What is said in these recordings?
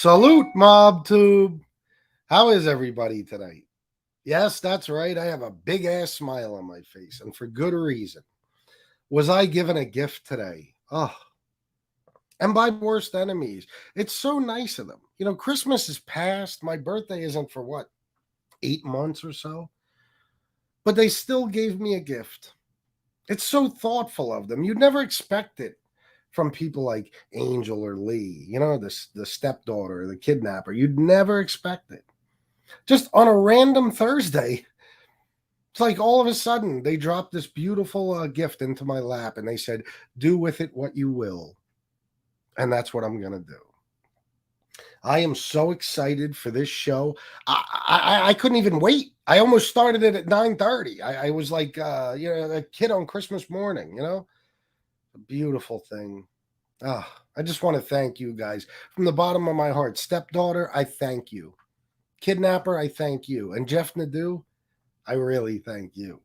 Salute, MobTube. How is everybody tonight? Yes, that's right. I have a big ass smile on my face, and for good reason. Was I given a gift today? Oh, and by my worst enemies. It's so nice of them. Christmas is past. My birthday isn't for what, 8 months or so? But they still gave me a gift. It's so thoughtful of them. You'd never expect it from people like Angel or Lee, the stepdaughter, the kidnapper. You'd never expect it. Just on a random Thursday, it's like all of a sudden they dropped this beautiful gift into my lap and they said, do with it what you will. And that's what I'm going to do. I am so excited for this show. I couldn't even wait. I almost started it at 9:30. I was like, a kid on Christmas morning, a beautiful thing. I just want to thank you guys from the bottom of my heart. Stepdaughter, I thank you. Kidnapper, I thank you. And Jeff Nadu, I really thank you.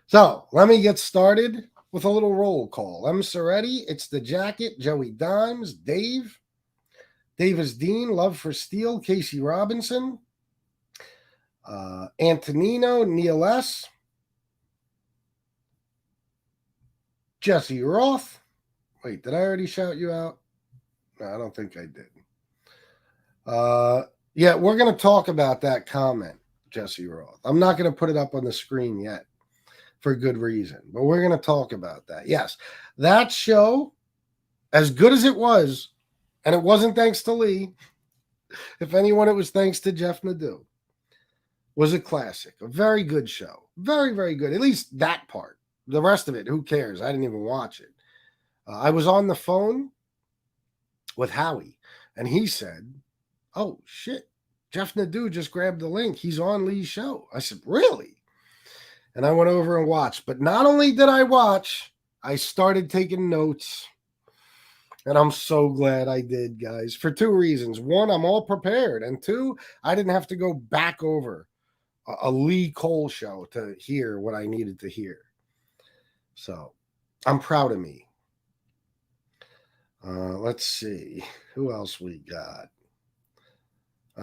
So let me get started with a little roll call. I'm Soretti. It's the Jacket, Joey Dimes, Dave, Davis Dean, Love for Steel, Casey Robinson, Antonino, Neil S., Jesse Roth. Wait, did I already shout you out? No, I don't think I did. Yeah, we're going to talk about that comment, Jesse Roth. I'm not going to put it up on the screen yet for good reason, but we're going to talk about that. Yes, that show, as good as it was, and it wasn't thanks to Lee, if anyone, it was thanks to Jeff Nadu, was a classic, a very good show. Very, very good. At least that part. The rest of it, who cares? I didn't even watch it. I was on the phone with Howie, and he said, oh, shit, Jeff Nadu just grabbed the link. He's on Lee's show. I said, really? And I went over and watched. But not only did I watch, I started taking notes. And I'm so glad I did, guys, for two reasons. One, I'm all prepared. And two, I didn't have to go back over a Lee Cole show to hear what I needed to hear. So I'm proud of me. Let's see. Who else we got?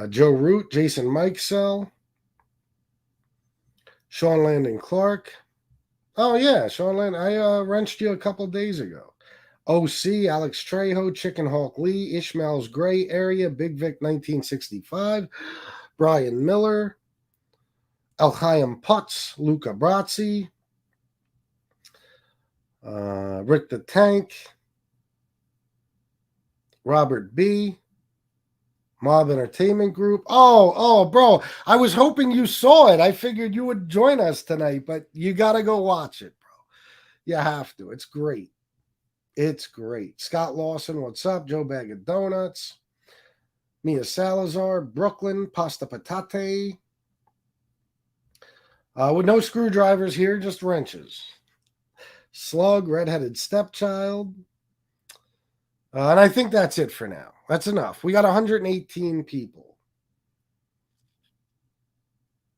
Joe Root, Jason Mikesell, Sean Landon Clark. Oh, yeah, Sean Landon. I wrenched you a couple days ago. OC, Alex Trejo, Chicken Hawk Lee, Ishmael's Gray Area, Big Vic 1965, Brian Miller, Elchaim Putz, Luca Brazzi, Rick the Tank, Robert B., Mob Entertainment Group. Oh, bro, I was hoping you saw it. I figured you would join us tonight, but you got to go watch it, bro. You have to. It's great. It's great. Scott Lawson, what's up? Joe Bag of Donuts. Mia Salazar, Brooklyn, Pasta Patate. With no screwdrivers here, just wrenches. Slug, Redheaded Stepchild. And I think that's it for now. That's enough. We got 118 people.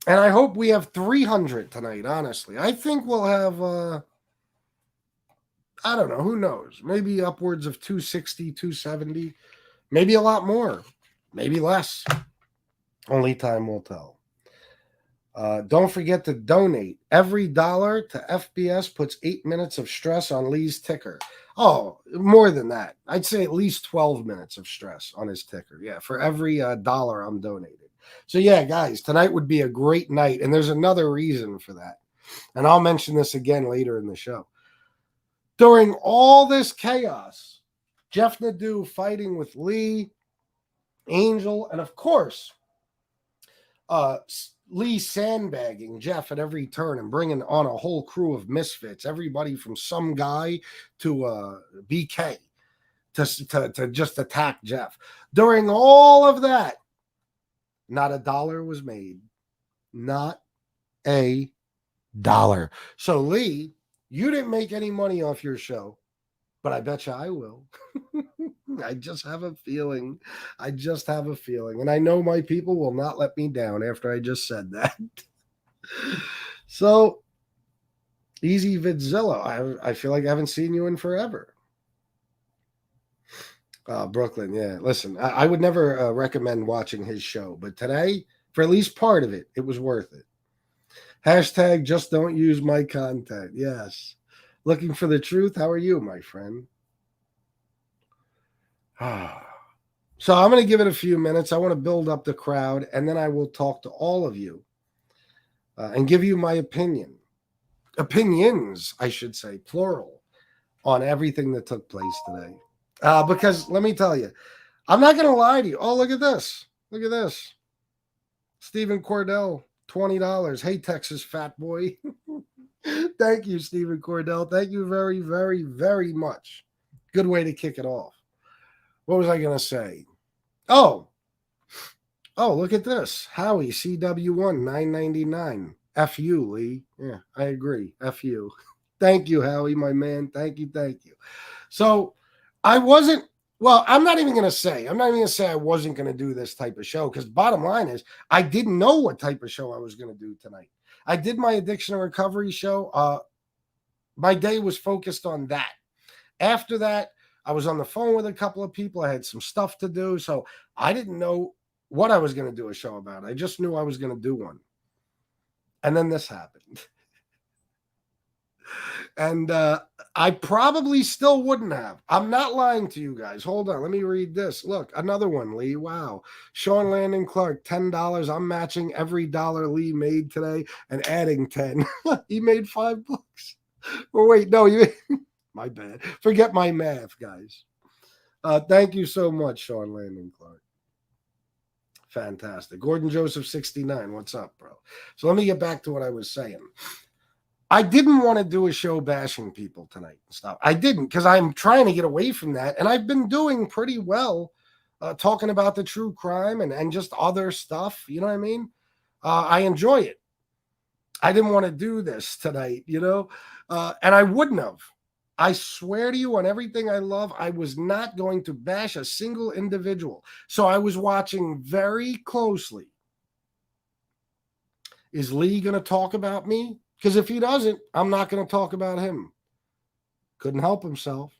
And I hope we have 300 tonight, honestly. I think we'll have... I don't know. Who knows? Maybe upwards of 260, 270. Maybe a lot more. Maybe less. Only time will tell. Don't forget to donate. Every dollar to FBS puts 8 minutes of stress on Lee's ticker. Oh, more than that. I'd say at least 12 minutes of stress on his ticker. Yeah, for every dollar I'm donated. So yeah, guys, tonight would be a great night. And there's another reason for that. And I'll mention this again later in the show. During all this chaos, Jeff Nadu fighting with Lee, Angel, and of course, Lee sandbagging Jeff at every turn and bringing on a whole crew of misfits, everybody from some guy to BK to just attack Jeff. During all of that, not a dollar was made. Not a dollar. So Lee, you didn't make any money off your show, but I bet you I will. I just have a feeling. And I know my people will not let me down after I just said that. So, Easy Vidzilla. I feel like I haven't seen you in forever. Brooklyn, yeah. Listen, I would never recommend watching his show, but today, for at least part of it, it was worth it. Hashtag just don't use my content. Yes. Looking for the truth? How are you, my friend? So I'm going to give it a few minutes. I want to build up the crowd, and then I will talk to all of you and give you my opinions, I should say, plural, on everything that took place today. Because let me tell you, I'm not going to lie to you. Oh, look at this. Look at this. Stephen Cordell, $20. Hey, Texas fat boy. Thank you, Stephen Cordell. Thank you very, very, very much. Good way to kick it off. What was I going to say? Oh, look at this. Howie, CW1, $9.99. F you, Lee. Yeah, I agree. F you. Thank you, Howie, my man. Thank you. Thank you. So I wasn't, well, I'm not even going to say I wasn't going to do this type of show because bottom line is I didn't know what type of show I was going to do tonight. I did my addiction and recovery show. My day was focused on that. After that, I was on the phone with a couple of people. I had some stuff to do. So I didn't know what I was going to do a show about. I just knew I was going to do one. And then this happened. And I probably still wouldn't have. I'm not lying to you guys. Hold on. Let me read this. Look, another one, Lee. Wow. Sean Landon Clark, $10. I'm matching every dollar Lee made today and adding 10. He made $5. Oh, wait. No, you. My bad. Forget my math, guys. Thank you so much, Sean Landon Clark. Fantastic. Gordon Joseph, 69. What's up, bro? So let me get back to what I was saying. I didn't want to do a show bashing people tonight and stuff. I didn't because I'm trying to get away from that. And I've been doing pretty well talking about the true crime and just other stuff. You know what I mean? I enjoy it. I didn't want to do this tonight, and I wouldn't have. I swear to you on everything I love, I was not going to bash a single individual. So I was watching very closely. Is Lee going to talk about me? Because if he doesn't, I'm not going to talk about him. Couldn't help himself.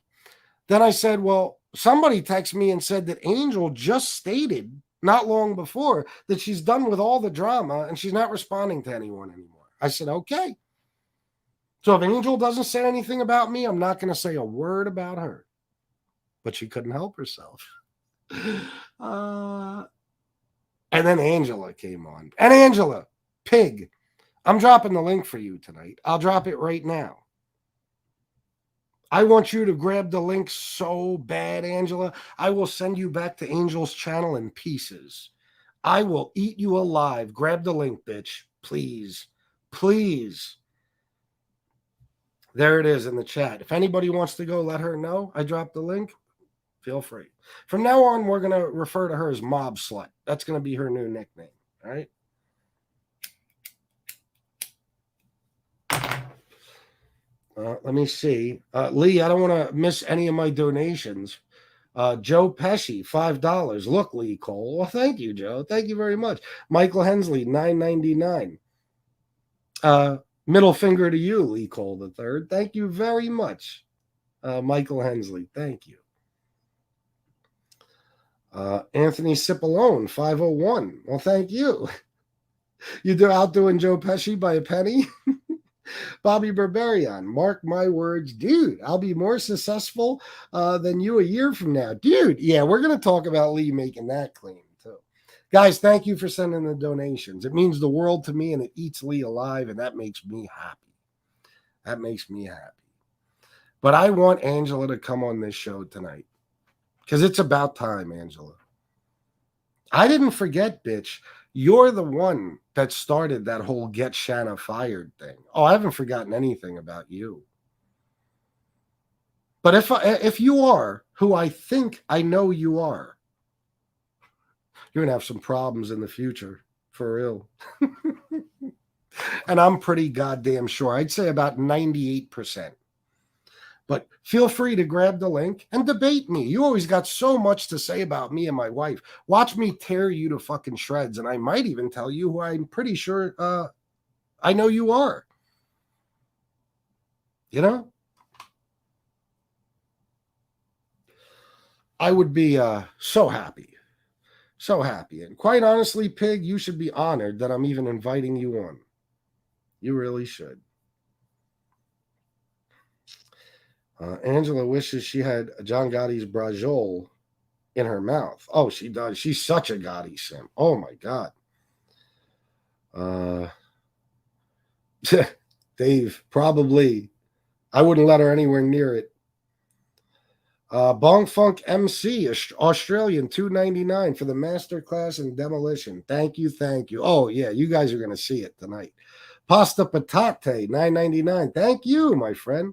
Then I said, well, somebody texted me and said that Angel just stated not long before that she's done with all the drama and she's not responding to anyone anymore. I said, okay. So if Angel doesn't say anything about me, I'm not going to say a word about her. But she couldn't help herself. And then Angela came on. And Angela, pig, I'm dropping the link for you tonight. I'll drop it right now. I want you to grab the link so bad, Angela. I will send you back to Angel's channel in pieces. I will eat you alive. Grab the link, bitch. Please. Please. There it is in the chat. If anybody wants to go, let her know. I dropped the link. Feel free. From now on, we're going to refer to her as Mob Slut. That's going to be her new nickname. All right? Let me see. Lee, I don't want to miss any of my donations. Joe Pesci, $5. Look, Lee Cole. Well, thank you, Joe. Thank you very much. Michael Hensley, $9.99. Middle finger to you, Lee Cole the third. Thank you very much, Michael Hensley. Thank you. Anthony Cipollone, 501. Well, thank you. You outdoing Joe Pesci by a penny? Bobby Berberian, mark my words, dude, I'll be more successful than you a year from now. Dude, yeah, we're going to talk about Lee making that claim too. Guys, thank you for sending the donations. It means the world to me and it eats Lee alive, and that makes me happy. That makes me happy. But I want Angela to come on this show tonight because it's about time, Angela. I didn't forget, bitch. You're the one that started that whole get Shanna fired thing. Oh, I haven't forgotten anything about you. But if you are who I think I know you are, you're going to have some problems in the future, for real. And I'm pretty goddamn sure. I'd say about 98%. But feel free to grab the link and debate me. You always got so much to say about me and my wife. Watch me tear you to fucking shreds. And I might even tell you who I'm pretty sure I know you are. You know? I would be so happy. So happy. And quite honestly, Pig, you should be honored that I'm even inviting you on. You really should. Angela wishes she had John Gotti's brajol in her mouth. Oh, she does. She's such a Gotti sim. Oh my God. Dave, probably. I wouldn't let her anywhere near it. Bong Funk MC, Australian, $2.99 for the masterclass in demolition. Thank you, thank you. Oh yeah, you guys are gonna see it tonight. Pasta patate, $9.99. Thank you, my friend.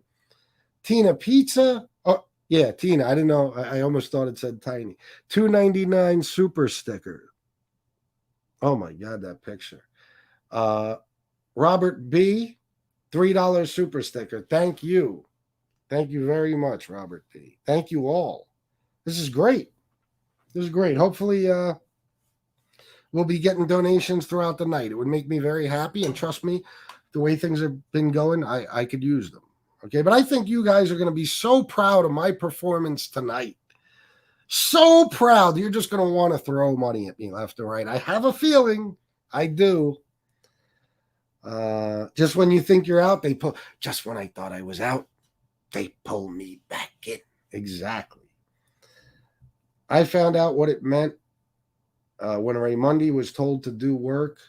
Tina Pizza. Oh yeah, Tina. I didn't know. I almost thought it said tiny. $2.99 super sticker. Oh my God, that picture. Robert B, $3 super sticker. Thank you. Thank you very much, Robert B. Thank you all. This is great. This is great. Hopefully, we'll be getting donations throughout the night. It would make me very happy. And trust me, the way things have been going, I could use them. Okay. But I think you guys are going to be so proud of my performance tonight. So proud. You're just going to want to throw money at me left and right. I have a feeling. I do. Just when you think you're out, they pull. Just when I thought I was out, they pull me back in. Exactly. I found out what it meant when Raymundi was told to do work.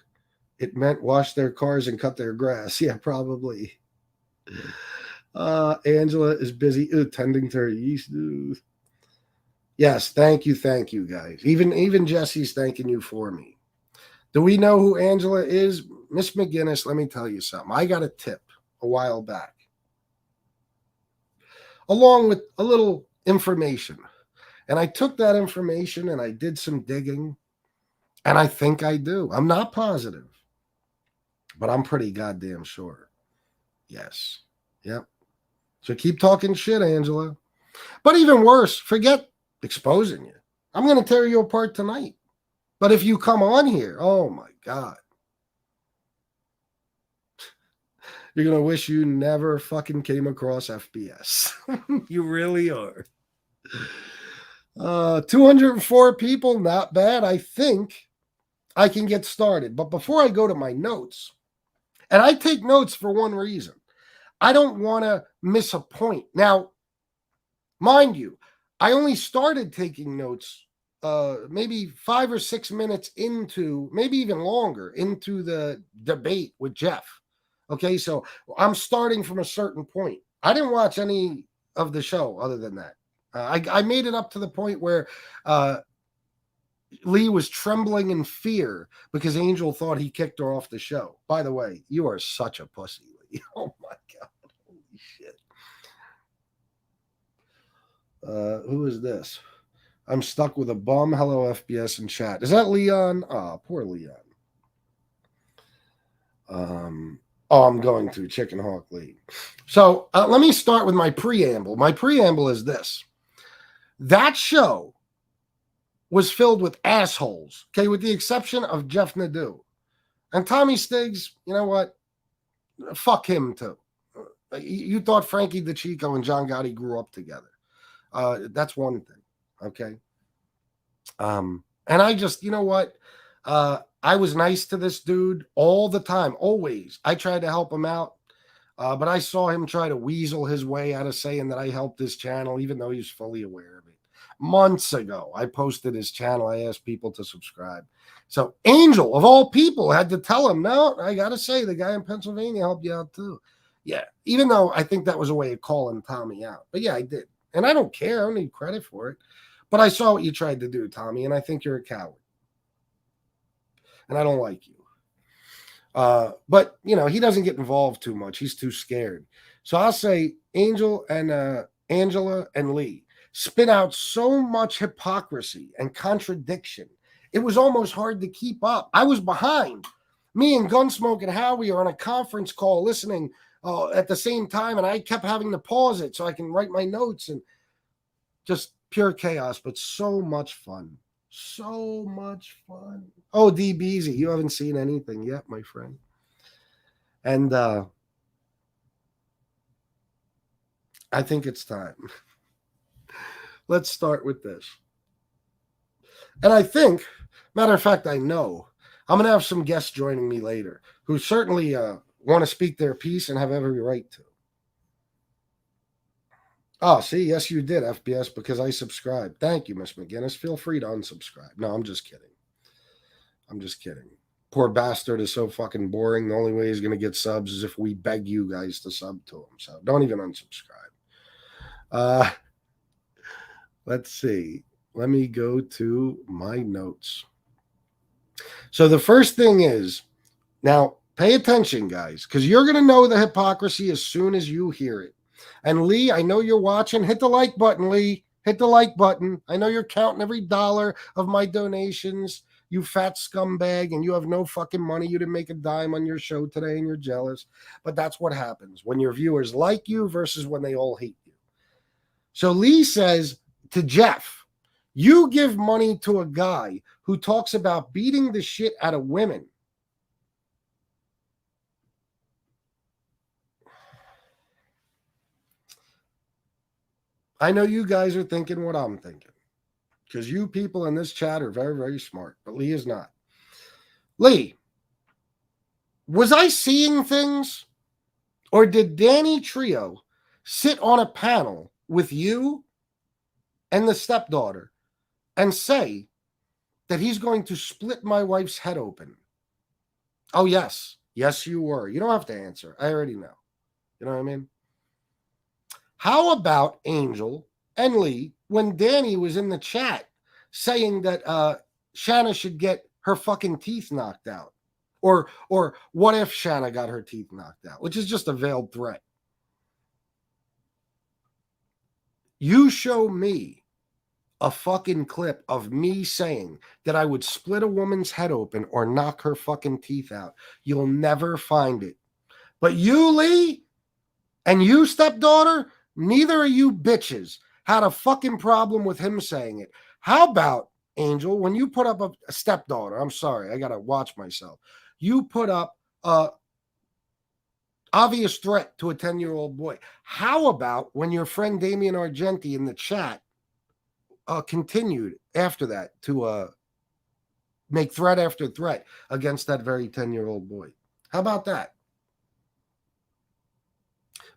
It meant wash their cars and cut their grass. Yeah, probably. Angela is busy tending to her yeast. Yes, thank you, guys. Even Jesse's thanking you for me. Do we know who Angela is? Miss McGinnis, let me tell you something. I got a tip a while back, along with a little information. And I took that information and I did some digging. And I think I do. I'm not positive, but I'm pretty goddamn sure. Yes. Yep. So keep talking shit, Angela. But even worse, forget exposing you. I'm going to tear you apart tonight. But if you come on here, oh my God. You're going to wish you never fucking came across FBS. You really are. 204 people, not bad. I think I can get started. But before I go to my notes, and I take notes for one reason. I don't want to miss a point. Now, mind you, I only started taking notes maybe 5 or 6 minutes into, maybe even longer, into the debate with Jeff. Okay, so I'm starting from a certain point. I didn't watch any of the show other than that. I made it up to the point where Lee was trembling in fear because Angel thought he kicked her off the show. By the way, you are such a pussy, Lee. Oh my God. Holy shit. Who is this? I'm stuck with a bum. Hello, FBS in chat. Is that Leon? Oh, poor Leon. I'm going to Chicken Hawk League. So let me start with my preamble. My preamble is this. That show was filled with assholes, okay, with the exception of Jeff Nadu. And Tommy Stiggs, you know what? Fuck him, too. You thought Frankie DeChico and John Gotti grew up together. That's one thing, okay? And I just, you know what? I was nice to this dude all the time, always. I tried to help him out, but I saw him try to weasel his way out of saying that I helped his channel, even though he's fully aware of it. Months ago, I posted his channel. I asked people to subscribe. So Angel, of all people, had to tell him, no, I got to say, the guy in Pennsylvania helped you out too. Yeah, even though I think that was a way of calling Tommy out. But yeah, I did. And I don't care. I don't need credit for it. But I saw what you tried to do, Tommy, and I think you're a coward. And I don't like you. But, you know, he doesn't get involved too much. He's too scared. So I'll say Angel and Angela and Lee spit out so much hypocrisy and contradiction. It was almost hard to keep up. I was behind. Me and Gunsmoke and Howie are on a conference call listening at the same time, and I kept having to pause it so I can write my notes, and just pure chaos, but so much fun. So much fun. Oh, DBZ, you haven't seen anything yet, my friend. And I think it's time. Let's start with this. And I think, matter of fact, I know I'm going to have some guests joining me later who certainly want to speak their piece and have every right to. Oh, see, yes, you did, FBS, because I subscribed. Thank you, Miss McGinnis. Feel free to unsubscribe. No, I'm just kidding. I'm just kidding. Poor bastard is so fucking boring. The only way he's going to get subs is if we beg you guys to sub to him. So don't even unsubscribe. Let's see. Let me go to my notes. So the first thing is, now pay attention, guys, because you're going to know the hypocrisy as soon as you hear it. And Lee, I know you're watching. Hit the like button, Lee. Hit the like button. I know you're counting every dollar of my donations, you fat scumbag, and you have no fucking money. You didn't make a dime on your show today, and you're jealous. But that's what happens when your viewers like you versus when they all hate you. So Lee says to Jeff, you give money to a guy who talks about beating the shit out of women. I know you guys are thinking what I'm thinking, because you people in this chat are very, very smart, but Lee is not. Lee, was I seeing things, or did Danny Trio sit on a panel with you and the stepdaughter and say that he's going to split my wife's head open? Oh, yes. Yes, you were. You don't have to answer. I already know. You know what I mean? How about Angel and Lee when Danny was in the chat saying that Shanna should get her fucking teeth knocked out? Or what if Shanna got her teeth knocked out? Which is just a veiled threat. You show me a fucking clip of me saying that I would split a woman's head open or knock her fucking teeth out. You'll never find it. But you, Lee, and you, stepdaughter, neither of you bitches had a fucking problem with him saying it. How about, Angel, when you put up a stepdaughter, I'm sorry, I got to watch myself. You put up a obvious threat to a 10-year-old boy. How about when your friend Damian Argenti in the chat continued after that to make threat after threat against that very 10-year-old boy? How about that?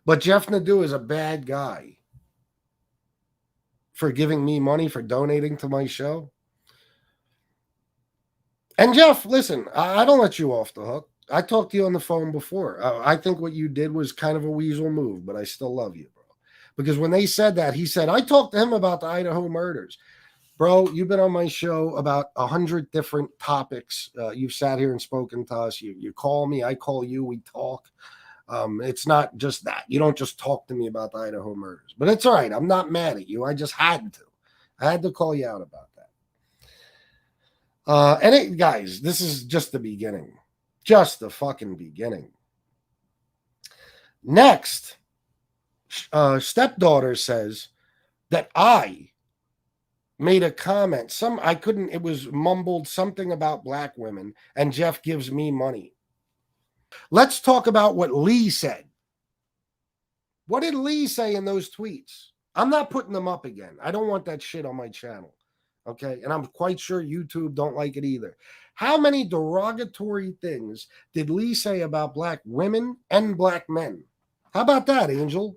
But Jeff Nadu is a bad guy for giving me money for donating to my show. And Jeff, listen, I don't let you off the hook. I talked to you on the phone before. I think what you did was kind of a weasel move, but I still love you, bro. Because when they said that, he said, I talked to him about the Idaho murders. Bro, you've been on my show about 100 different topics. You've sat here and spoken to us. You call me, I call you, we talk. It's not just that. You don't just talk to me about the Idaho murders. But it's all right. I'm not mad at you. I just had to. I had to call you out about that. Guys, this is just the beginning. Just the fucking beginning. Next, stepdaughter says that I made a comment. It was mumbled something about black women, and Jeff gives me money. Let's talk about what Lee said. What did Lee say in those tweets? I'm not putting them up again. I don't want that shit on my channel. Okay? And I'm quite sure YouTube don't like it either. How many derogatory things did Lee say about black women and black men? How about that, Angel?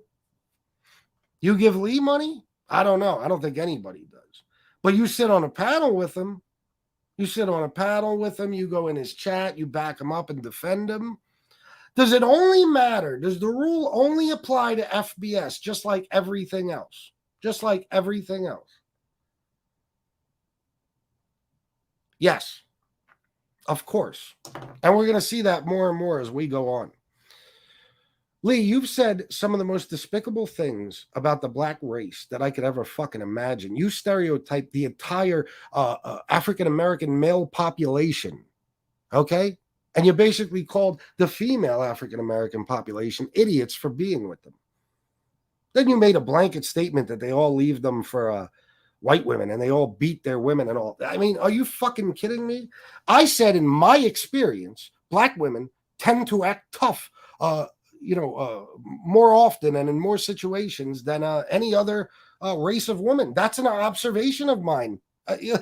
You give Lee money? I don't know. I don't think anybody does. But you sit on a panel with him. You go in his chat. You back him up and defend him. Does it only matter? Does the rule only apply to FBS, just like everything else? Just like everything else? Yes, of course. And we're going to see that more and more as we go on. Lee, you've said some of the most despicable things about the black race that I could ever fucking imagine. You stereotype the entire African-American male population, okay? And you basically called the female African-American population idiots for being with them. Then you made a blanket statement that they all leave them for white women and they all beat their women and all. I mean, are you fucking kidding me? I said in my experience, black women tend to act tough, more often and in more situations than any other race of woman. That's an observation of mine.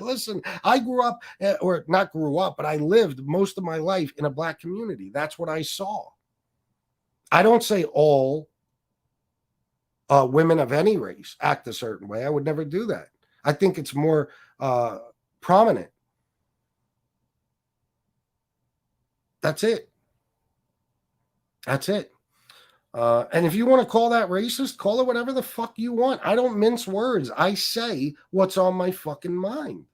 Listen, I grew up, or not grew up, but I lived most of my life in a black community. That's what I saw. I don't say all women of any race act a certain way. I would never do that. I think it's more prominent. That's it. That's it. And if you want to call that racist, call it whatever the fuck you want. I don't mince words. I say what's on my fucking mind.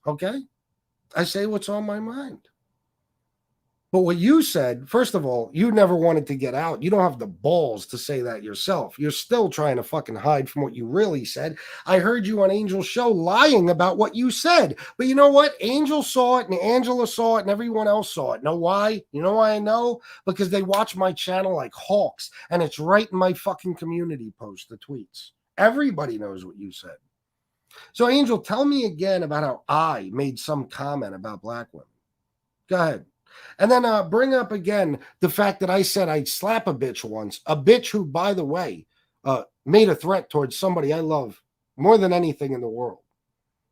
Okay? I say what's on my mind. But what you said, first of all, you never wanted to get out. You don't have the balls to say that yourself. You're still trying to fucking hide from what you really said. I heard you on Angel's show lying about what you said. But you know what? Angel saw it and Angela saw it and everyone else saw it. Know why? You know why I know? Because they watch my channel like hawks. And it's right in my fucking community post, the tweets. Everybody knows what you said. So Angel, tell me again about how I made some comment about black women. Go ahead. And then bring up again the fact that I said I'd slap a bitch once. A bitch who, by the way, made a threat towards somebody I love more than anything in the world.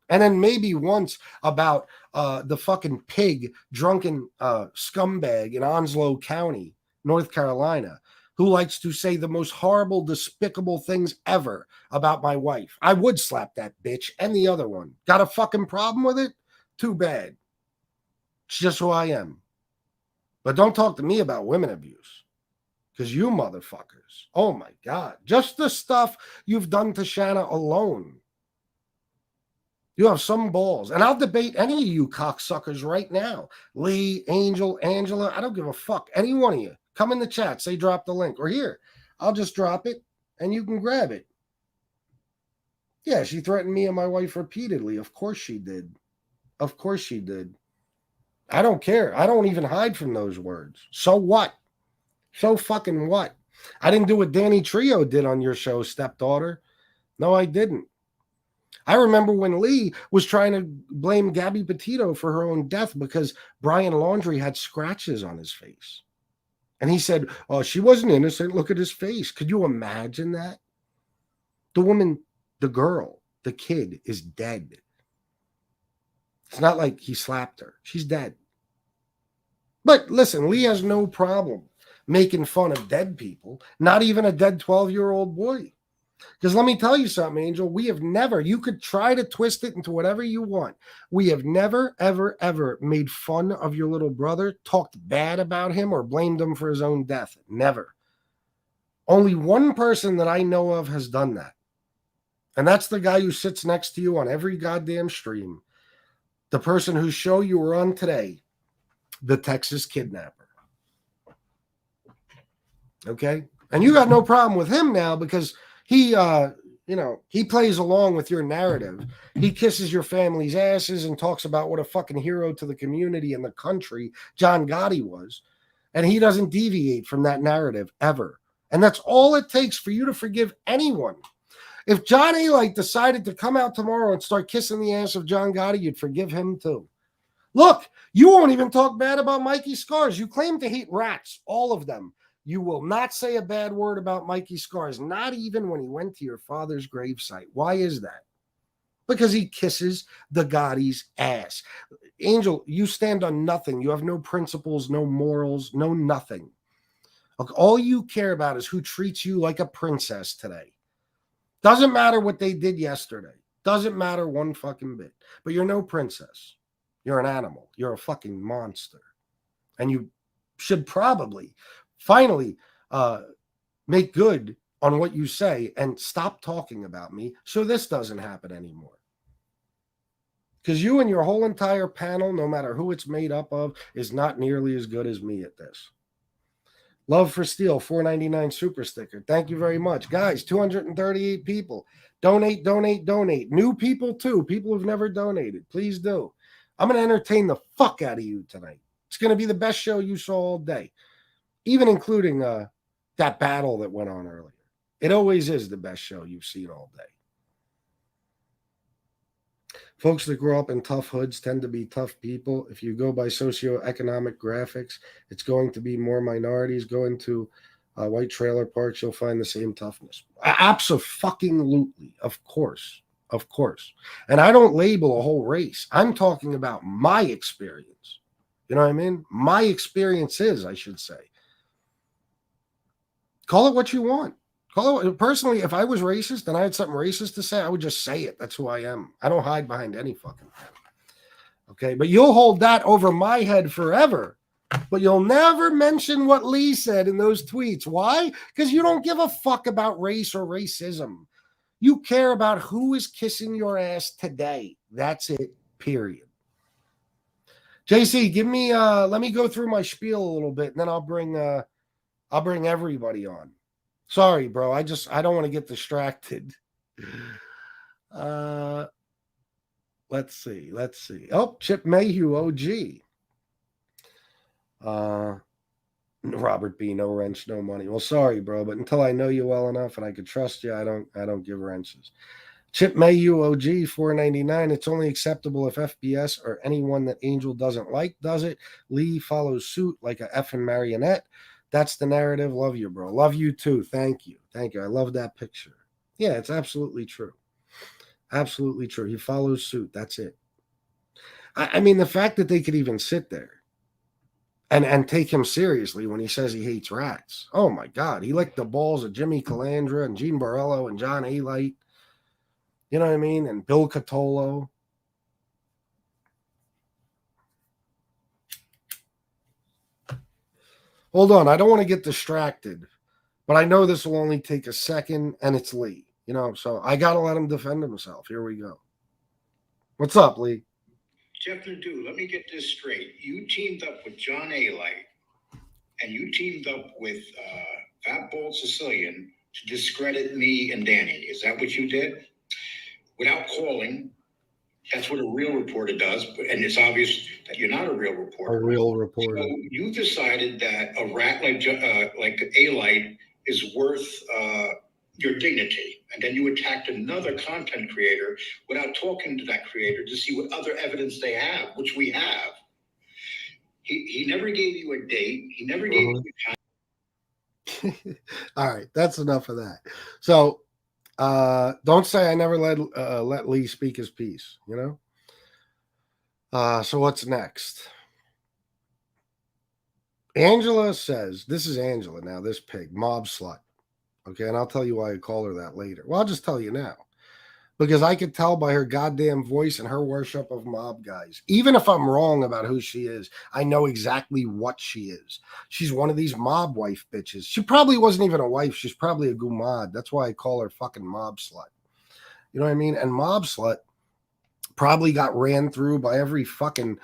And then maybe once about the fucking pig, drunken scumbag in Onslow County, North Carolina, who likes to say the most horrible, despicable things ever about my wife. I would slap that bitch and the other one. Got a fucking problem with it? Too bad. It's just who I am. But don't talk to me about women abuse. Because you motherfuckers, oh my God, just the stuff you've done to Shanna alone. You have some balls. And I'll debate any of you cocksuckers right now. Lee, Angel, Angela, I don't give a fuck. Any one of you. Come in the chat, say drop the link. Or here, I'll just drop it and you can grab it. Yeah, she threatened me and my wife repeatedly. Of course she did. Of course she did. I don't care. I don't even hide from those words. So what? So fucking what? I didn't do what Danny Trio did on your show, Stepdaughter. No, I didn't. I remember when Lee was trying to blame Gabby Petito for her own death because Brian Laundrie had scratches on his face. And he said, oh, she wasn't innocent. Look at his face. Could you imagine that? The woman, the girl, the kid is dead. It's not like he slapped her. She's dead. But listen, Lee has no problem making fun of dead people, not even a dead 12-year-old boy. Because let me tell you something, Angel, we have never, you could try to twist it into whatever you want. We have never, ever, ever made fun of your little brother, talked bad about him, or blamed him for his own death. Never. Only one person that I know of has done that. And that's the guy who sits next to you on every goddamn stream. The person whose show you were on today, the Texas Kidnapper. Okay? And you got no problem with him now because he, he plays along with your narrative. He kisses your family's asses and talks about what a fucking hero to the community and the country John Gotti was. And he doesn't deviate from that narrative ever. And that's all it takes for you to forgive anyone. If John Alite decided to come out tomorrow and start kissing the ass of John Gotti, you'd forgive him too. Look, you won't even talk bad about Mikey Scars. You claim to hate rats, all of them. You will not say a bad word about Mikey Scars, not even when he went to your father's gravesite. Why is that? Because he kisses the Gotti's ass. Angel, you stand on nothing. You have no principles, no morals, no nothing. Look, all you care about is who treats you like a princess today. Doesn't matter what they did yesterday. Doesn't matter one fucking bit. But you're no princess. You're an animal. You're a fucking monster. And you should probably finally make good on what you say and stop talking about me so this doesn't happen anymore. Because you and your whole entire panel, no matter who it's made up of, is not nearly as good as me at this. Love for Steel, $4.99 super sticker. Thank you very much. Guys, 238 people. Donate, donate, donate. New people, too. People who've never donated. Please do. I'm going to entertain the fuck out of you tonight. It's going to be the best show you saw all day, even including that battle that went on earlier. It always is the best show you've seen all day. Folks that grow up in tough hoods tend to be tough people. If you go by socioeconomic graphics, it's going to be more minorities going to White trailer parks, you'll find the same toughness. Abso-fucking-lutely. Of course. Of course. And I don't label a whole race. I'm talking about my experience. You know what I mean? My experiences, I should say. Call it what you want. Call it, personally, if I was racist and I had something racist to say, I would just say it. That's who I am. I don't hide behind any fucking thing. Okay, but you'll hold that over my head forever. But you'll never mention what Lee said in those tweets. Why? Because you don't give a fuck about race or racism. You care about who is kissing your ass today. That's it, period. JC, give me let me go through my spiel a little bit, and then I'll bring everybody on. Sorry, bro. I don't want to get distracted. Let's see. Oh, Chip Mayhew, OG. Robert B, no wrench, no money. Well, sorry, bro, but until I know you well enough and I could trust you, I don't give wrenches. Chip Mayhew, OG, $4.99. It's only acceptable if FBS or anyone that Angel doesn't like does it. Lee follows suit like a effing marionette. That's the narrative. Love you, bro. Love you too. Thank you. I love that picture. Yeah, it's absolutely true. Absolutely true. He follows suit. That's it. I mean, the fact that they could even sit there and take him seriously when he says he hates rats. Oh, my God. He licked the balls of Jimmy Calandra and Gene Borello and John Alite. You know what I mean? And Bill Catolo. Hold on. I don't want to get distracted, but I know this will only take a second, and it's Lee. You know, so I got to let him defend himself. Here we go. What's up, Lee? Jeff Nadu, let me get this straight. You teamed up with John Alite, and you teamed up with Venmo Bald-Sicilian to discredit me and Danny. Is that what you did? Without calling. That's what a real reporter does, and it's obvious that you're not a real reporter. A real reporter. So you decided that a rat like Alite is worth your dignity, and then you attacked another content creator without talking to that creator to see what other evidence they have, which we have. He never gave you a date. He never gave you a time. All right, that's enough of that. So don't say I never let Lee speak his piece, you know? So what's next? Angela says, this is Angela now, this pig, mob slut. Okay, and I'll tell you why I call her that later. Well, I'll just tell you now. Because I could tell by her goddamn voice and her worship of mob guys. Even if I'm wrong about who she is, I know exactly what she is. She's one of these mob wife bitches. She probably wasn't even a wife. She's probably a gumad. That's why I call her fucking mob slut. You know what I mean? And mob slut probably got ran through by every fucking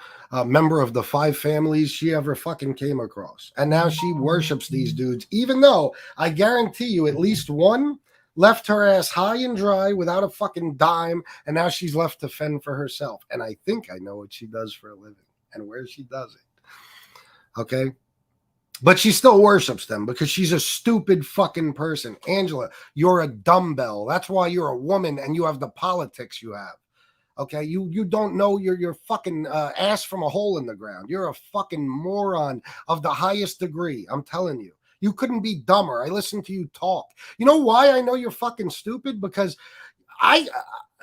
member of the 5 families she ever fucking came across. And now she worships these dudes, even though I guarantee you at least one left her ass high and dry without a fucking dime, and now she's left to fend for herself. And I think I know what she does for a living and where she does it. Okay? But she still worships them because she's a stupid fucking person. Angela, you're a dumbbell. That's why you're a woman and you have the politics you have. Okay, you don't know your fucking ass from a hole in the ground. You're a fucking moron of the highest degree. I'm telling you. You couldn't be dumber. I listened to you talk. You know why I know you're fucking stupid? Because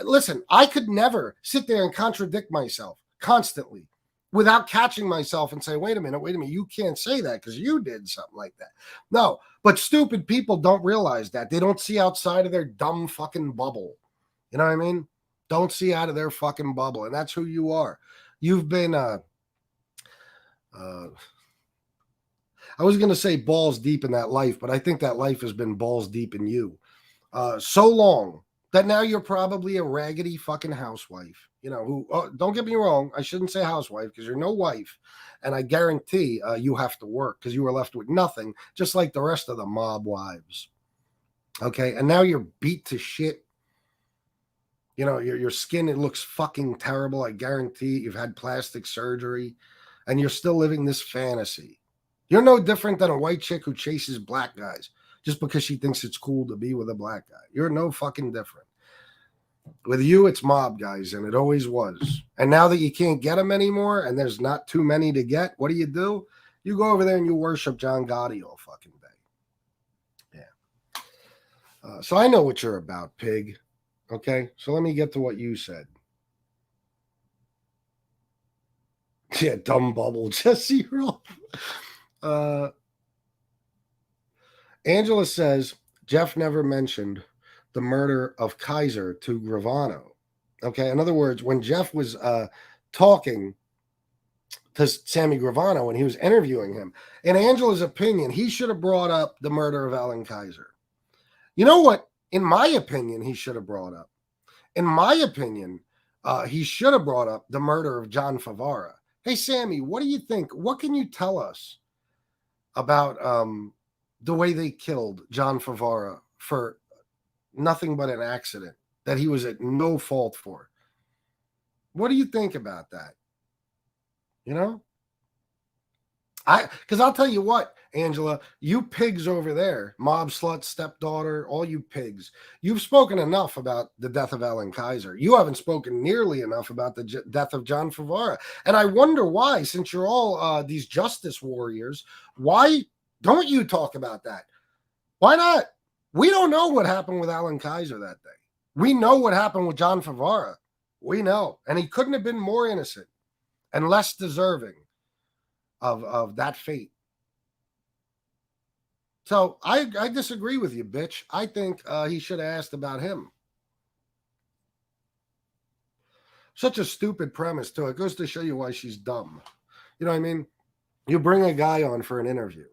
listen, I could never sit there and contradict myself constantly without catching myself and say, wait a minute, you can't say that because you did something like that. No, but stupid people don't realize that. They don't see outside of their dumb fucking bubble. You know what I mean? Don't see out of their fucking bubble. And that's who you are. You've been, I was going to say balls deep in that life, but I think that life has been balls deep in you. So long that now you're probably a raggedy fucking housewife. You know, who, don't get me wrong. I shouldn't say housewife because you're no wife. And I guarantee you have to work because you were left with nothing, just like the rest of the mob wives. Okay. And now you're beat to shit. You know, your skin, it looks fucking terrible. I guarantee you've had plastic surgery and you're still living this fantasy. You're no different than a white chick who chases black guys just because she thinks it's cool to be with a black guy. You're no fucking different. With you, it's mob guys, and it always was. And now that you can't get them anymore and there's not too many to get, what do? You go over there and you worship John Gotti all fucking day. So I know what you're about, pig. Okay, so let me get to what you said. Yeah, dumb bubble, Jesse Roll. Angela says Jeff never mentioned the murder of Kaiser to Gravano. Okay, in other words, when Jeff was talking to Sammy Gravano when he was interviewing him, in Angela's opinion, he should have brought up the murder of Alan Kaiser. You know what? In my opinion, he should have brought up. In my opinion, he should have brought up the murder of John Favara. Hey, Sammy, what do you think? What can you tell us about the way they killed John Favara for nothing but an accident that he was at no fault for? What do you think about that? You know? Because I'll tell you what, Angela, you pigs over there, mob slut, stepdaughter, all you pigs, you've spoken enough about the death of Alan Kaiser. You haven't spoken nearly enough about the death of John Favara. And I wonder why, since you're all these justice warriors, why don't you talk about that? Why not? We don't know what happened with Alan Kaiser that day. We know what happened with John Favara. We know. And he couldn't have been more innocent and less deserving of that fate. So I disagree with you, bitch. I think he should have asked about him. Such a stupid premise, too. It goes to show you why she's dumb. You know what I mean? You bring a guy on for an interview.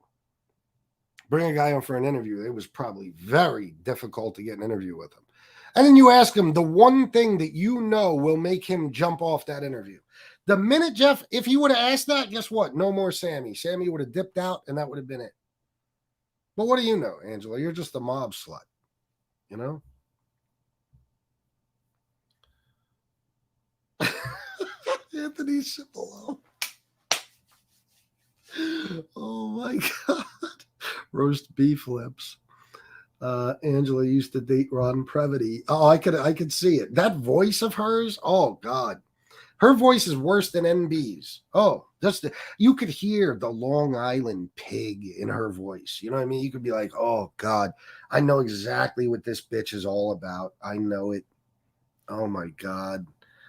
It was probably very difficult to get an interview with him. And then you ask him the one thing that you know will make him jump off that interview. The minute, Jeff, if he would have asked that, guess what? No more Sammy. Sammy would have dipped out, and that would have been it. But what do you know, Angela? You're just a mob slut, you know? Anthony Cipollo. Oh, my God. Roast beef lips. Angela used to date Ron Previty. Oh, I could see it. That voice of hers, oh, God. Her voice is worse than NB's. Oh, you could hear the Long Island pig in her voice. You know what I mean? You could be like, oh, God, I know exactly what this bitch is all about. I know it. Oh, my God.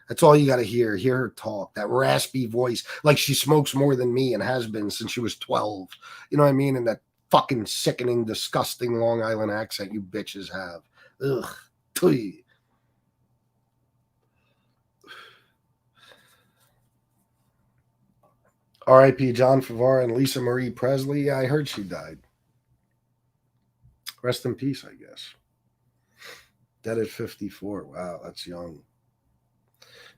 That's all you got to hear. Hear her talk. That raspy voice, like she smokes more than me and has been since she was 12. You know what I mean? And that fucking sickening, disgusting Long Island accent you bitches have. Ugh. Tuy. R.I.P. John Favara and Lisa Marie Presley. Yeah, I heard she died. Rest in peace, I guess. Dead at 54. Wow, that's young.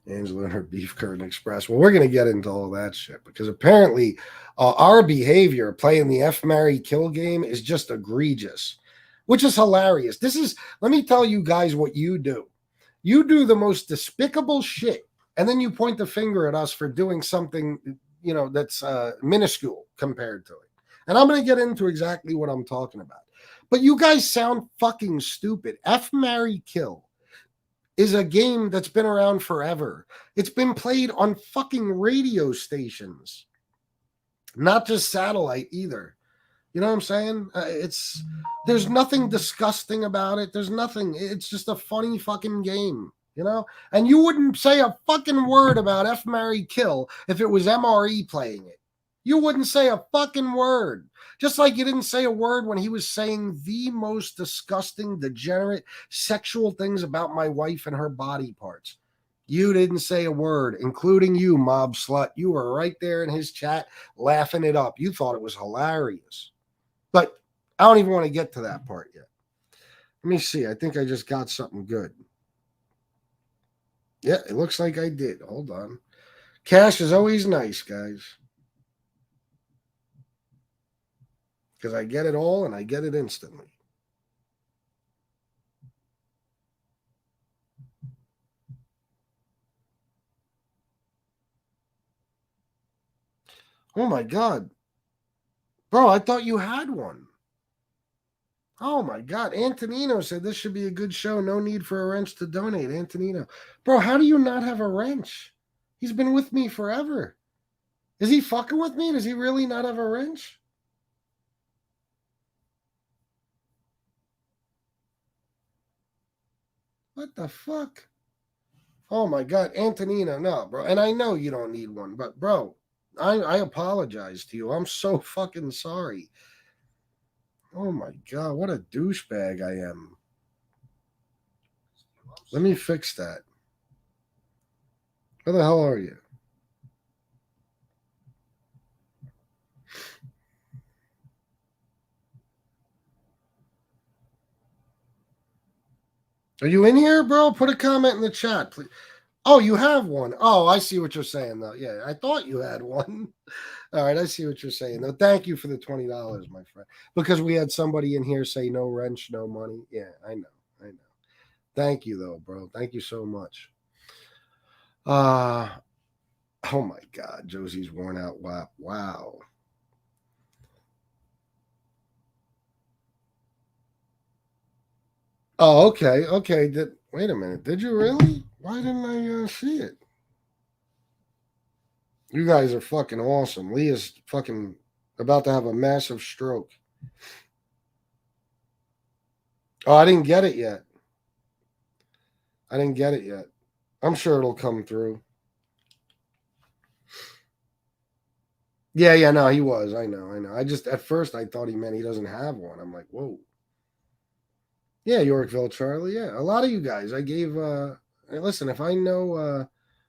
Angela and her beef curtain express. Well, we're going to get into all that shit because apparently our behavior playing the F, marry, kill game is just egregious, which is hilarious. Let me tell you guys what you do. You do the most despicable shit, and then you point the finger at us for doing something, that's minuscule compared to it. And I'm going to get into exactly what I'm talking about. But you guys sound fucking stupid. F, marry, kill is a game that's been around forever. It's been played on fucking radio stations, not just satellite either. You know what I'm saying? There's nothing disgusting about it. There's nothing. It's just a funny fucking game, And you wouldn't say a fucking word about F, marry, kill if it was MRE playing it. You wouldn't say a fucking word. Just like you didn't say a word when he was saying the most disgusting, degenerate, sexual things about my wife and her body parts. You didn't say a word, including you, mob slut. You were right there in his chat laughing it up. You thought it was hilarious. But I don't even want to get to that part yet. Let me see. I think I just got something good. Yeah, it looks like I did. Hold on. Cash is always nice, guys. Because I get it all and I get it instantly. Oh my God. Bro, I thought you had one. Oh my God. Antonino said this should be a good show. No need for a wrench to donate. Antonino. Bro, how do you not have a wrench? He's been with me forever. Is he fucking with me? Does he really not have a wrench? What the fuck? Oh my God, Antonino, no, bro. And I know you don't need one, but bro, I apologize to you. I'm so fucking sorry. Oh my God, what a douchebag I am. Let me fix that. Where the hell are you? Are you in here, bro? Put a comment in the chat, please. Oh, you have one. Oh, I see what you're saying, though. Yeah, I thought you had one. All right, I see what you're saying, though. Thank you for the $20, my friend. Because we had somebody in here say no wrench, no money. Yeah, I know. Thank you, though, bro. Thank you so much. Oh my God, Josie's worn out. Wow. Oh, okay. Wait a minute. Did you really? Why didn't I see it? You guys are fucking awesome. Leah's fucking about to have a massive stroke. Oh, I didn't get it yet. I'm sure it'll come through. Yeah, no, he was. I know. I just, at first, I thought he meant he doesn't have one. I'm like, whoa. Yeah, Yorkville Charlie. Yeah, a lot of you guys. I gave, listen, if I know,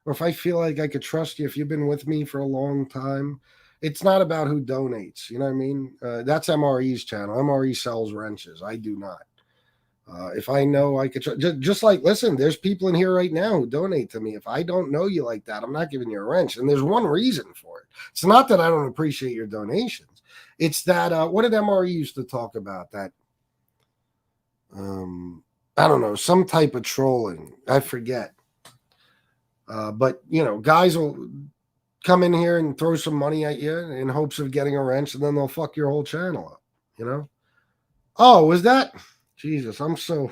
or if I feel like I could trust you, if you've been with me for a long time, it's not about who donates. You know what I mean? That's MRE's channel. MRE sells wrenches. I do not. If I know I could, just like, listen, there's people in here right now who donate to me. If I don't know you like that, I'm not giving you a wrench. And there's one reason for it. It's not that I don't appreciate your donations. It's that, what did MRE used to talk about? That, I don't know, some type of trolling. I forget. But, guys will come in here and throw some money at you in hopes of getting a wrench, and then they'll fuck your whole channel up, Oh, was that? Jesus, I'm so...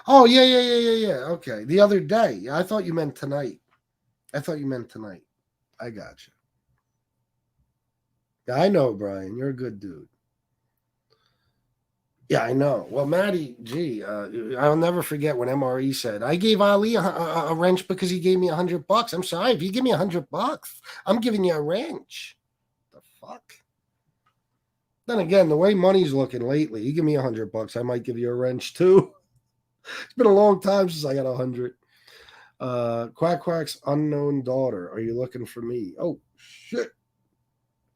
Oh, yeah. Okay. The other day. I thought you meant tonight. I got you. Yeah, I know, Brian. You're a good dude. Yeah, I know. Well, Maddie, I'll never forget when MRE said, I gave Ali a wrench because he gave me $100. I'm sorry. If you give me $100, I'm giving you a wrench. The fuck? Then again, the way money's looking lately, you give me $100, I might give you a wrench too. It's been a long time since I got 100. Quack's unknown daughter. Are you looking for me? Oh shit.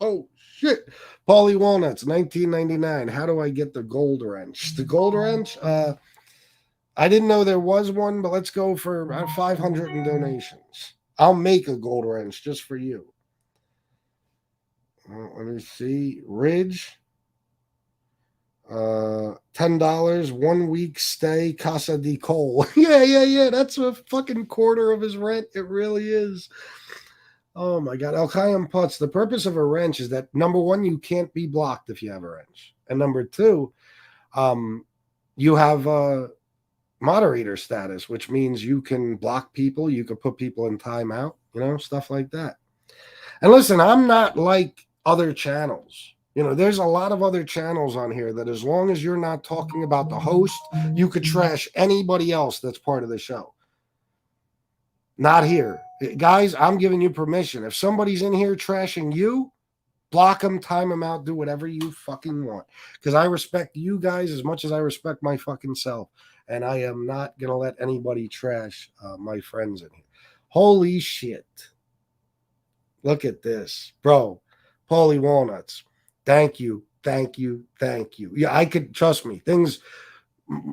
Paulie Walnuts, 1999. How do I get the gold wrench? The gold wrench? I didn't know there was one, but let's go for about 500 in donations. I'll make a gold wrench just for you. Let me see. Ridge. $10, 1 week stay, Casa de Cole. Yeah. That's a fucking quarter of his rent. It really is. Oh my God. El Kayam Putz. The purpose of a wrench is that, number one, you can't be blocked if you have a wrench. And number two, you have moderator status, which means you can block people, you can put people in timeout, stuff like that. And listen, I'm not like other channels. There's a lot of other channels on here that as long as you're not talking about the host, you could trash anybody else that's part of the show. Not here. Guys, I'm giving you permission. If somebody's in here trashing you, block them, time them out, do whatever you fucking want. Because I respect you guys as much as I respect my fucking self. And I am not going to let anybody trash my friends in here. Holy shit. Look at this. Bro, Paulie Walnuts. Thank you. Yeah, I could, trust me, things,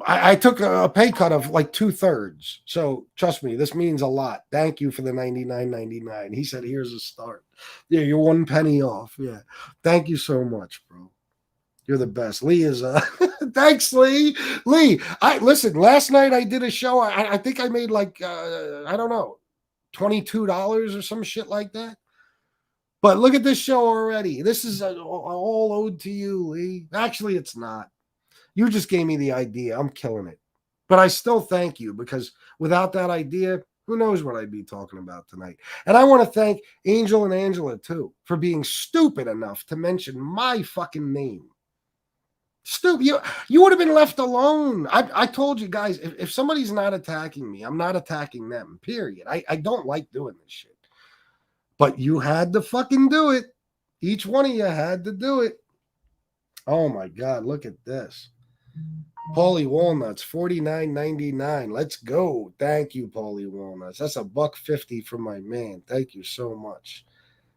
I took a pay cut of like 2/3. So trust me, this means a lot. Thank you for the $99.99. He said, here's a start. Yeah, you're 1 penny off. Yeah. Thank you so much, bro. You're the best. Lee is thanks, Lee. Listen, last night I did a show. I think I made like I don't know, $22 or some shit like that. But look at this show already. This is all owed to you, Lee. Actually, it's not. You just gave me the idea. I'm killing it. But I still thank you, because without that idea, who knows what I'd be talking about tonight. And I want to thank Angel and Angela, too, for being stupid enough to mention my fucking name Stupid. You would have been left alone. I told you guys, if somebody's not attacking me, I'm not attacking them, period. I don't like doing this shit. But you had to fucking do it. Each one of you had to do it. Oh my God, look at this. Paulie Walnuts, $49.99. Let's go. Thank you, Paulie Walnuts. That's $1.50 from my man. Thank you so much.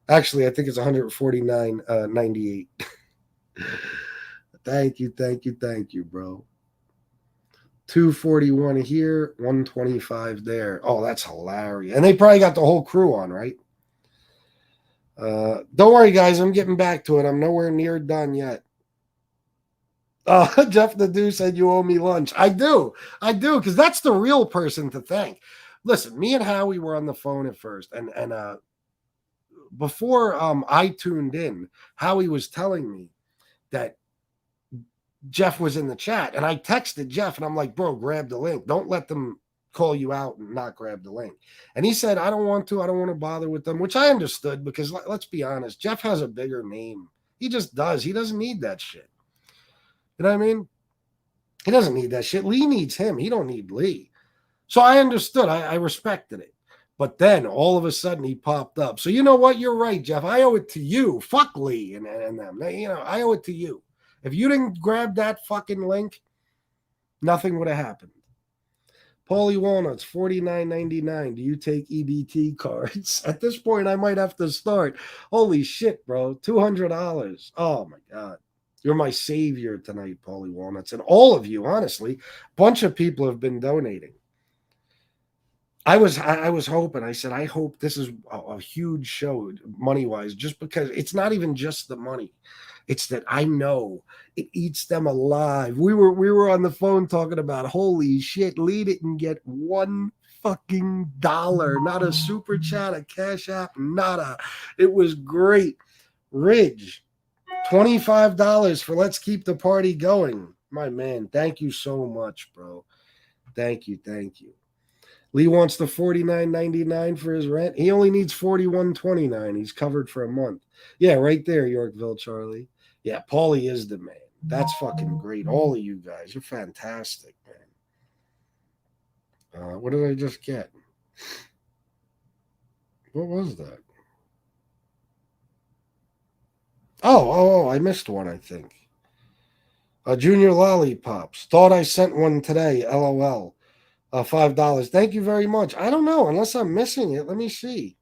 Actually, I think it's $149.98. Thank you, bro. 241 here, 125 there. Oh, that's hilarious. And they probably got the whole crew on, right? Don't worry, guys. I'm getting back to it. I'm nowhere near done yet. Jeff Nadu said you owe me lunch. I do, because that's the real person to thank. Listen, me and Howie were on the phone at first, and before I tuned in, Howie was telling me that Jeff was in the chat, and I texted Jeff, and I'm like, bro, grab the link. Don't let them call you out and not grab the link. And he said, I don't want to bother with them, which I understood, because let's be honest, Jeff has a bigger name. He just does. He doesn't need that shit. You know what I mean? He doesn't need that shit. Lee needs him. He don't need Lee. So I understood. I respected it. But then all of a sudden he popped up. So you know what? You're right, Jeff. I owe it to you. Fuck Lee and them. You know, I owe it to you. If you didn't grab that fucking link, nothing would have happened. Paulie Walnuts, $49.99. Do you take EBT cards? At this point, I might have to start. Holy shit, bro. $200. Oh, my God. You're my savior tonight, Paulie Walnuts. And all of you, honestly, a bunch of people have been donating. I was hoping, I said, I hope this is a huge show money-wise, just because it's not even just the money. It's that I know it eats them alive. We were on the phone talking about, holy shit, Lee didn't get $1 fucking dollar, not a super chat, a cash app, nada. It was great. Ridge, $25 for Let's Keep the Party Going. My man, thank you so much, bro. Thank you. Lee wants the $49.99 for his rent. He only needs $41.29. He's covered for a month. Yeah, right there, Yorkville Charlie. Yeah, Paulie is the man. That's fucking great. All of you guys, you're fantastic, man. What did I just get? What was that? Oh, I missed one, I think. Junior Lollipops. Thought I sent one today, LOL. $5. Thank you very much. I don't know, unless I'm missing it. Let me see.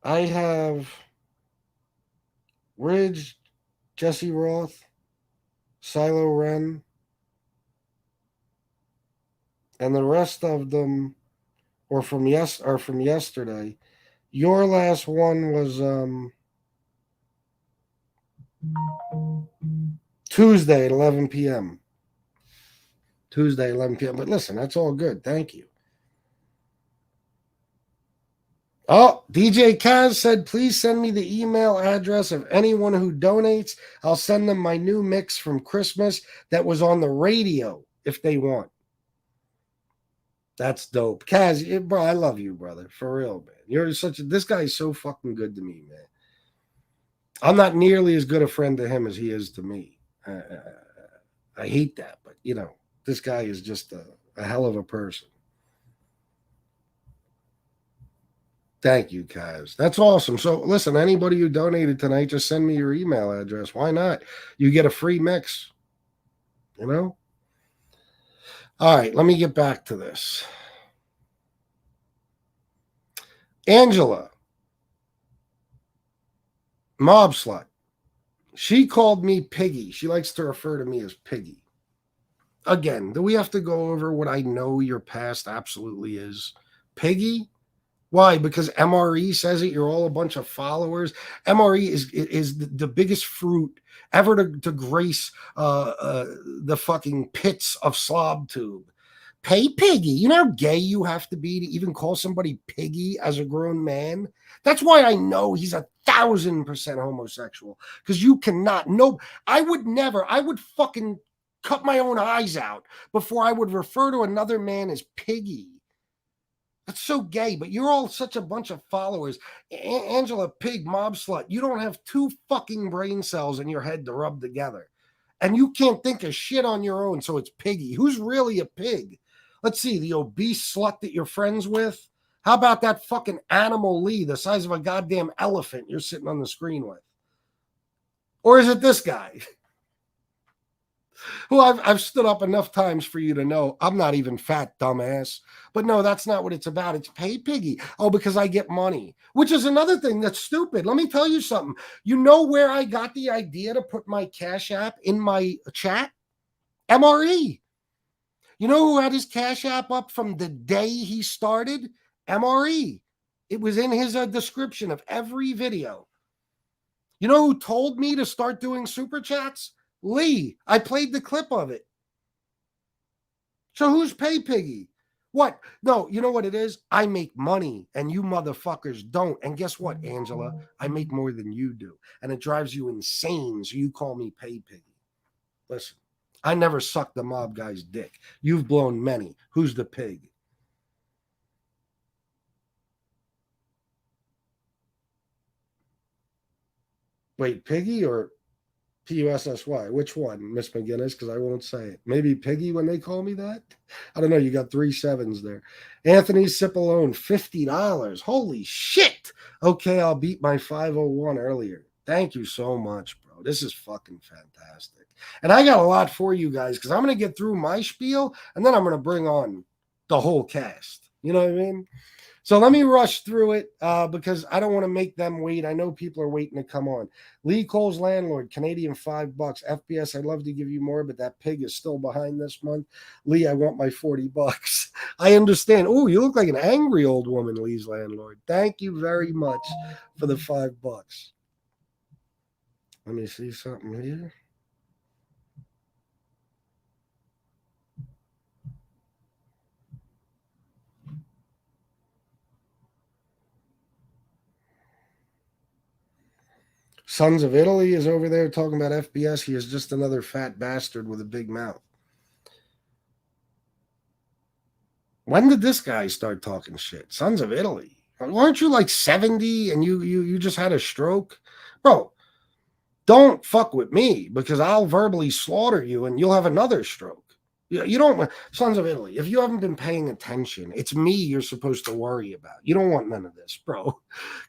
I have Ridge, Jesse Roth, Silo Ren, and the rest of them are from yesterday. Your last one was Tuesday at 11 p.m. Tuesday, 11 p.m. But listen, that's all good. Thank you. Oh, DJ Kaz said, please send me the email address of anyone who donates. I'll send them my new mix from Christmas that was on the radio if they want. That's dope. Kaz, bro, I love you, brother. For real, man. This guy is so fucking good to me, man. I'm not nearly as good a friend to him as he is to me. I hate that, but, you know, this guy is just a hell of a person. Thank you, Kaz. That's awesome. So, listen, anybody who donated tonight, just send me your email address. Why not? You get a free mix, you know? All right, let me get back to this. Angela, mob slut. She called me Piggy. She likes to refer to me as Piggy. Again, do we have to go over what I know your past absolutely is? Piggy? Why? Because MRE says it. You're all a bunch of followers. MRE is the biggest fruit ever to grace the fucking pits of SlobTube. Pay Piggy. You know how gay you have to be to even call somebody Piggy as a grown man? That's why I know he's 1,000% homosexual. Because you cannot. No, I would fucking cut my own eyes out before I would refer to another man as Piggy. That's so gay, but you're all such a bunch of followers. Angela, pig, mob slut, you don't have 2 fucking brain cells in your head to rub together. And you can't think of shit on your own, so it's piggy. Who's really a pig? Let's see, the obese slut that you're friends with? How about that fucking Animal Lee, the size of a goddamn elephant you're sitting on the screen with? Or is it this guy? Who I've stood up enough times for you to know I'm not even fat, dumbass. But no, that's not what it's about. It's pay piggy. Oh, because I get money, which is another thing that's stupid. Let me tell you something. You know where I got the idea to put my Cash App in my chat? MRE. You know who had his Cash App up from the day he started? MRE. It was in his description of every video. You know who told me to start doing super chats? Lee. I played the clip of it. So who's pay piggy? What? No, you know what it is? I make money and you motherfuckers don't. And guess what, Angela? I make more than you do. And it drives you insane. So you call me pay piggy. Listen, I never sucked the mob guy's dick. You've blown many. Who's the pig? Wait, piggy or Pussy? Which one, Miss McGinnis? Because I won't say it. Maybe piggy when they call me that? I don't know. You got 3 sevens there. Anthony Cipollone, $50. Holy shit. Okay, I'll beat my 501 earlier. Thank you so much, bro. This is fucking fantastic. And I got a lot for you guys because I'm going to get through my spiel and then I'm going to bring on the whole cast. You know what I mean? So let me rush through it because I don't want to make them wait. I know people are waiting to come on. Lee Cole's landlord, Canadian $5. FBS, I'd love to give you more, but that pig is still behind this month. Lee, I want my $40. I understand. Oh, you look like an angry old woman, Lee's landlord. Thank you very much for the $5. Let me see something here. Sons of Italy is over there talking about FBS. He is just another fat bastard with a big mouth. When did this guy start talking shit? Sons of Italy. Weren't you like 70 and you just had a stroke? Bro, don't fuck with me because I'll verbally slaughter you and you'll have another stroke. You don't, Sons of Italy, if you haven't been paying attention, it's me you're supposed to worry about. You don't want none of this, bro.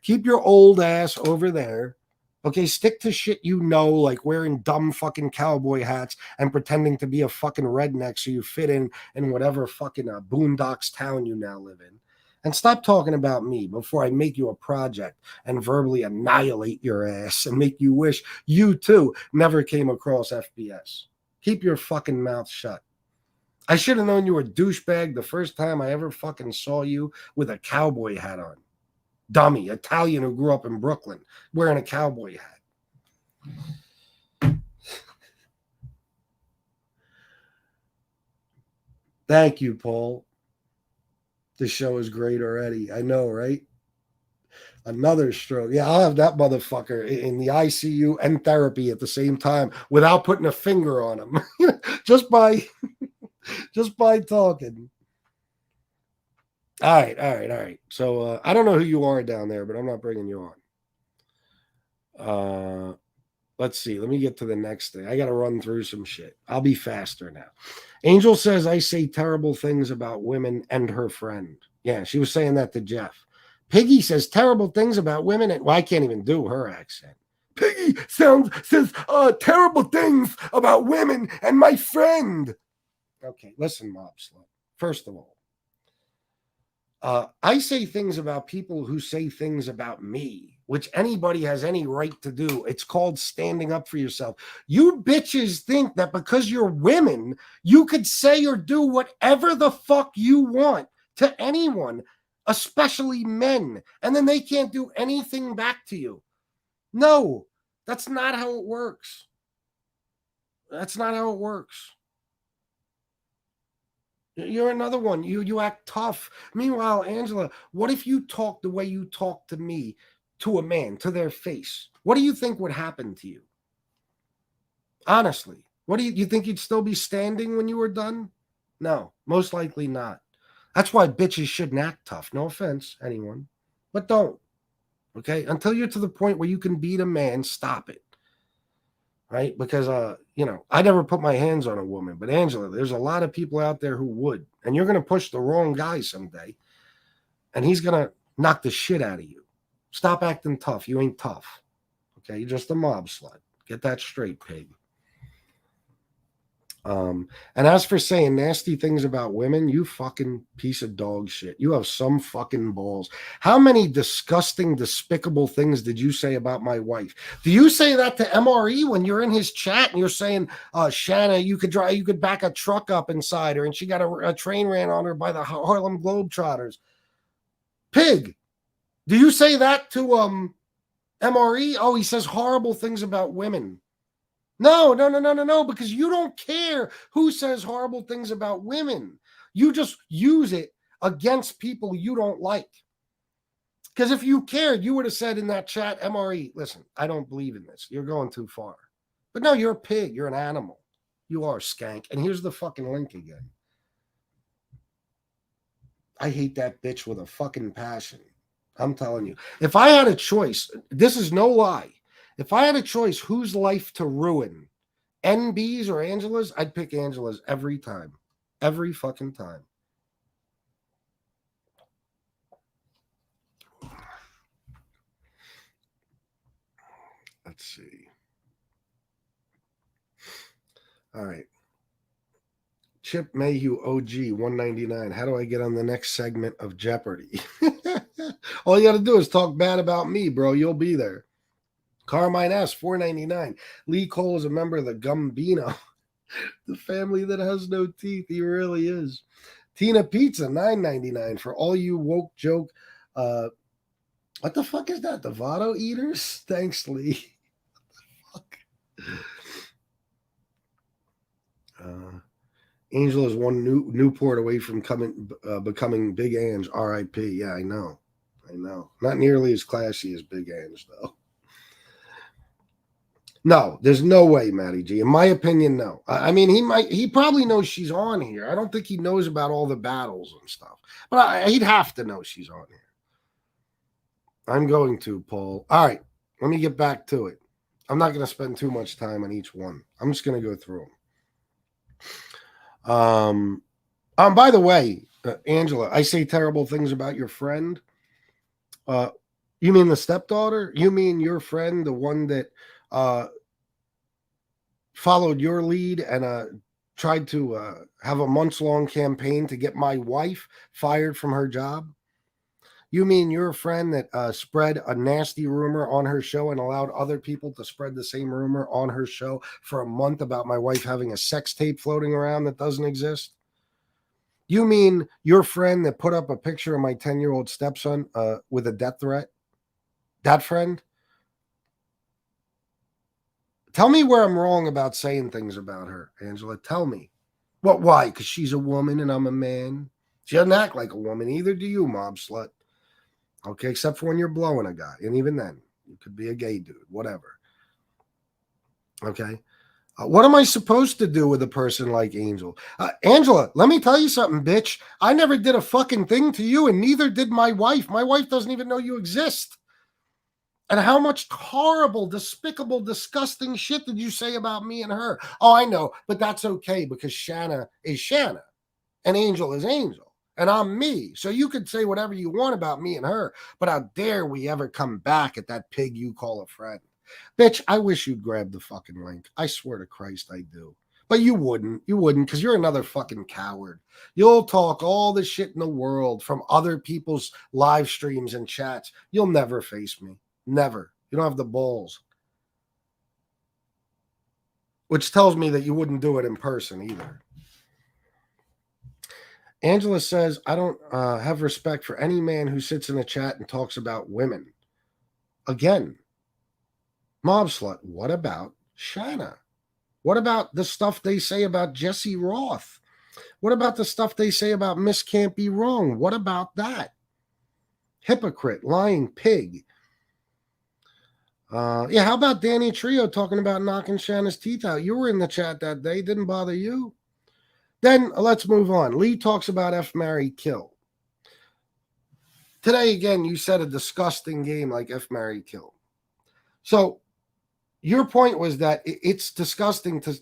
Keep your old ass over there. Okay, stick to shit you know, like wearing dumb fucking cowboy hats and pretending to be a fucking redneck so you fit in whatever fucking boondocks town you now live in. And stop talking about me before I make you a project and verbally annihilate your ass and make you wish you too never came across FBS. Keep your fucking mouth shut. I should have known you were a douchebag the first time I ever fucking saw you with a cowboy hat on. Dummy, Italian who grew up in Brooklyn wearing a cowboy hat. Thank you, Paul. The show is great already. I know, right? Another stroke. Yeah, I'll have that motherfucker in the ICU and therapy at the same time without putting a finger on him. just by talking. All right. So I don't know who you are down there, but I'm not bringing you on. Let's see. Let me get to the next thing. I got to run through some shit. I'll be faster now. Angel says I say terrible things about women and her friend. Yeah, she was saying that to Jeff. Piggy says terrible things about women. And, well, I can't even do her accent. Piggy says terrible things about women and my friend. Okay, listen, mob slut. First of all, I say things about people who say things about me, which anybody has any right to do. It's called standing up for yourself. You bitches think that because you're women, you could say or do whatever the fuck you want to anyone, especially men, and then they can't do anything back to you. No, that's not how it works. That's not how it works. You're another one. You act tough. Meanwhile, Angela, what if you talk the way you talk to me, to a man, to their face? What do you think would happen to you? Honestly, what do you think you'd still be standing when you were done? No, most likely not. That's why bitches shouldn't act tough. No offense, anyone, but don't. Okay, until you're to the point where you can beat a man, stop it. Right? Because I never put my hands on a woman, but Angela, there's a lot of people out there who would, and you're gonna push the wrong guy someday, and he's gonna knock the shit out of you. Stop acting tough. You ain't tough. Okay, you're just a mob slut. Get that straight, pig. And as for saying nasty things about women, you fucking piece of dog shit. You have some fucking balls. How many disgusting, despicable things did you say about my wife? Do you say that to MRE when you're in his chat and you're saying, Shanna, you could back a truck up inside her and she got a train ran on her by the Harlem Globetrotters? Pig, do you say that to MRE? Oh, he says horrible things about women. No, because you don't care who says horrible things about women. You just use it against people you don't like. Because if you cared, you would have said in that chat, MRE, listen, I don't believe in this. You're going too far. But no, you're a pig. You're an animal. You are a skank. And here's the fucking link again. I hate that bitch with a fucking passion. I'm telling you. If I had a choice, this is no lie. If I had a choice whose life to ruin, NB's or Angela's, I'd pick Angela's every time. Every fucking time. Let's see. All right. Chip Mayhew OG 199. How do I get on the next segment of Jeopardy? All you got to do is talk bad about me, bro. You'll be there. Carmine S 499. Lee Cole is a member of the Gumbino, the family that has no teeth. He really is. Tina Pizza 999 for all you woke joke. What the fuck is that? The Vado eaters? Thanks, Lee. Fuck. Angel is one Newport away from becoming Big Ange. R.I.P. Yeah, I know. Not nearly as classy as Big Ange, though. No, there's no way, Matty G. In my opinion, no. I mean, he probably knows she's on here. I don't think he knows about all the battles and stuff. But he'd have to know she's on here. I'm going to, Paul. All right, let me get back to it. I'm not going to spend too much time on each one. I'm just going to go through them. By the way, Angela, I say terrible things about your friend. You mean the stepdaughter? You mean your friend, the one that followed your lead and tried to have a months-long campaign to get my wife fired from her job? You mean your friend that spread a nasty rumor on her show and allowed other people to spread the same rumor on her show for a month about my wife having a sex tape floating around that doesn't exist? You mean your friend that put up a picture of my 10-year-old stepson with a death threat? That friend? Tell me where I'm wrong about saying things about her, Angela. Tell me. What? Why? Because she's a woman and I'm a man? She doesn't act like a woman. Either do you, mob slut. Okay, except for when you're blowing a guy. And even then, you could be a gay dude, whatever. Okay. What am I supposed to do with a person like Angel? Angela, let me tell you something, bitch. I never did a fucking thing to you, and neither did my wife. My wife doesn't even know you exist. And how much horrible, despicable, disgusting shit did you say about me and her? Oh, I know, but that's okay because Shanna is Shanna and Angel is Angel. And I'm me. So you could say whatever you want about me and her, but how dare we ever come back at that pig you call a friend? Bitch, I wish you'd grab the fucking link. I swear to Christ I do. But you wouldn't. You wouldn't because you're another fucking coward. You'll talk all the shit in the world from other people's live streams and chats. You'll never face me. Never. You don't have the balls. Which tells me that you wouldn't do it in person either. Angela says, I don't have respect for any man who sits in a chat and talks about women. Again, mob slut, what about Shanna? What about the stuff they say about Jesse Roth? What about the stuff they say about Miss Can't Be Wrong? What about that? Hypocrite, lying pig. Yeah, how about Danny Trio talking about knocking Shanna's teeth out? You were in the chat that day. Didn't bother you. Then let's move on. Lee talks about F, marry, kill. Today, again, you said a disgusting game like F, marry, kill. So your point was that it's disgusting to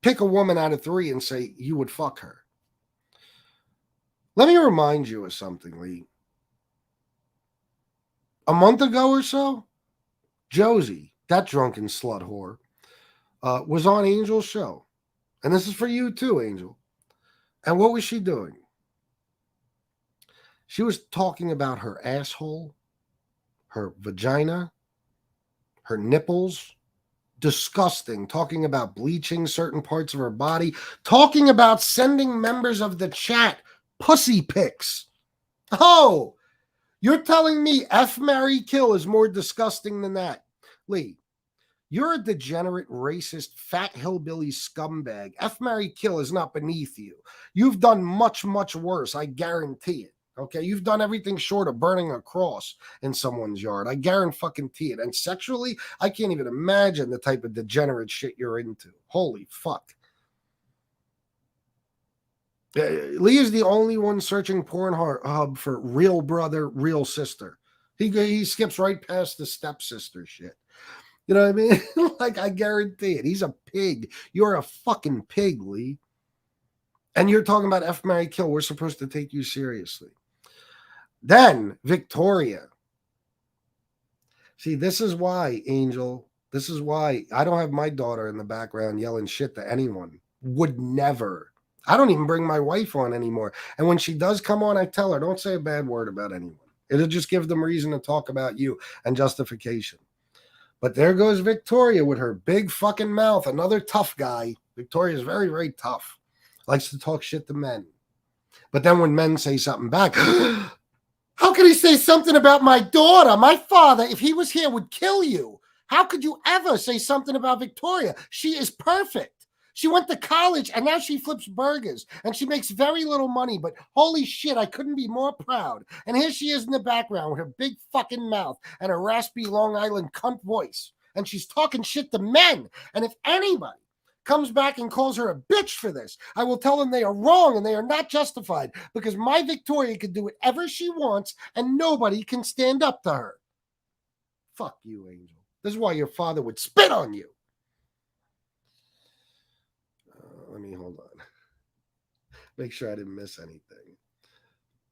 pick a woman out of 3 and say you would fuck her. Let me remind you of something, Lee. A month ago or so, Josie, that drunken slut whore, was on Angel's show. And this is for you too, Angel. And what was she doing? She was talking about her asshole, her vagina, her nipples. Disgusting. Talking about bleaching certain parts of her body. Talking about sending members of the chat pussy pics. Oh, you're telling me F, marry, kill is more disgusting than that. Lee, you're a degenerate, racist, fat hillbilly scumbag. F, marry, kill is not beneath you. You've done much, much worse. I guarantee it. Okay, you've done everything short of burning a cross in someone's yard. I guarantee it. And sexually, I can't even imagine the type of degenerate shit you're into. Holy fuck. Lee is the only one searching Pornhub for real brother, real sister. He skips right past the stepsister shit. You know what I mean? Like, I guarantee it. He's a pig. You're a fucking pig, Lee. And you're talking about F, marry, kill. We're supposed to take you seriously. Then Victoria. See, this is why, Angel. This is why I don't have my daughter in the background yelling shit to anyone. Would never. I don't even bring my wife on anymore. And when she does come on, I tell her, don't say a bad word about anyone. It'll just give them reason to talk about you and justification. But there goes Victoria with her big fucking mouth. Another tough guy. Victoria's very, very tough. Likes to talk shit to men. But then when men say something back, how could he say something about my daughter? My father, if he was here, would kill you. How could you ever say something about Victoria? She is perfect. She went to college and now she flips burgers and she makes very little money, but holy shit, I couldn't be more proud. And here she is in the background with her big fucking mouth and a raspy Long Island cunt voice. And she's talking shit to men. And if anybody comes back and calls her a bitch for this, I will tell them they are wrong and they are not justified, because my Victoria can do whatever she wants and nobody can stand up to her. Fuck you, Angel. This is why your father would spit on you. Let me hold on. Make sure I didn't miss anything.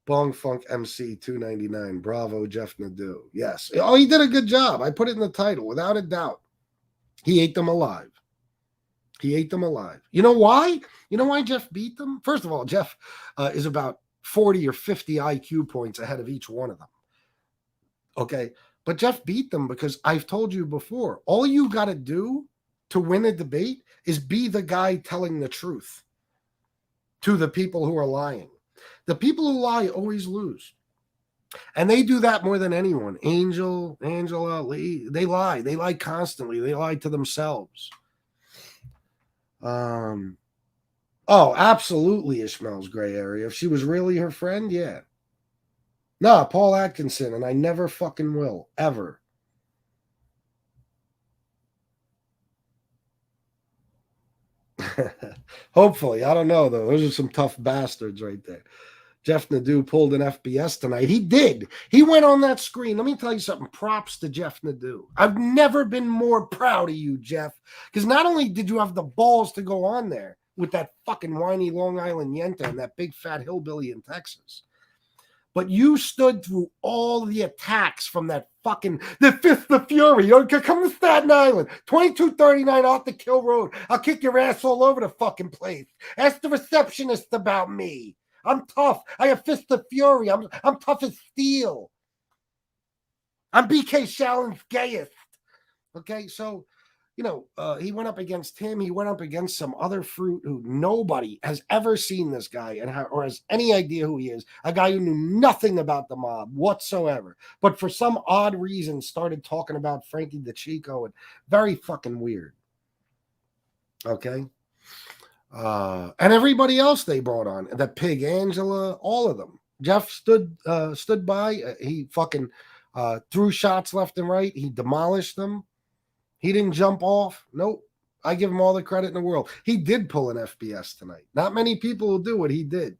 Bong Funk MC 299. Bravo, Jeff Nadu. Yes. Oh, he did a good job. I put it in the title, without a doubt. He ate them alive. He ate them alive. You know why? You know why Jeff beat them? First of all, Jeff is about 40 or 50 IQ points ahead of each one of them. Okay? But Jeff beat them because I've told you before, all you got to do to win a debate is be the guy telling the truth to the people who are lying. The people who lie always lose. And they do that more than anyone. Angela, Lee, they lie. They lie constantly. They lie to themselves. Oh, absolutely Ishmael's gray area. If she was really her friend, yeah. No, Paul Atkinson, and I never fucking will, ever. Hopefully. I don't know, though. Those are some tough bastards right there. Jeff Nadu pulled an FBS tonight. He did. He went on that screen. Let me tell you something. Props to Jeff Nadu. I've never been more proud of you, Jeff, because not only did you have the balls to go on there with that fucking whiny Long Island Yenta and that big fat hillbilly in Texas, but you stood through all the attacks from that fucking, the Fifth of Fury. Come to Staten Island, 2239 off the Kill Road. I'll kick your ass all over the fucking place. Ask the receptionist about me. I'm tough. I have Fist of Fury. I'm tough as steel. I'm BK Shallon's gayest. Okay, so, you know, he went up against him. He went up against some other fruit who nobody has ever seen this guy or has any idea who he is. A guy who knew nothing about the mob whatsoever, but for some odd reason started talking about Frankie DeChico, and very fucking weird. Okay. And everybody else they brought on, the pig Angela, all of them. Jeff stood by. He fucking threw shots left and right. He demolished them. He didn't jump off. Nope. I give him all the credit in the world. He did pull an FBS tonight. Not many people will do what he did.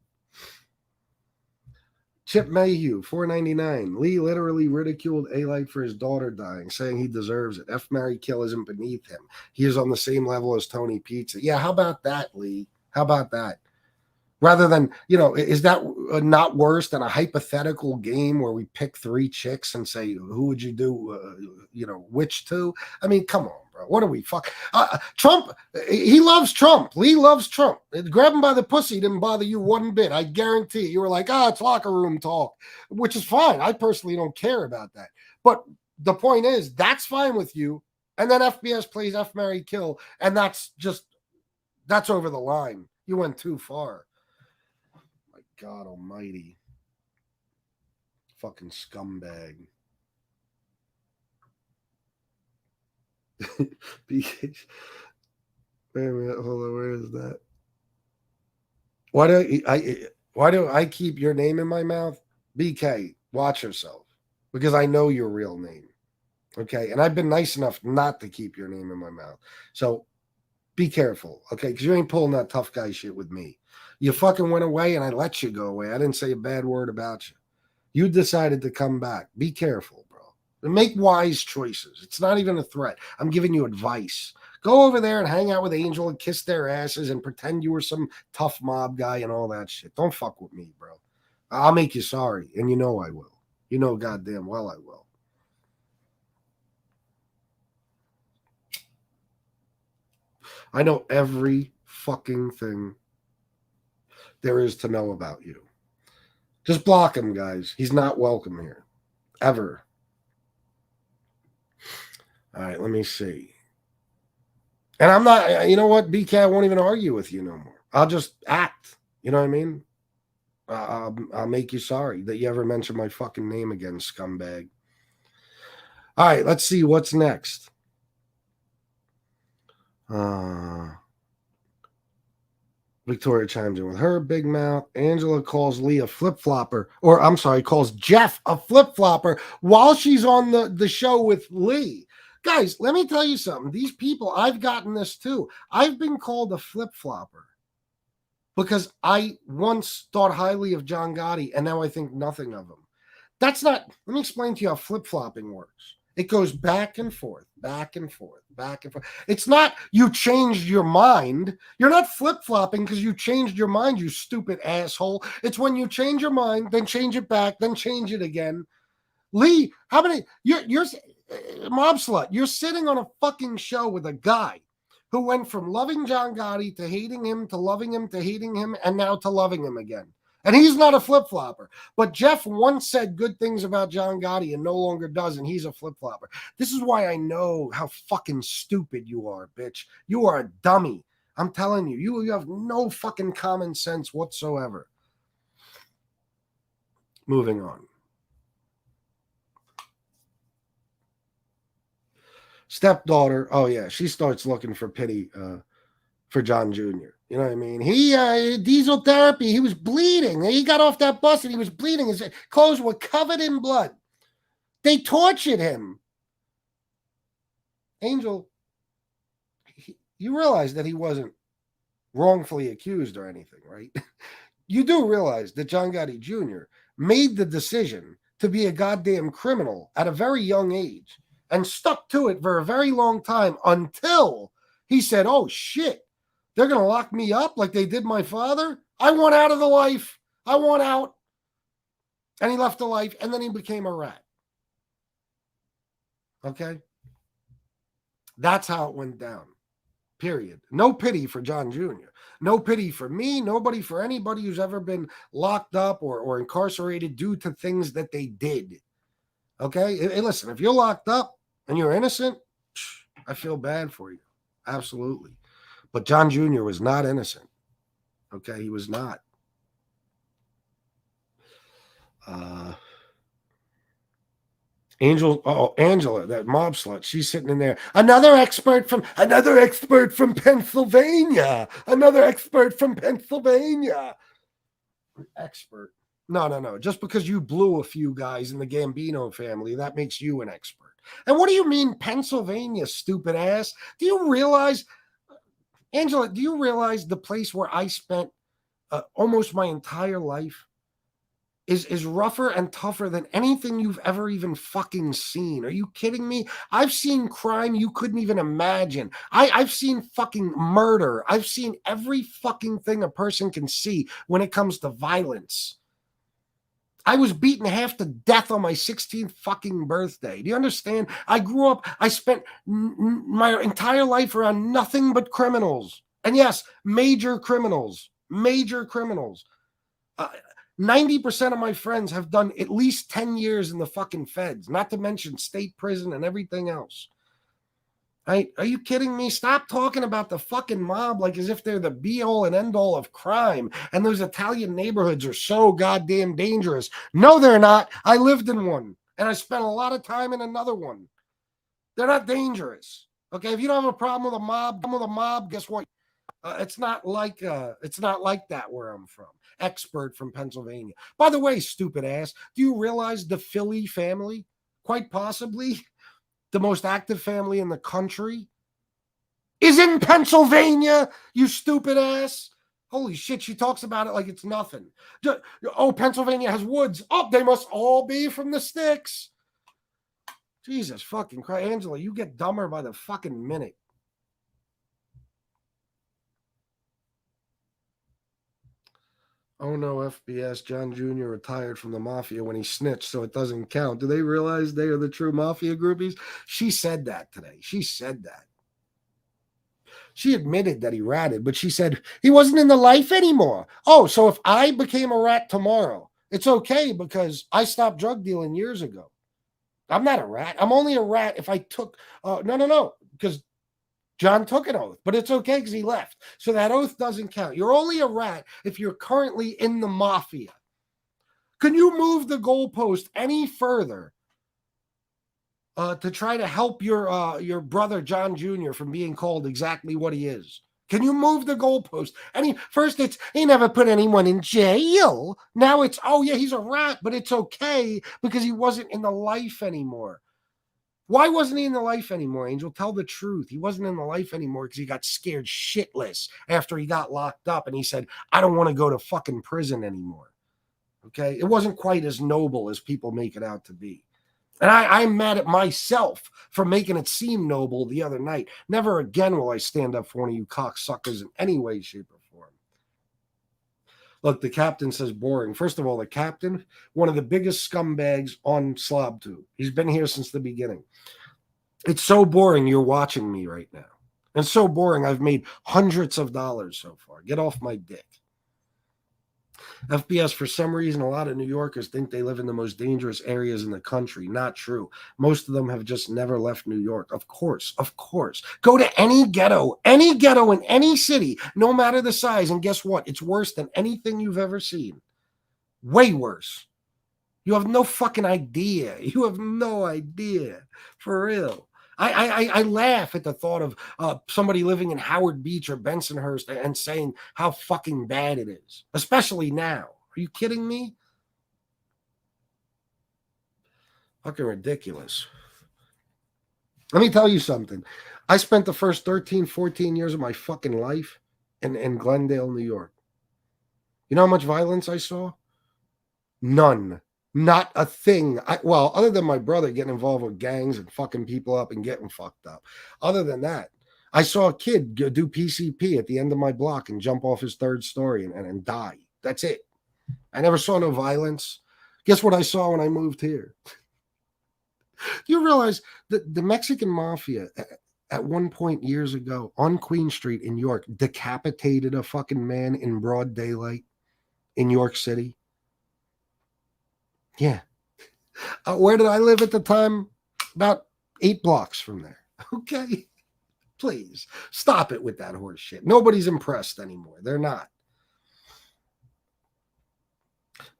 Chip Mayhew, $4.99. Lee literally ridiculed A-Light for his daughter dying, saying he deserves it. F, marry, kill isn't beneath him. He is on the same level as Tony Pizza. Yeah, how about that, Lee? How about that? Rather than, is that not worse than a hypothetical game where we pick 3 chicks and say, who would you do, which two? I mean, come on, bro. What are we fuck? Trump, he loves Trump. Lee loves Trump. Grab him by the pussy didn't bother you one bit. I guarantee you were like, it's locker room talk, which is fine. I personally don't care about that. But the point is, that's fine with you. And then FBS plays F, marry, kill. And that's over the line. You went too far. God almighty. Fucking scumbag. Wait a minute, hold on, where is that? Why do I keep your name in my mouth? BK, watch yourself. Because I know your real name. Okay? And I've been nice enough not to keep your name in my mouth. So be careful, okay? Because you ain't pulling that tough guy shit with me. You fucking went away and I let you go away. I didn't say a bad word about you. You decided to come back. Be careful, bro. And make wise choices. It's not even a threat. I'm giving you advice. Go over there and hang out with Angel and kiss their asses and pretend you were some tough mob guy and all that shit. Don't fuck with me, bro. I'll make you sorry, and you know I will. You know goddamn well I will. I know every fucking thing there is to know about you. Just block him, guys. He's not welcome here. Ever. All right, let me see. And I'm not, you know what, BK, I won't even argue with you no more. I'll just act. You know what I mean? I'll make you sorry that you ever mention my fucking name again, scumbag. All right, let's see what's next. Victoria chimes in with her big mouth. Angela calls Lee a flip-flopper, or I'm sorry, calls Jeff a flip-flopper while she's on the show with Lee. Guys, let me tell you something. These people, I've gotten this too. I've been called a flip-flopper because I once thought highly of John Gotti, and now I think nothing of him. That's not, let me explain to you how flip-flopping works. It goes back and forth, back and forth, back and forth. It's not you changed your mind. You're not flip-flopping because you changed your mind, you stupid asshole. It's when you change your mind, then change it back, then change it again. Lee, how many, you're mob slut. You're sitting on a fucking show with a guy who went from loving John Gotti to hating him, to loving him, to hating him, and now to loving him again. And he's not a flip-flopper. But Jeff once said good things about John Gotti and no longer does, and he's a flip-flopper. This is why I know how fucking stupid you are, bitch. You are a dummy. I'm telling you, you have no fucking common sense whatsoever. Moving on. Stepdaughter, oh yeah, she starts looking for pity for John Jr. You know what I mean? He diesel therapy. He was bleeding. He got off that bus and he was bleeding. His clothes were covered in blood. They tortured him. Angel, you realize that he wasn't wrongfully accused or anything, right? You do realize that John Gotti Jr. made the decision to be a goddamn criminal at a very young age and stuck to it for a very long time until he said, oh shit, they're going to lock me up like they did my father? I want out of the life. I want out. And he left the life, and then he became a rat. Okay? That's how it went down. Period. No pity for John Jr. No pity for me. Nobody for anybody who's ever been locked up or incarcerated due to things that they did. Okay? Hey, listen, if you're locked up and you're innocent, I feel bad for you. Absolutely. But John Jr. was not innocent. Okay, he was not. Angela, that mob slut, she's sitting in there. Another expert from Pennsylvania. Another expert from Pennsylvania. Expert. No. Just because you blew a few guys in the Gambino family, that makes you an expert. And what do you mean Pennsylvania, stupid ass? Do you realize Angela, do you realize the place where I spent almost my entire life is rougher and tougher than anything you've ever even fucking seen? Are you kidding me? I've seen crime you couldn't even imagine. I've seen fucking murder. I've seen every fucking thing a person can see when it comes to violence. I was beaten half to death on my 16th fucking birthday. Do you understand? I grew up, I spent my entire life around nothing but criminals. And yes, major criminals. 90% of my friends have done at least 10 years in the fucking feds, not to mention state prison and everything else. Right? Are you kidding me? Stop talking about the fucking mob like as if they're the be-all and end-all of crime. And those Italian neighborhoods are so goddamn dangerous. No, they're not. I lived in one, and I spent a lot of time in another one. They're not dangerous. Okay, if you don't have a problem with a mob, guess what? It's not like that where I'm from. Expert from Pennsylvania. By the way, stupid ass, do you realize the Philly family, quite possibly the most active family in the country, is in Pennsylvania? You stupid ass. Holy shit, she talks about it like it's nothing. Oh, Pennsylvania has woods. Oh, they must all be from the sticks. Jesus fucking Christ. Angela, you get dumber by the fucking minute. Oh no, FBS, John Jr. retired from the mafia when he snitched, so it doesn't count. Do they realize they are the true mafia groupies? She said that today. She said that. She admitted that he ratted, but she said he wasn't in the life anymore. Oh, so if I became a rat tomorrow, it's okay because I stopped drug dealing years ago. I'm not a rat. I'm only a rat if I took, no, because John took an oath, but it's okay because he left. So that oath doesn't count. You're only a rat if you're currently in the mafia. Can you move the goalpost any further to try to help your brother John Jr. from being called exactly what he is? Can you move the goalpost? First it's he never put anyone in jail. Now it's, oh yeah, he's a rat, but it's okay because he wasn't in the life anymore. Why wasn't he in the life anymore, Angel? Tell the truth. He wasn't in the life anymore because he got scared shitless after he got locked up and he said, I don't want to go to fucking prison anymore. Okay? It wasn't quite as noble as people make it out to be. And I'm mad at myself for making it seem noble the other night. Never again will I stand up for one of you cocksuckers in any way, shape, or form. Look, the captain says boring. First of all, the captain, one of the biggest scumbags on Stepdaughter. He's been here since the beginning. It's so boring you're watching me right now. And so boring I've made hundreds of dollars so far. Get off my dick. FBS, for some reason, a lot of New Yorkers think they live in the most dangerous areas in the country. Not true. Most of them have just never left New York. Of course. Go to any ghetto in any city, no matter the size, and guess what? It's worse than anything you've ever seen. Way worse. You have no fucking idea. You have no idea. For real. I laugh at the thought of somebody living in Howard Beach or Bensonhurst and saying how fucking bad it is, especially now. Are you kidding me? Fucking ridiculous. Let me tell you something. I spent the first 13, 14 years of my fucking life in Glendale, New York. You know how much violence I saw? None. Not a thing. Other than my brother getting involved with gangs and fucking people up and getting fucked up. Other than that, I saw a kid do PCP at the end of my block and jump off his third story and die. That's it. I never saw no violence. Guess what I saw when I moved here? You realize that the Mexican mafia at one point years ago on Queen Street in York decapitated a fucking man in broad daylight in York City? Yeah. Where did I live at the time? About 8 blocks from there. Okay. Please stop it with that horse shit. Nobody's impressed anymore. They're not.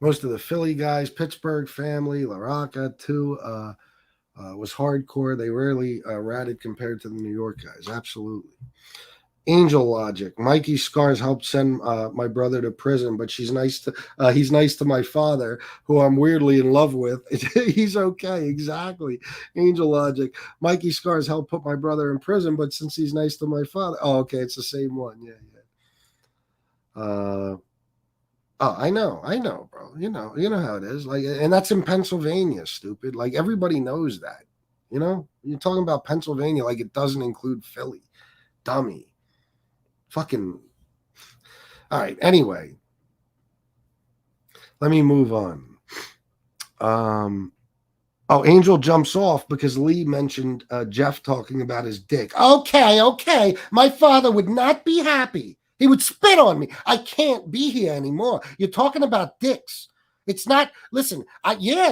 Most of the Philly guys, Pittsburgh family, La Rocca too, was hardcore. They rarely ratted compared to the New York guys. Absolutely. Angel logic. Mikey Scars helped send my brother to prison, but he's nice to my father, who I'm weirdly in love with. He's okay, exactly. Angel logic. Mikey Scars helped put my brother in prison, but since he's nice to my father, oh, okay, it's the same one. Yeah, yeah. Oh, I know, bro. You know how it is. Like, and that's in Pennsylvania, stupid. Like everybody knows that. You're talking about Pennsylvania like it doesn't include Philly, dummy. Fucking. All right. Anyway, let me move on. Angel jumps off because Lee mentioned Jeff talking about his dick. Okay. My father would not be happy. He would spit on me. I can't be here anymore. You're talking about dicks. It's not. Listen.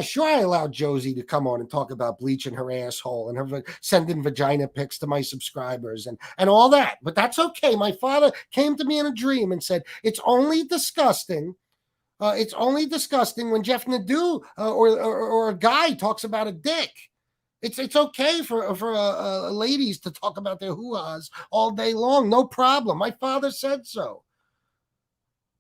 Sure. I allowed Josie to come on and talk about bleaching her asshole and her sending vagina pics to my subscribers and all that. But that's okay. My father came to me in a dream and said it's only disgusting. It's only disgusting when Jeff Nadu or a guy talks about a dick. It's okay for ladies to talk about their hoo-has all day long. No problem. My father said so.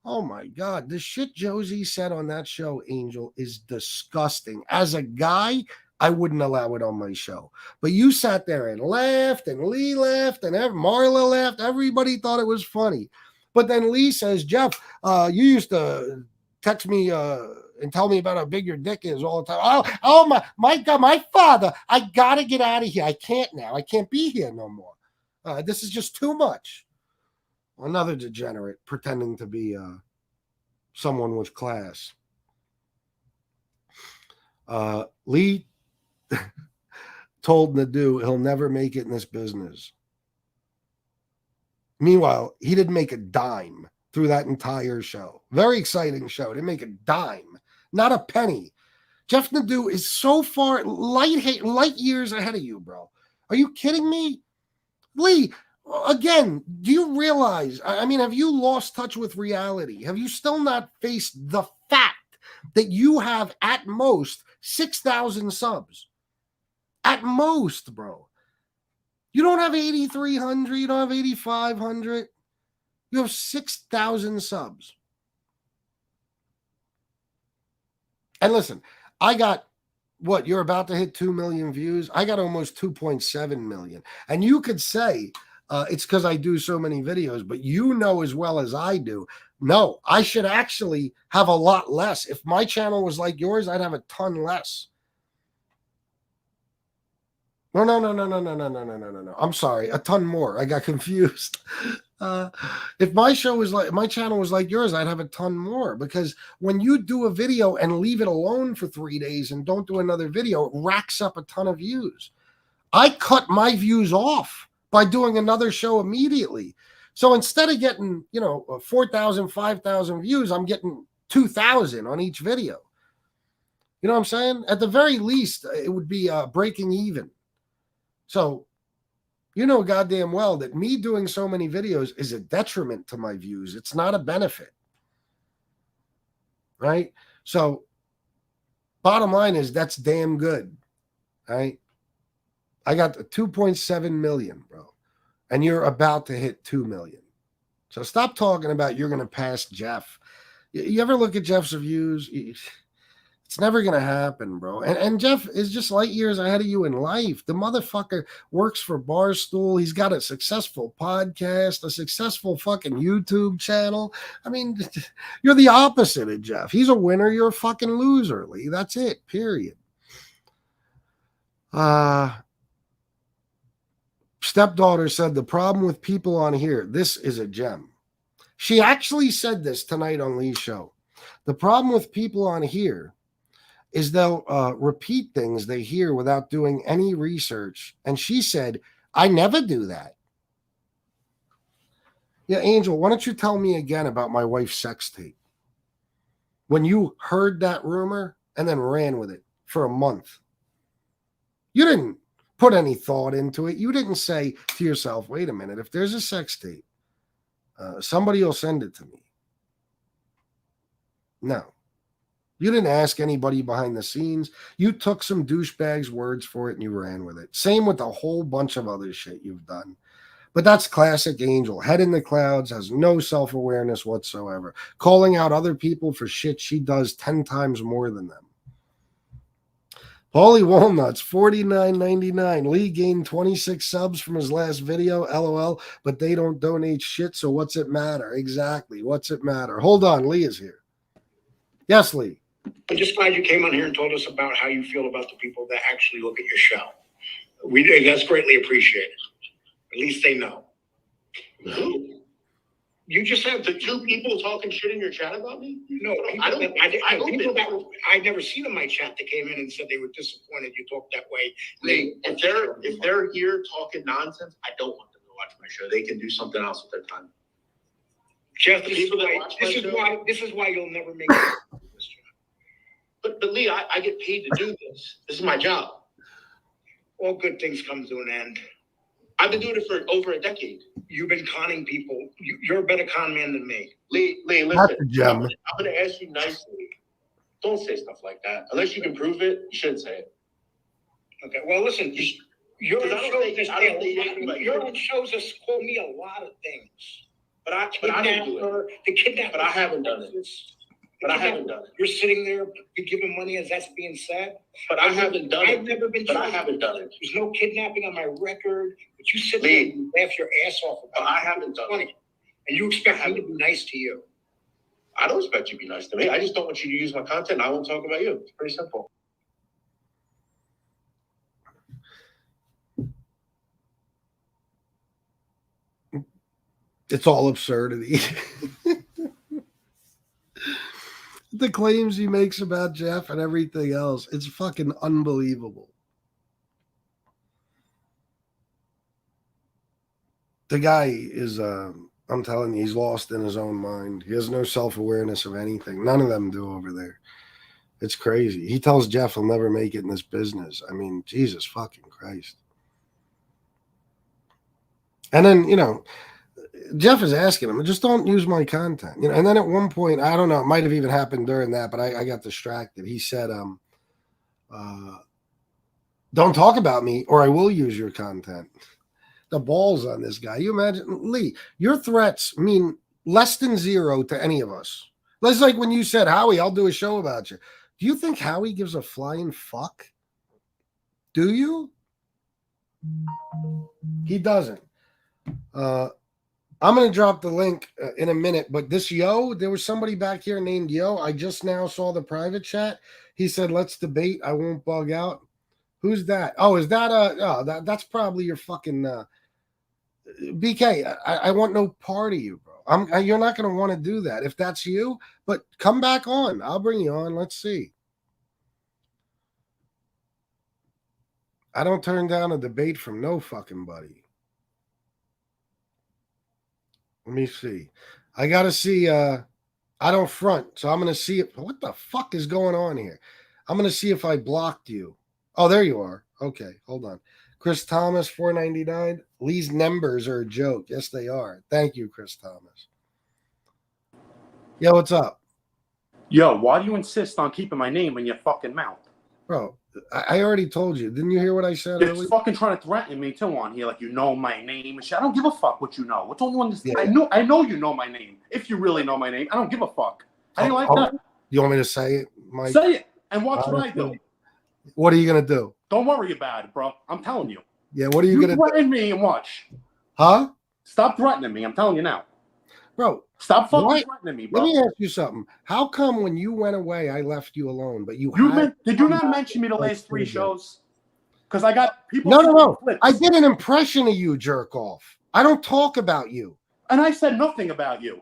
Oh my God. The shit Josie said on that show, Angel, is disgusting. As a guy, I wouldn't allow it on my show. But you sat there and laughed, and Lee laughed, and Marla laughed. Everybody thought it was funny. But then Lee says, Jeff, you used to text me and tell me about how big your dick is all the time. Oh my God, my father, I got to get out of here. I can't now. I can't be here no more. This is just too much. Another degenerate pretending to be someone with class. Lee told Nadu he'll never make it in this business. Meanwhile, he didn't make a dime through that entire show. Very exciting show. Didn't make a dime. Not a penny. Jeff Nadu is so far light years ahead of you, bro. Are you kidding me? Lee, again, do you realize, I mean, have you lost touch with reality? Have you still not faced the fact that you have at most 6,000 subs? At most, bro. You don't have 8,300. You don't have 8,500. You have 6,000 subs. And listen, I got what? You're about to hit 2 million views. I got almost 2.7 million. And you could say it's because I do so many videos, but you know as well as I do, no, I should actually have a lot less. If my channel was like yours, I'd have a ton less. No. I'm sorry, a ton more. I got confused. If my channel was like yours, I'd have a ton more, because when you do a video and leave it alone for 3 days and don't do another video, it racks up a ton of views. I cut my views off by doing another show immediately. So instead of getting, 4,000, 5,000 views, I'm getting 2,000 on each video. You know what I'm saying? At the very least, it would be breaking even. So, you know goddamn well that me doing so many videos is a detriment to my views. It's not a benefit. Right? So, bottom line is that's damn good. Right? I got 2.7 million, bro. And you're about to hit 2 million. So stop talking about you're going to pass Jeff. You ever look at Jeff's views? It's never going to happen, bro. And Jeff is just light years ahead of you in life. The motherfucker works for Barstool. He's got a successful podcast, a successful fucking YouTube channel. I mean, you're the opposite of Jeff. He's a winner. You're a fucking loser, Lee. That's it, period. Stepdaughter said the problem with people on here, this is a gem. She actually said this tonight on Lee's show. The problem with people on here is they'll repeat things they hear without doing any research. And she said, I never do that. Yeah, Angel, why don't you tell me again about my wife's sex tape? When you heard that rumor and then ran with it for a month. You didn't put any thought into it. You didn't say to yourself, wait a minute, if there's a sex tape, somebody will send it to me. No. You didn't ask anybody behind the scenes. You took some douchebag's words for it and you ran with it. Same with a whole bunch of other shit you've done. But that's classic Angel. Head in the clouds, has no self-awareness whatsoever. Calling out other people for shit she does 10 times more than them. Paulie Walnuts, $49.99. Lee gained 26 subs from his last video, LOL, but they don't donate shit, so what's it matter? Exactly. What's it matter? Hold on, Lee is here. Yes, Lee. I'm just glad you came on here and told us about how you feel about the people that actually look at your show. That's greatly appreciated. At least they know. You just have the two people talking shit in your chat about me? No, I've never seen in my chat that came in and said they were disappointed you talked that way. If they're here talking nonsense, I don't want them to watch my show. They can do something else with their time. Jeff, this is why you'll never make it. But Lee, I get paid to do this. This is my job. All good things come to an end. I've been doing it for over a decade. You've been conning people. You're a better con man than me. Lee, listen. I'm going to ask you nicely. Don't say stuff like that. Unless you can prove it, you shouldn't say it. Okay, well, listen. Your shows us call me a lot of things. But I didn't do it. The Kidnapper. But I haven't done it. You're sitting there giving money as that's being said. But I haven't done it. I've never been. But I haven't done it. There's no kidnapping on my record. But you sit there and laugh your ass off about it. But I haven't done it. And you expect me to be nice to you. I don't expect you to be nice to me. I just don't want you to use my content. I won't talk about you. It's pretty simple. It's all absurdity. The claims he makes about Jeff and everything else, it's fucking unbelievable. The guy is, I'm telling you, he's lost in his own mind. He has no self-awareness of anything. None of them do over there. It's crazy. He tells Jeff he'll never make it in this business. I mean, Jesus fucking Christ. And then, you know, Jeff is asking him, just don't use my content. You know, and then at one point, I don't know, it might have even happened during that, but I got distracted. He said, don't talk about me or I will use your content. The balls on this guy. You imagine, Lee, your threats mean less than zero to any of us. That's like when you said, Howie, I'll do a show about you. Do you think Howie gives a flying fuck? Do you? He doesn't. I'm going to drop the link in a minute, but this Yo, there was somebody back here named Yo. I just now saw the private chat. He said, let's debate. I won't bug out. Who's that? Oh, is that that's probably your fucking BK. I want no part of you, bro. You're not going to want to do that if that's you, but come back on. I'll bring you on. Let's see. I don't turn down a debate from no fucking buddy. Let me see. I got to see. I don't front, so I'm going to see it. What the fuck is going on here? I'm going to see if I blocked you. Oh, there you are. Okay, hold on. Chris Thomas, $4.99. Lee's numbers are a joke. Yes, they are. Thank you, Chris Thomas. Yo, what's up? Yo, why do you insist on keeping my name in your fucking mouth? Bro, I already told you. Didn't you hear what I said? You're fucking trying to threaten me too on here, like you know my name and shit. I don't give a fuck what you know. What don't you understand? Yeah. I know you know my name. If you really know my name, I don't give a fuck. How do you like that? You want me to say it, Mike? Say it and watch what I do. What are you gonna do? Don't worry about it, bro. I'm telling you. Yeah, what are you gonna threaten me and watch? Huh? Stop threatening me. I'm telling you now. Bro, stop fucking threatening me, bro. Let me ask you something. How come when you went away, I left you alone, but did you not mention me the last 3 shows? Because I got people. No. I did an impression of you, jerk off. I don't talk about you. And I said nothing about you.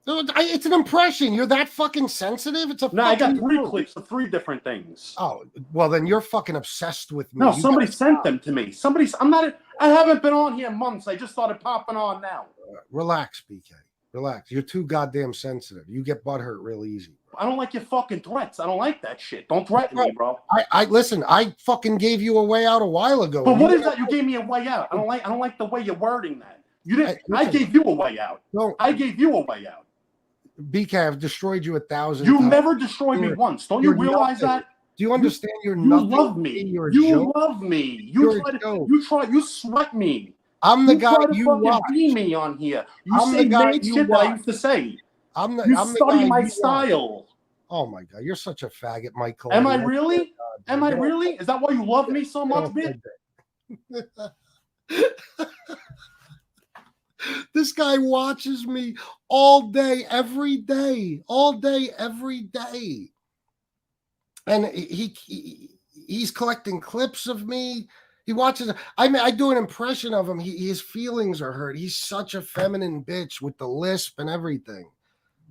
It's an impression. You're that fucking sensitive. It's a no. I got 3 clips of 3 different things. Oh, well, then you're fucking obsessed with me. No, somebody sent them to me. I haven't been on here months. I just started popping on now. Relax, BK. Relax. You're too goddamn sensitive. You get butthurt real easy. Bro. I don't like your fucking threats. I don't like that shit. Don't threaten me, bro. I listen. I fucking gave you a way out a while ago. But what is that? You gave me a way out. I don't like the way you're wording that. You didn't. I gave you a way out. I gave you a way out. BK, I've destroyed you 1,000 times. You times. never destroyed me once. Don't you realize that? Do you understand? You love me. You love me. You sweat me. I'm the guy try to you fucking watch. be me on here. You I'm say the guy mad you shit that I watch. used to say. I'm the You guy study my you style. watch. Oh my God, you're such a faggot, Mike. Am I Coletti. really? Am I Get off really? Is that why you love me so Get much, off my bitch? dick. This guy watches me all day, every day, all day, every day. And he's collecting clips of me. He watches. I do an impression of him. His feelings are hurt. He's such a feminine bitch with the lisp and everything.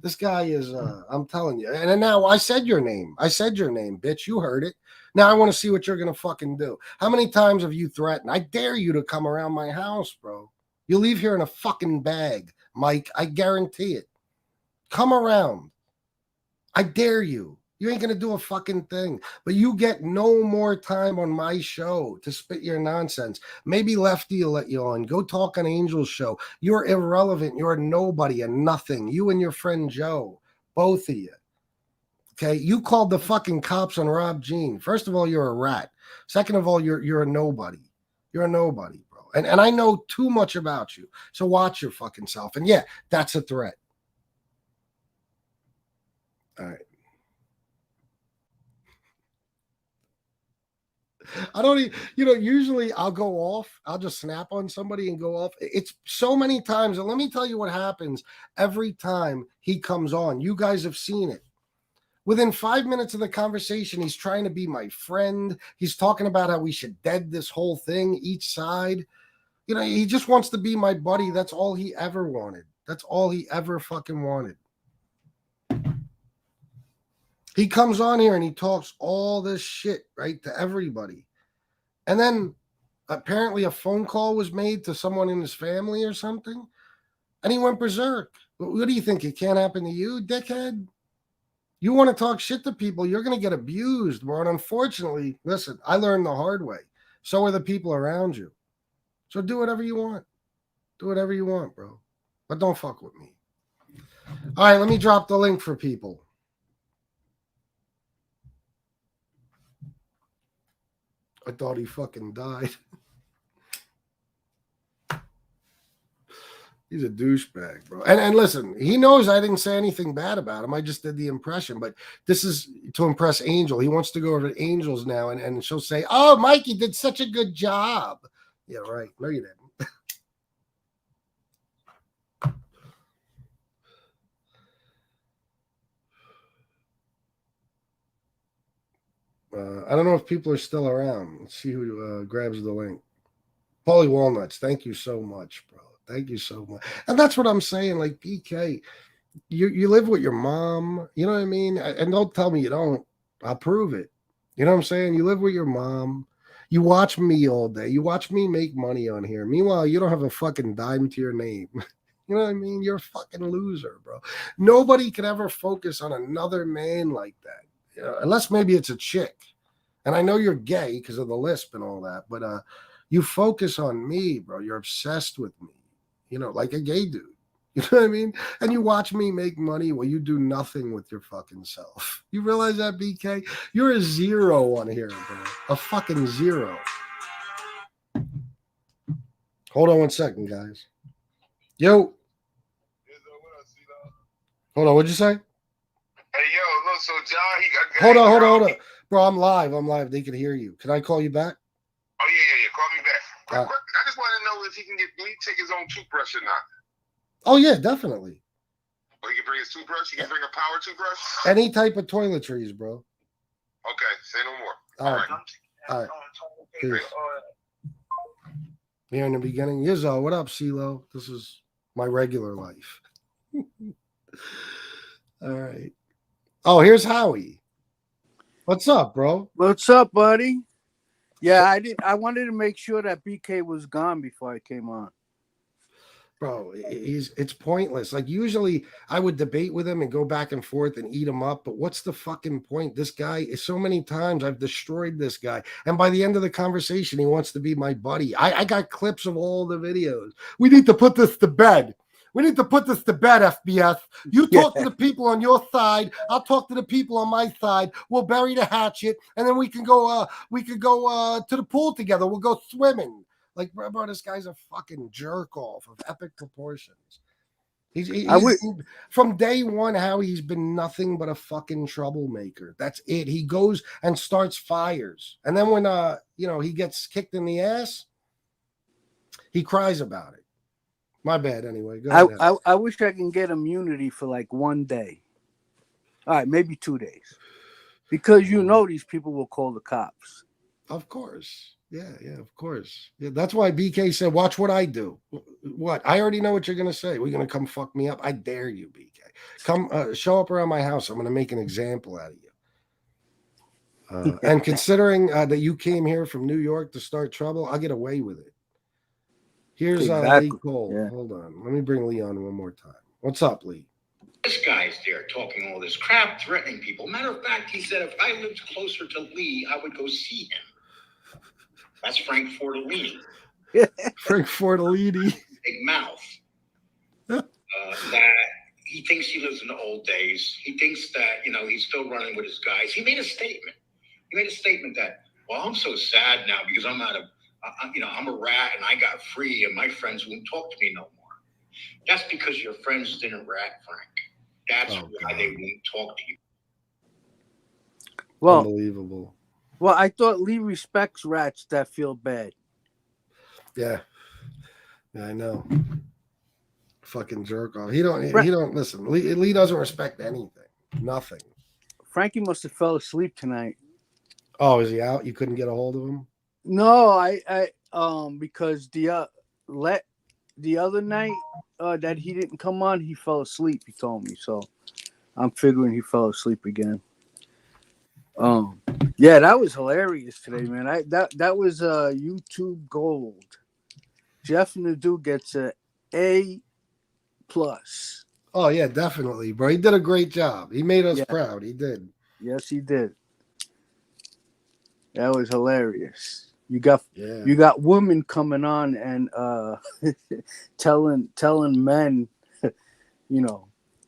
This guy is. I'm telling you. And now I said your name. I said your name, bitch. You heard it. Now I want to see what you're gonna fucking do. How many times have you threatened? I dare you to come around my house, bro. You leave here in a fucking bag, Mike. I guarantee it. Come around. I dare you. You ain't going to do a fucking thing. But you get no more time on my show to spit your nonsense. Maybe Lefty will let you on. Go talk on Angel's show. You're irrelevant. You're a nobody and nothing. You and your friend Joe, both of you. Okay? You called the fucking cops on Rob Jean. First of all, you're a rat. Second of all, you're a nobody. You're a nobody, bro. And I know too much about you. So watch your fucking self. And yeah, that's a threat. All right. I don't even, usually I'll go off. I'll just snap on somebody and go off. It's so many times. And let me tell you what happens every time he comes on. You guys have seen it. Within 5 minutes of the conversation, he's trying to be my friend. He's talking about how we should dead this whole thing, each side. He just wants to be my buddy. That's all he ever wanted. That's all he ever fucking wanted. He comes on here and he talks all this shit, right, to everybody. And then apparently a phone call was made to someone in his family or something. And he went berserk. What do you think? It can't happen to you, dickhead? You want to talk shit to people, you're going to get abused, bro. And unfortunately, listen, I learned the hard way. So are the people around you. So do whatever you want. Do whatever you want, bro. But don't fuck with me. All right, let me drop the link for people. I thought he fucking died. He's a douchebag, bro. And listen, he knows I didn't say anything bad about him. I just did the impression. But this is to impress Angel. He wants to go over to Angel's now, and she'll say, "Oh, Mike, you did such a good job." Yeah, right. No, you didn't. I don't know if people are still around. Let's see who grabs the link. Paulie Walnuts, thank you so much, bro. Thank you so much. And that's what I'm saying. Like, BK, you live with your mom. You know what I mean? And don't tell me you don't. I'll prove it. You know what I'm saying? You live with your mom. You watch me all day. You watch me make money on here. Meanwhile, you don't have a fucking dime to your name. You know what I mean? You're a fucking loser, bro. Nobody can ever focus on another man like that. Unless maybe it's a chick. And I know you're gay because of the lisp and all that, but you focus on me, bro. You're obsessed with me, like a gay dude. You know what I mean? And you watch me make money while you do nothing with your fucking self. You realize that, BK? You're a zero on here, bro. A fucking zero. Hold on one second, guys. Yo. Hold on, what'd you say? Hey, yo, look, so John, Hold on. Bro, I'm live. They can hear you. Can I call you back? Oh, yeah. Call me back. I just want to know if he can take his own toothbrush or not. Oh, yeah, definitely. Or he can bring his toothbrush? He can bring a power toothbrush? Any type of toiletries, bro. Okay, say no more. All right. Peace. Here in the beginning. Yizzo, what up, CeeLo? This is my regular life. All right. Oh, here's Howie. What's up, bro? What's up, buddy? Yeah, I wanted to make sure that BK was gone before I came on. Bro, it's pointless. Like, usually I would debate with him and go back and forth and eat him up, but what's the fucking point? This guy is so many times I've destroyed this guy, and by the end of the conversation he wants to be my buddy. I got clips of all the videos. We need to put this to bed. We need to put this to bed, FBS. You talk to the people on your side. I'll talk to the people on my side. We'll bury the hatchet, and then we can go to the pool together. We'll go swimming. Like, bro, this guy's a fucking jerk off of epic proportions. I would. From day one, Howie's been nothing but a fucking troublemaker. That's it. He goes and starts fires, and then when he gets kicked in the ass, he cries about it. My bad. Anyway, go ahead. I wish I can get immunity for like one day. All right, maybe 2 days, because these people will call the cops. Of course. Yeah, of course. Yeah, that's why BK said, watch what I do. What? I already know what you're going to say. We're going to come fuck me up. I dare you, BK. Come show up around my house. I'm going to make an example out of you. And considering that you came here from New York to start trouble, I'll get away with it. Here's Exactly. Lee Cole. Yeah. Hold on. Let me bring Lee on one more time. What's up, Lee? This guy's there talking all this crap, threatening people. Matter of fact, he said if I lived closer to Lee, I would go see him. That's Frank Fortellini. Frank Fortellini. Big mouth. That he thinks he lives in the old days. He thinks that, he's still running with his guys. He made a statement. That, well, I'm so sad now because I'm out of, I'm a rat and I got free and my friends won't talk to me no more. That's because your friends didn't rat, Frank. That's why they won't talk to you. Well, unbelievable. Well, I thought Lee respects rats that feel bad. Yeah, I know. Fucking jerk off. He don't listen. Lee doesn't respect anything. Nothing. Frankie must have fell asleep tonight. Oh, is he out? You couldn't get a hold of him? No, I because the other night that he didn't come on, he fell asleep. He told me, so I'm figuring he fell asleep again. Yeah, that was hilarious today, man. That was YouTube gold. Jeff Nadu gets A+. Oh yeah, definitely, bro. He did a great job. He made us proud. He did. Yes, he did. That was hilarious. You got women coming on and telling men,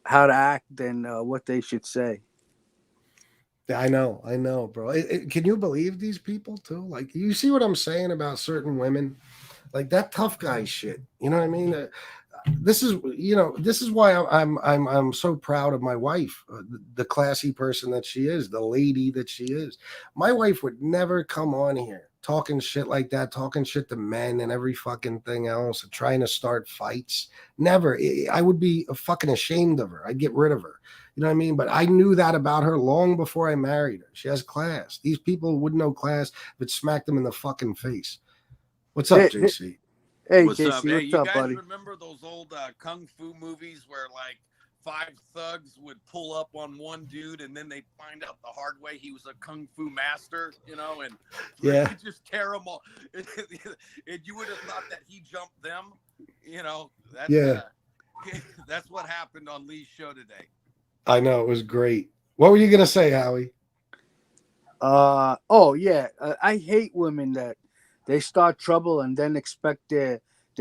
how to act and what they should say. I know, bro. Can you believe these people too? Like, you see what I'm saying about certain women, like that tough guy shit. You know what I mean? This is why I'm so proud of my wife, the classy person that she is, the lady that she is. My wife would never come on here talking shit like that, talking shit to men and every fucking thing else, and trying to start fights. Never. I would be fucking ashamed of her. I'd get rid of her. You know what I mean? But I knew that about her long before I married her. She has class. These people wouldn't know class if it smacked them in the fucking face. What's up, JC? Hey, what's JC, up? Hey, what's you up, guys buddy? remember those old kung fu movies where like 5 thugs would pull up on one dude and then they'd find out the hard way he was a kung fu master, and he'd just tear them all. And you would have thought that he jumped them, that's what happened on Lee's show today. I know, it was great. What were you gonna say, Howie? I hate women that they start trouble and then expect their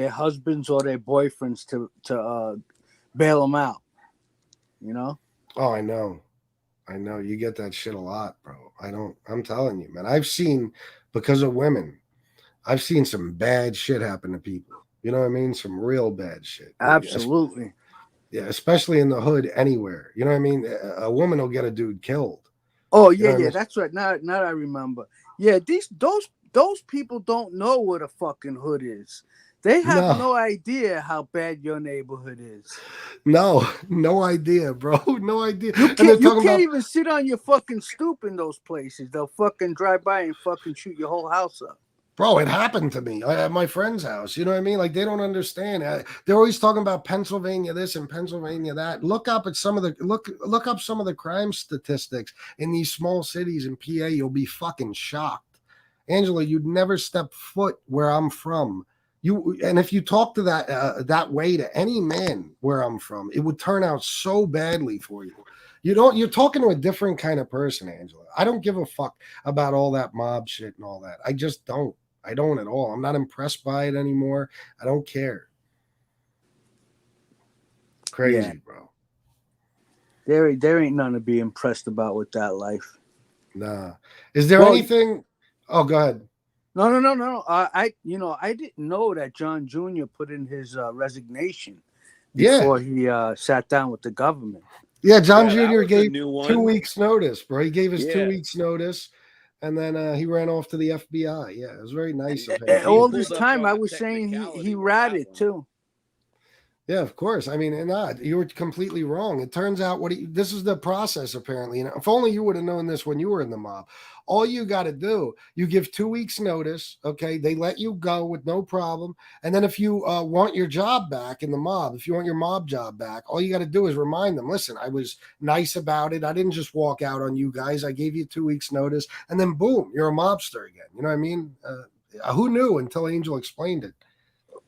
husbands or their boyfriends to bail them out. Oh, I know. You get that shit a lot, bro. I'm telling you, man. Because of women, I've seen some bad shit happen to people. You know what I mean? Some real bad shit. Absolutely. Yeah, especially in the hood, anywhere. You know what I mean? A woman will get a dude killed. Oh yeah, I mean? That's right. Now I remember. Yeah, those people don't know what a fucking hood is. They have no idea how bad your neighborhood is. No idea, bro. No idea. You can't even sit on your fucking stoop in those places. They'll fucking drive by and fucking shoot your whole house up. Bro, it happened to me at my friend's house. You know what I mean? Like, they don't understand. They're always talking about Pennsylvania this and Pennsylvania that. Look up some of the crime statistics in these small cities in PA. You'll be fucking shocked. Angela, you'd never step foot where I'm from. And if you talk to that way to any man where I'm from, it would turn out so badly for you. You're talking to a different kind of person, Angela. I don't give a fuck about all that mob shit and all that. I just don't. I don't at all. I'm not impressed by it anymore. I don't care. Crazy, bro. There ain't nothing to be impressed about with that life. Nah. Is there anything? Oh, go ahead. No. I didn't know that John Jr. put in his resignation before he sat down with the government. Yeah, John Yeah, that Jr. was a gave new one. 2 weeks notice, bro. He gave his 2 Yeah. weeks notice, and then he ran off to the FBI. Yeah, it was very nice of him. And all pulled this up time, on I a was saying technicality he with that ratted one. too. Yeah, of course. I mean, and you were completely wrong. It turns out this is the process, apparently. And if only you would have known this when you were in the mob. All you got to do, you give 2 weeks notice. Okay. They let you go with no problem. And then if you want your job back in the mob, if you want your mob job back, all you got to do is remind them, listen, I was nice about it. I didn't just walk out on you guys. I gave you 2 weeks notice, and then boom, you're a mobster again. You know what I mean? Who knew until Angel explained it?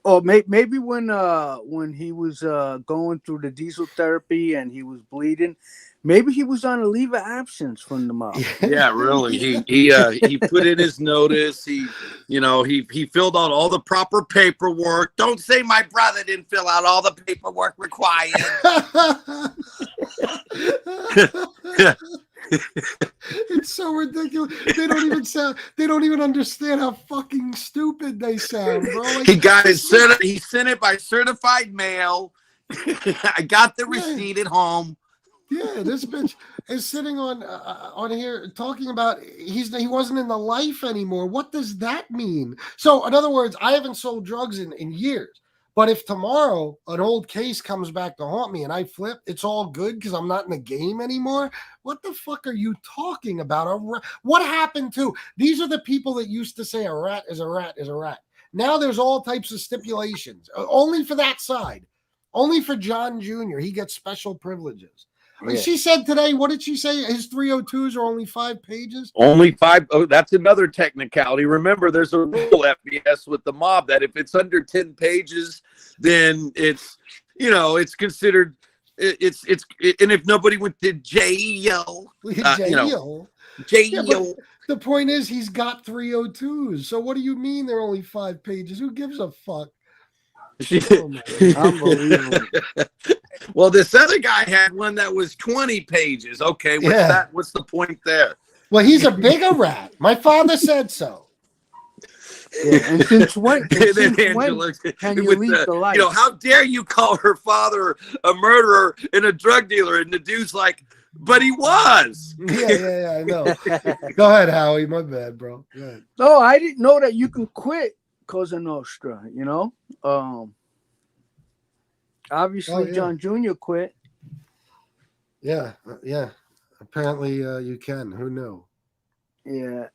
Or maybe when he was going through the diesel therapy and he was bleeding, maybe he was on a leave of absence from the mob. Yeah, really. He put in his notice. He filled out all the proper paperwork. Don't say my brother didn't fill out all the paperwork required. It's so ridiculous. They don't even understand how fucking stupid they sound, bro. Like, He got he sent it by certified mail. I got the receipt at home. Yeah, this bitch is sitting on here talking about he wasn't in the life anymore. What does that mean? So, in other words, I haven't sold drugs in years. But if tomorrow an old case comes back to haunt me and I flip, it's all good because I'm not in the game anymore. What the fuck are you talking about? What happened to? These are the people that used to say a rat is a rat is a rat. Now there's all types of stipulations, only for that side. Only for John Jr. He gets special privileges. Yeah. She said today, what did she say? His 302s are only 5 pages? Only 5. Oh, that's another technicality. Remember, there's a rule, FBS, with the mob that if it's under 10 pages, then it's considered, and if nobody went to jail, jail. jail. The point is, he's got 302s. So what do you mean they're only 5 pages? Who gives a fuck? Oh my God. Unbelievable. Well, this other guy had one that was 20 pages. Okay, what's the point there? Well, he's a bigger rat. My father said so. Yeah, and since when can you leave the life? How dare you call her father a murderer and a drug dealer? And the dude's like, but he was. Yeah, I know. Go ahead, Howie. My bad, bro. Go ahead. No, I didn't know that you can quit Cosa Nostra, Obviously, John Jr. quit. Yeah. Apparently, you can. Who knew? Yeah.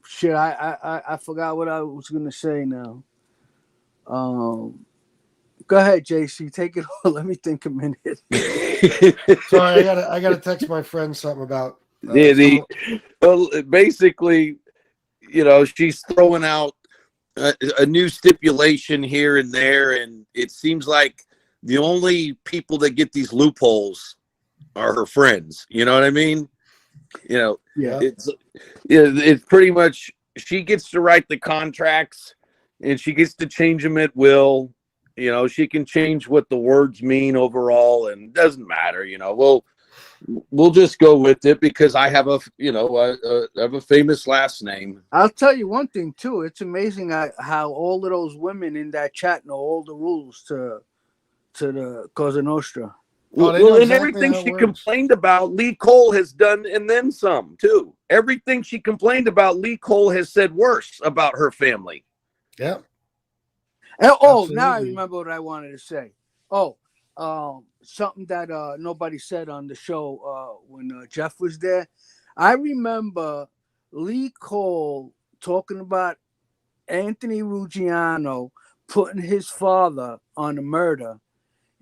Shit. I forgot what I was gonna say now. Go ahead, JC. Take it on. Let me think a minute. Sorry, I gotta text my friend something about. Basically, she's throwing out a new stipulation here and there, and it seems like the only people that get these loopholes are her friends. You know what I mean? Yeah. It's pretty much she gets to write the contracts, and she gets to change them at will. She can change what the words mean overall, and it doesn't matter. We'll just go with it because I have I have a famous last name. I'll tell you one thing too. It's amazing how all of those women in that chat know all the rules to the Cosa Nostra. And everything she complained about, Lee Cole has done, and then some too. Everything she complained about, Lee Cole has said worse about her family. Yeah. And, now I remember what I wanted to say. Something that nobody said on the show when Jeff was there. I remember Lee Cole talking about Anthony Ruggiano putting his father on a murder.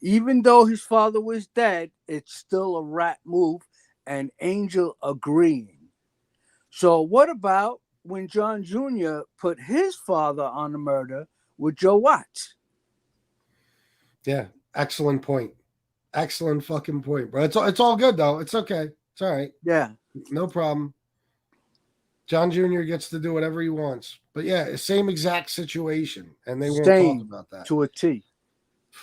Even though his father was dead, it's still a rat move, and Angel agreeing. So what about when John Jr. put his father on the murder with Joe Watts? Yeah, excellent point. Excellent fucking point, bro. It's all good though. It's okay. It's all right. Yeah, no problem. John Jr. gets to do whatever he wants, but yeah, same exact situation, and they won't talk about that to a T.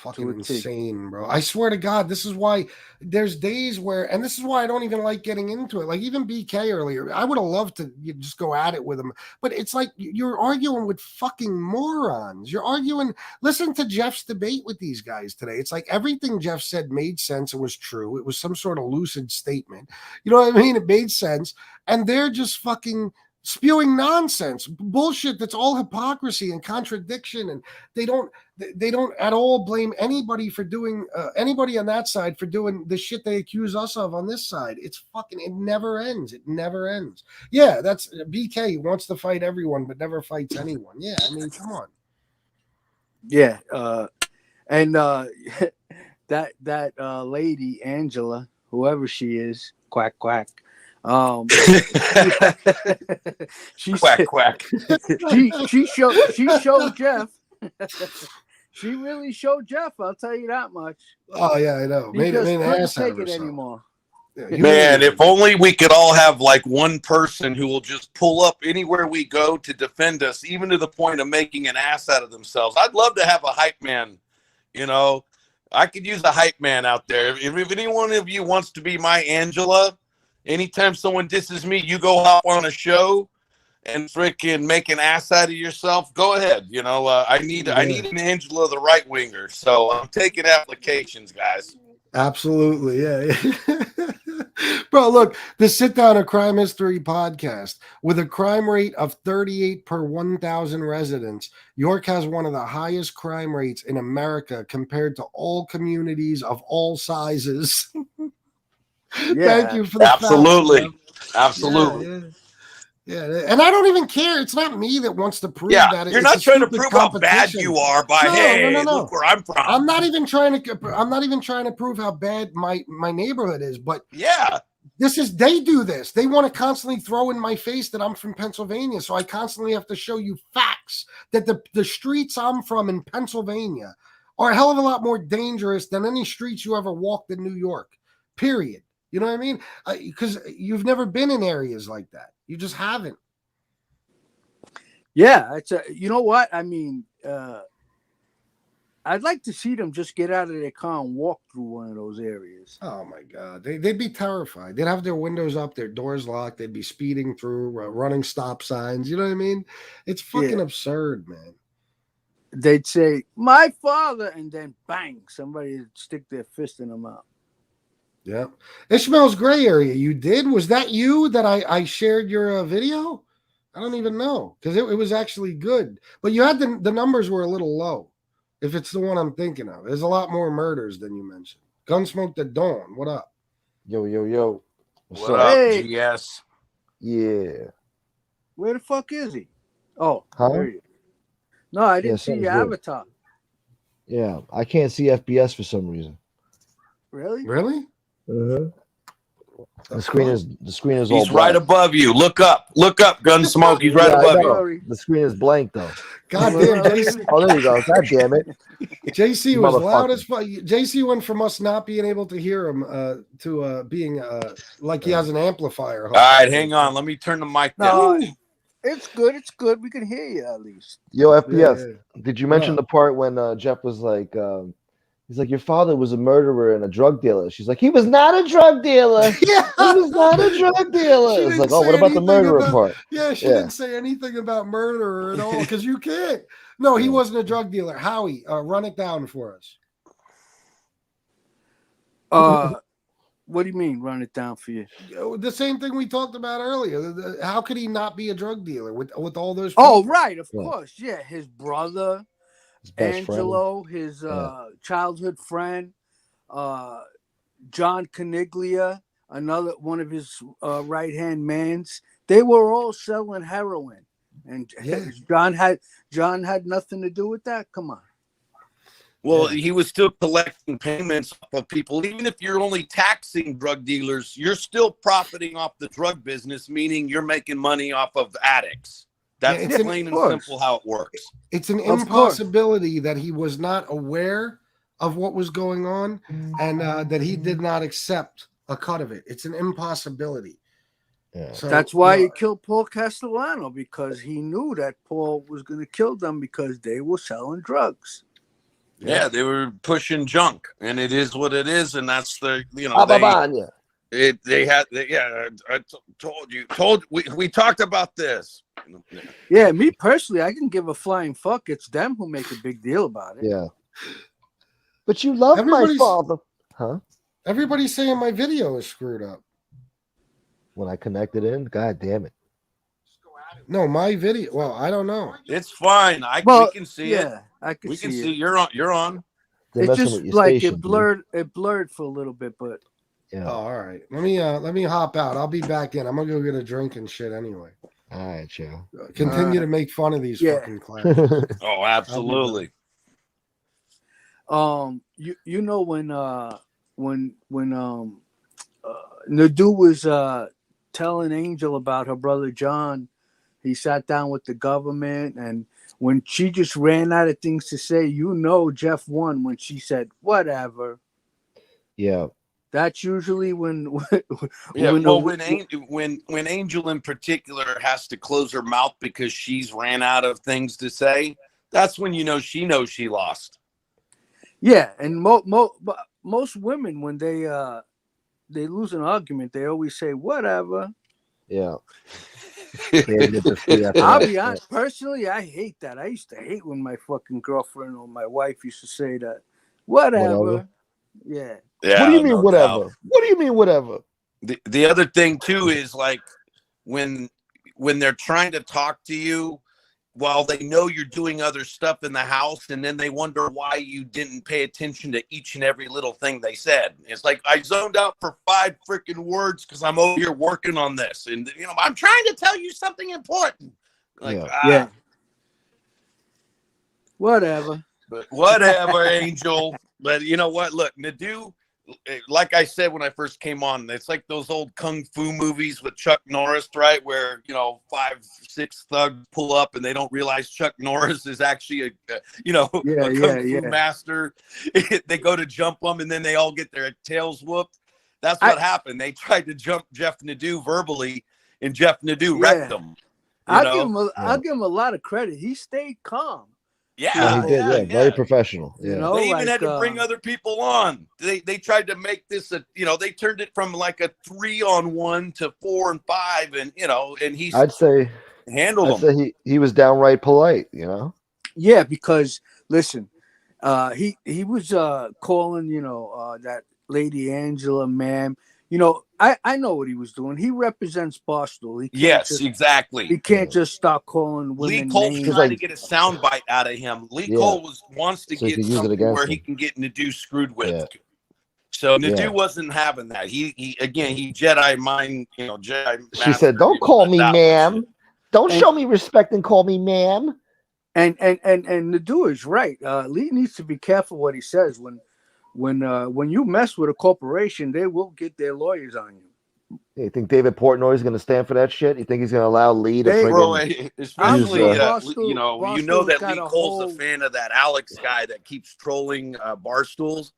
Fucking insane, bro. I swear to God, this is why there's days where, and this is why I don't even like getting into it. Like even BK earlier, I would have loved to just go at it with him, but it's like you're arguing with fucking morons. You're arguing. Listen to Jeff's debate with these guys today. It's like everything Jeff said made sense and was true. It was some sort of lucid statement. You know what I mean? It made sense, and they're just fucking spewing nonsense, bullshit that's all hypocrisy and contradiction, and they don't at all blame anybody for doing anybody on that side for doing the shit they accuse us of on this side. It never ends. Yeah, that's BK wants to fight everyone but never fights anyone. Yeah, I mean, come on. Yeah, and that lady Angela, whoever she is, quack quack. She Quack said, quack. she showed Jeff. She really showed Jeff. I'll tell you that much. Oh yeah, I know. Made an ass out of take it herself. anymore. Yeah, Man, if only we could all have like one person who will just pull up anywhere we go to defend us, even to the point of making an ass out of themselves. I'd love to have a hype man. You know, I could use a hype man out there. If any one of you wants to be my Angela, anytime someone disses me, you go hop on a show and freaking make an ass out of yourself. Go ahead. You know, I need an Angela, the right winger. So I'm taking applications, guys. Absolutely, yeah. Bro, look, the Sit Down a Crime History podcast with a crime rate of 38 per 1,000 residents. York has one of the highest crime rates in America compared to all communities of all sizes. Thank you for the absolutely, fact, absolutely. Yeah, and I don't even care. It's not me that wants to prove that. You're not trying to prove how bad you are by no. Look where I'm from. I'm not even trying to prove how bad my neighborhood is. But yeah, they do this. They want to constantly throw in my face that I'm from Pennsylvania, so I constantly have to show you facts that the streets I'm from in Pennsylvania are a hell of a lot more dangerous than any streets you ever walked in New York. Period. You know what I mean? Because you've never been in areas like that. You just haven't. Yeah, you know what? I mean, I'd like to see them just get out of their car and walk through one of those areas. Oh my God. They'd be terrified. They'd have their windows up, their doors locked. They'd be speeding through, running stop signs. You know what I mean? It's fucking absurd, man. They'd say, "My father," and then bang, somebody would stick their fist in them out. Yeah. Ishmael's gray area. You did? Was that you that I shared your video? I don't even know because it was actually good. But you had the numbers were a little low. If it's the one I'm thinking of. There's a lot more murders than you mentioned. Gunsmoke the Dawn. What up? Yo. What up, GS? Yeah. Where the fuck is he? Oh, huh? No, I didn't see your avatar. Yeah, I can't see FBS for some reason. Really? Uh-huh. The screen is all He's blank. right above you. Look up, Gunsmoke. He's right above you. The screen is blank though. God damn, JC. Oh, there you go. God damn it. JC was loud as fuck. JC went from us not being able to hear him to being like he has an amplifier. All right, hang on. Let me turn the mic down. No, it's good. We can hear you at least. Yo, FPS. Did you mention the part when Jeff was like, he's like, your father was a murderer and a drug dealer? She's like, he was not a drug dealer. Yeah, he was not a drug dealer. It's like, oh, what about the murderer part? Yeah, she didn't say anything about murderer at all because you can't. No, he wasn't a drug dealer. Howie, run it down for us. What do you mean, run it down for you? The same thing we talked about earlier. How could he not be a drug dealer with all those people? Oh, right, of course. Yeah, his brother, Angelo, friend. His childhood friend, John Caniglia, another one of his right-hand mans. They were all selling heroin. And John had nothing to do with that? Come on. Well, he was still collecting payments of people. Even if you're only taxing drug dealers, you're still profiting off the drug business, meaning you're making money off of addicts. That's plain and simple how it works. It's an impossibility that he was not aware of what was going on and that he did not accept a cut of it. It's an impossibility. Yeah. So, that's why he killed Paul Castellano, because he knew that Paul was going to kill them because they were selling drugs. Yeah, they were pushing junk, and it is what it is, and that's the we talked about this. Yeah, me personally, I can give a flying fuck. It's them who make a big deal about it. Yeah. But you love my father. Huh? Everybody's saying my video is screwed up. When I connected in, god damn it. No, my video. Well, I don't know. It's fine. We can see it. I can we see can it. see you're on. You're on. It's just like station, it blurred for a little bit, but yeah. Oh, all right. Let me hop out. I'll be back in. I'm gonna go get a drink and shit anyway. All right, Joe. Continue to make fun of these fucking clowns. Oh, absolutely. You know when Nadu was telling Angel about her brother John, he sat down with the government, and when she just ran out of things to say, Jeff won when she said whatever. Yeah. That's usually when Angel in particular has to close her mouth because she's ran out of things to say, that's when she knows she lost. Yeah, and most women, when they lose an argument, they always say whatever. Yeah. I'll be honest. Personally, I hate that. I used to hate when my fucking girlfriend or my wife used to say that. Whatever. Yeah. What do you mean whatever? Doubt. What do you mean whatever? The other thing too is like when they're trying to talk to you while they know you're doing other stuff in the house, and then they wonder why you didn't pay attention to each and every little thing they said. It's like, I zoned out for 5 freaking words because I'm over here working on this, and I'm trying to tell you something important. Like, yeah. Whatever. But whatever, Angel. But you know what? Look, Nadu, like I said when I first came on, it's like those old kung fu movies with Chuck Norris, right? Where 5, 6 thugs pull up and they don't realize Chuck Norris is actually a kung fu master. They go to jump him and then they all get their tails whooped. That's what happened. They tried to jump Jeff Nadu verbally, and Jeff Nadu wrecked them. I'll give him a lot of credit. He stayed calm. Yeah, he did. Yeah, very professional. Yeah. They even had to bring other people on. They tried to make this they turned it from like a 3-on-1 to 4 and 5, and and he's I'd say he was downright polite. Yeah, because listen, he was calling that lady Angela, ma'am. I know what he was doing. He represents Barstool. Exactly. He can't just start calling women. Lee Cole's trying to get a soundbite out of him. Lee Cole wants to get something where he can get Nadu screwed with. Yeah. So Nadu wasn't having that. He Jedi mind, Jedi. She said, "Don't call me ma'am. Don't show me respect and call me ma'am." And Nadu is right. Lee needs to be careful what he says when you mess with a corporation, they will get their lawyers on you. You think David Portnoy is going to stand for that shit? You think he's going to allow Lee to especially that Lee Cole's a fan of that Alex guy that keeps trolling Barstools,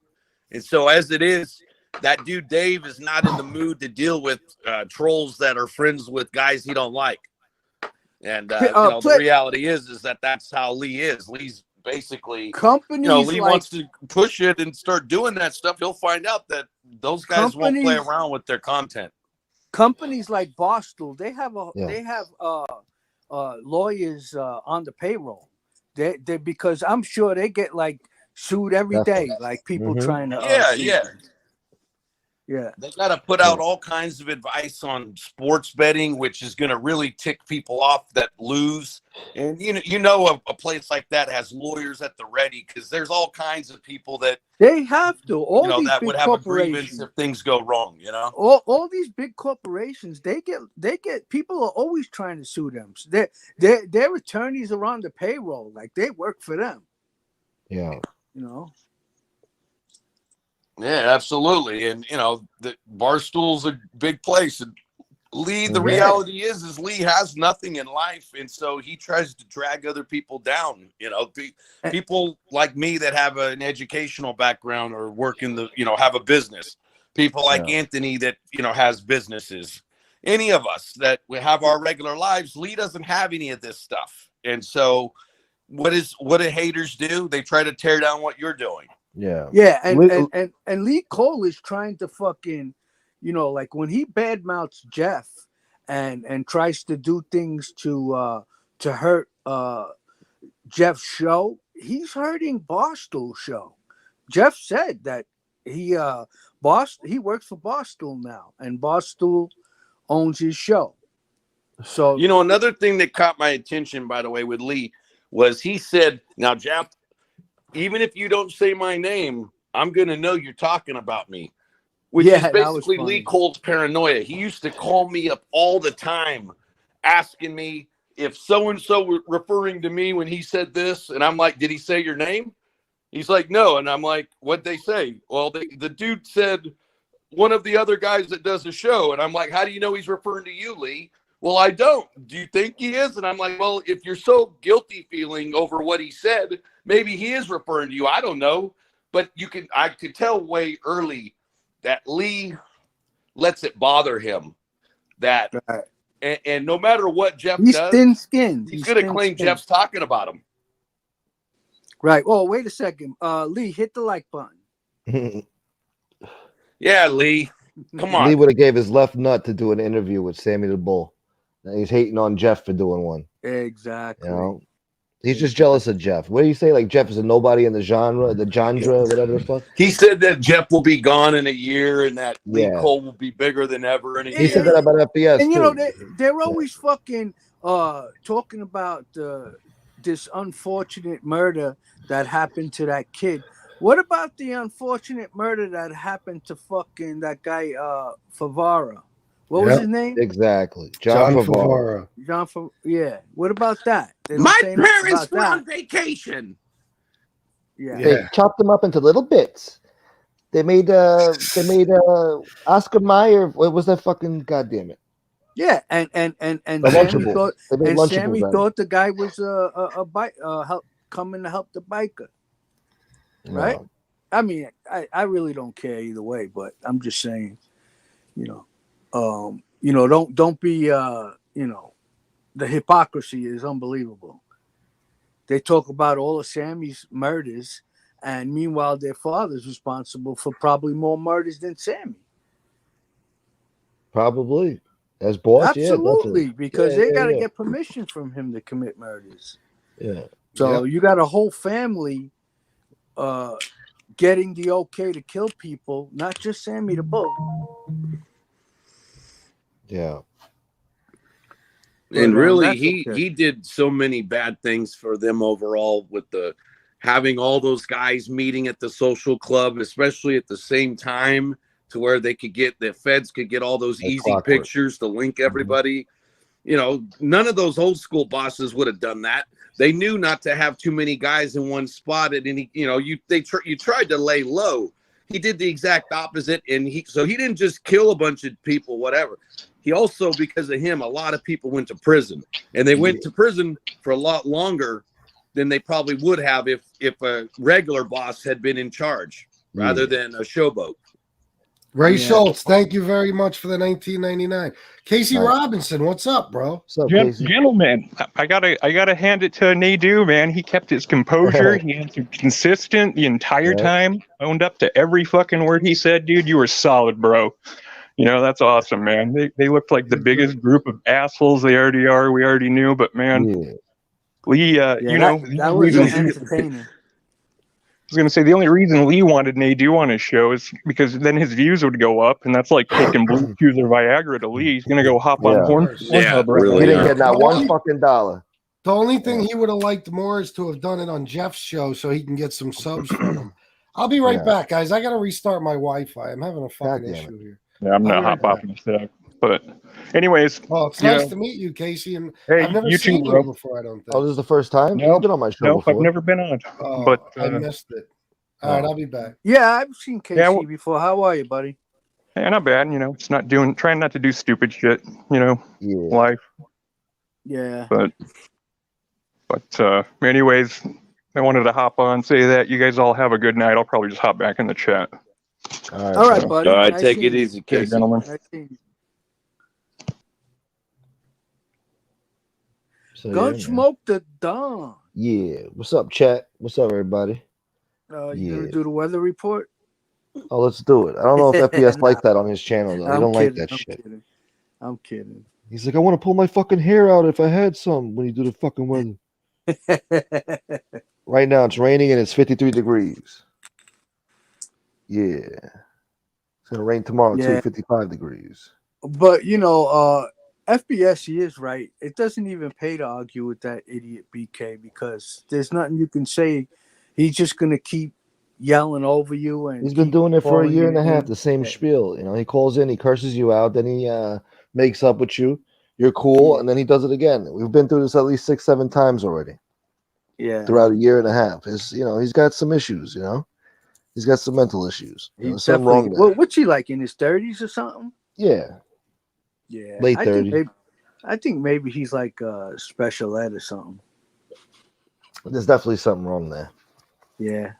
and so as it is, that dude Dave is not in the mood to deal with trolls that are friends with guys he don't like, and the reality is that that's how Lee is. Lee's basically companies Lee wants to push it and start doing that stuff. He'll find out that those guys won't play around with their content. Companies like Barstool, they have lawyers on the payroll. They because I'm sure they get like sued every day, like people trying to Yeah. They got to put out all kinds of advice on sports betting, which is going to really tick people off that lose. And, a place like that has lawyers at the ready because there's all kinds of people that they have to. All these that big would have a grievance if things go wrong, All these big corporations, they get people are always trying to sue them. So their attorneys are on the payroll. Like they work for them. Yeah. Yeah, absolutely. And, the Barstool's a big place. And Lee, the reality is Lee has nothing in life. And so he tries to drag other people down. People like me that have an educational background or work in the, have a business. People like Anthony that, has businesses. Any of us that we have our regular lives, Lee doesn't have any of this stuff. And so what do haters do? They try to tear down what you're doing. Yeah. Yeah, and Lee Cole is trying to fucking, like when he badmouths Jeff and tries to do things to hurt Jeff's show, he's hurting Barstool's show. Jeff said that he works for Barstool now, and Barstool owns his show. So another thing that caught my attention, by the way, with Lee was he said, "Now, Jeff, even if you don't say my name, I'm gonna know you're talking about me," which is basically Lee Cole's paranoia. He used to call me up all the time, asking me if so and so were referring to me when he said this, and I'm like, "Did he say your name?" He's like, "No," and I'm like, "What'd they say?" Well, the dude said one of the other guys that does the show, and I'm like, "How do you know he's referring to you, Lee?" "Well, I don't. Do you think he is?" And I'm like, "Well, if you're so guilty feeling over what he said, maybe he is referring to you. I don't know." But I could tell way early that Lee lets it bother him. That and no matter what Jeff he's does, thin-skinned. He's going to claim Jeff's talking about him. Right. Oh, wait a second. Lee, hit the like button. Yeah, Lee. Come on. Lee would have gave his left nut to do an interview with Sammy the Bull. Now he's hating on Jeff for doing one. Exactly. He's just jealous of Jeff. What do you say? Like Jeff is a nobody in the genre, whatever the fuck. He said that Jeff will be gone in a year and that Lee Cole will be bigger than ever. And he said that about FBS. And they're always fucking talking about this unfortunate murder that happened to that kid. What about the unfortunate murder that happened to fucking that guy Favara? What was his name? Exactly. John Favara. Yeah. What about that? My parents were on vacation. Yeah. They chopped them up into little bits. They made Oscar Mayer. What was that fucking goddamn it? Yeah, and Sammy thought the guy was a bike coming to help the biker. Right? No. I mean, I really don't care either way, but I'm just saying, don't be the hypocrisy is unbelievable. They talk about all of Sammy's murders, and meanwhile their father's responsible for probably more murders than Sammy. Probably. As boss, absolutely, because they got to get permission from him to commit murders. Yeah. So you got a whole family getting the okay to kill people, not just Sammy the Bull. Yeah. And really, he did so many bad things for them overall with having all those guys meeting at the social club, especially at the same time, to where the feds could get all those easy pictures to link everybody. None of those old school bosses would have done that. They knew not to have too many guys in one spot at any. You tried to lay low. He did the exact opposite, and he didn't just kill a bunch of people, whatever. He also, because of him, a lot of people went to prison, and they went to prison for a lot longer than they probably would have if a regular boss had been in charge rather than a showboat. Ray Schultz, thank you very much for the 1999. Casey Robinson, what's up, bro? What's up, Casey? Gentlemen, I gotta hand it to Nadu, man. He kept his composure. He answered consistent the entire time. Owned up to every fucking word he said, dude. You were solid, bro. That's awesome, man. They looked like the biggest group of assholes they already are. We already knew, but man, Lee, that was entertaining. I was going to say the only reason Lee wanted Nadu on his show is because then his views would go up, and that's like taking Blue Chews or Viagra to Lee. He's going to go hop on Pornhub. He didn't get not one fucking dollar. The only thing he would have liked more is to have done it on Jeff's show so he can get some subs from him. I'll be right back, guys. I got to restart my Wi-Fi. I'm having a fucking issue here. Yeah, I'm going to hop off in a sec. But anyways. Oh, it's nice to meet you, Casey. And I've never seen you before, I don't think. Oh, this is the first time? You've been on my show before. I've never been on. But I missed it. All right, I'll be back. Yeah, I've seen Casey before. How are you, buddy? Yeah, not bad. It's trying not to do stupid shit, life. Yeah. But anyways, I wanted to hop on, say that you guys all have a good night. I'll probably just hop back in the chat. All right, buddy. All right, take it easy, Casey. Gentlemen. Gunsmoke the Dawn. Yeah. What's up, chat? What's up, everybody? You gonna do the weather report? Oh, let's do it. I don't know if FPS Nah, likes that on his channel though. He don't like that shit. I'm kidding. He's like, I want to pull my fucking hair out if I had some when you do the fucking weather. Right now it's raining and it's 53 degrees. Yeah. It's gonna rain tomorrow too, 55 degrees. But FBS, he is right. It doesn't even pay to argue with that idiot BK because there's nothing you can say. He's just gonna keep yelling over you, and he's been doing it for a year and a half, the same spiel. He calls in, he curses you out, then he makes up with you. You're cool, and then he does it again. We've been through this at least 6-7 times already. Yeah. Throughout a year and a half. He's got some issues, He's got some mental issues. There's something wrong there. What's he like, in his 30s or something? Yeah. Yeah. Late 30s. I think maybe he's like special ed or something. There's definitely something wrong there. Yeah.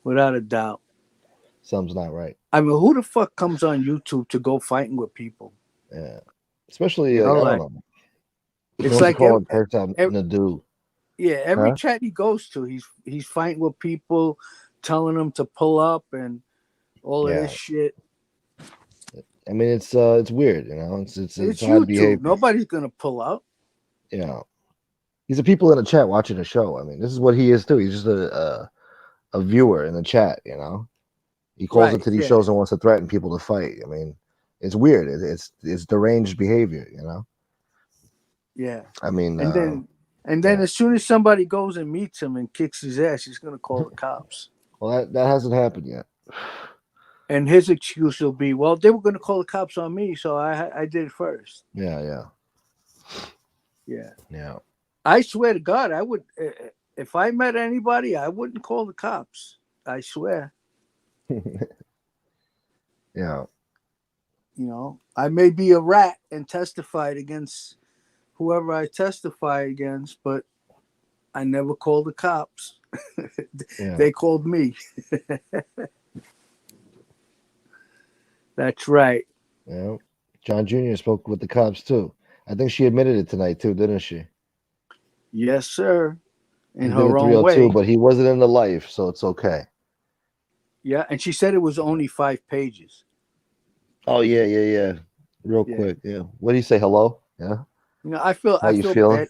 Without a doubt. Something's not right. I mean, who the fuck comes on YouTube to go fighting with people? Yeah. Especially, I don't know. It's like Nadu. Yeah, every chat he goes to, he's fighting with people, telling them to pull up and all of this shit. I mean, it's weird, It's YouTube. Behavior. Nobody's gonna pull up. These are people in the chat watching the show. I mean, this is what he is too. He's just a viewer in the chat. He calls into these shows and wants to threaten people to fight. I mean, it's weird. It's deranged behavior. Yeah. I mean, and then as soon as somebody goes and meets him and kicks his ass, he's gonna call the cops. Well, that hasn't happened yet. And his excuse will be, well, they were going to call the cops on me, so I did it first. Yeah. I swear to God, I would, if I met anybody, I wouldn't call the cops. I swear. Yeah. I may be a rat and testified against whoever I testify against, but I never called the cops. They called me. That's right. Yeah. John Jr. spoke with the cops too. I think she admitted it tonight too, didn't she? Yes, sir. In her own way. But he wasn't in the life, so it's okay. Yeah, and she said it was only 5 pages. Oh yeah. Real quick. Yeah. What do you say? Hello? Yeah. I feel feeling?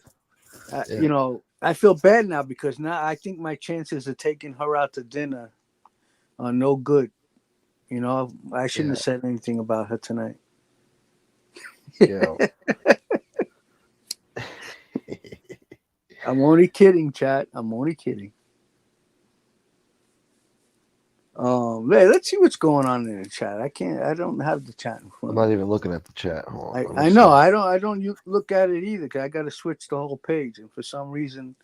Bad. I feel bad now because now I think my chances of taking her out to dinner are no good. I shouldn't have said anything about her tonight. Yeah. I'm only kidding, chat. I'm only kidding. Let's see what's going on in the chat. I don't have the chat in front. I'm not even looking at the chat. I know. I don't look at it either because I got to switch the whole page, and for some reason,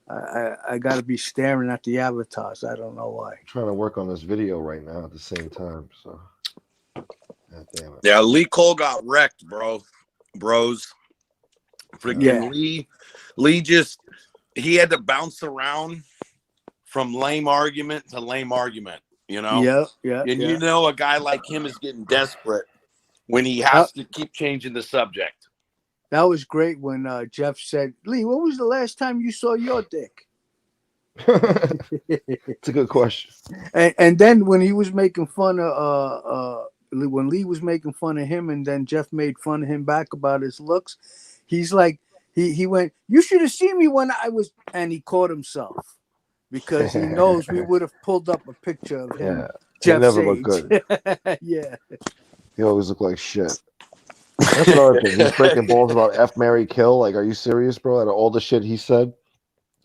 I got to be staring at the avatars. I don't know why. I'm trying to work on this video right now at the same time. So, God damn it. Yeah, Lee Cole got wrecked, bros. Freaking Lee just he had to bounce around from lame argument to lame argument. Yeah. And a guy like him is getting desperate when he has to keep changing the subject. That was great when Jeff said, "Lee, when was the last time you saw your dick?" It's a good question. And then when he was making fun of when Lee was making fun of him, and then Jeff made fun of him back about his looks, he's like, he went, "You should have seen me when I was," and he caught himself because he knows we would have pulled up a picture of him. Yeah, Jeff never looked good. Yeah, he always looked like shit. That's another thing. He's breaking balls about F, marry, kill. Like, are you serious, bro? Out of all the shit he said,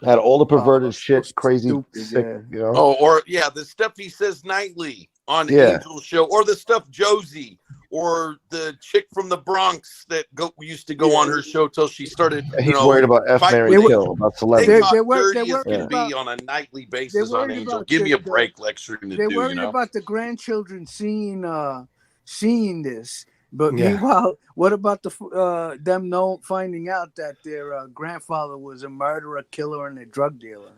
out of all the perverted shit, crazy, sick, the stuff he says nightly on Angel's show, or the stuff Josie, or the chick from the Bronx that used to go on her show till she started. He's worried about F, marry, kill, about celebrities. They dirty as can be on a nightly basis on Angel. Give me a break, lecturing to do. They're worried about the grandchildren seeing this. But meanwhile, what about them finding out that their grandfather was a murderer, killer, and a drug dealer?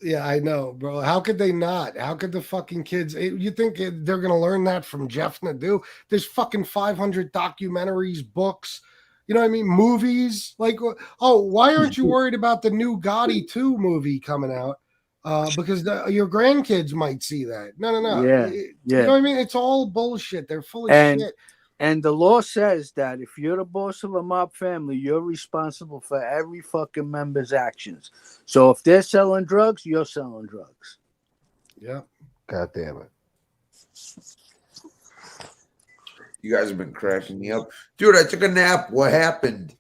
Yeah, I know, bro. How could they not? How could the fucking kids? You think they're going to learn that from Jeff Nadu? There's fucking 500 documentaries, books. You know what I mean? Movies like, oh, why aren't you worried about the new Gotti 2 movie coming out? Because your grandkids might see that. No. Yeah. You know what I mean? It's all bullshit. They're full of shit. And the law says that if you're the boss of a mob family, you're responsible for every fucking member's actions. So if they're selling drugs, you're selling drugs. Yeah. God damn it. You guys have been cracking me up. Dude, I took a nap. What happened?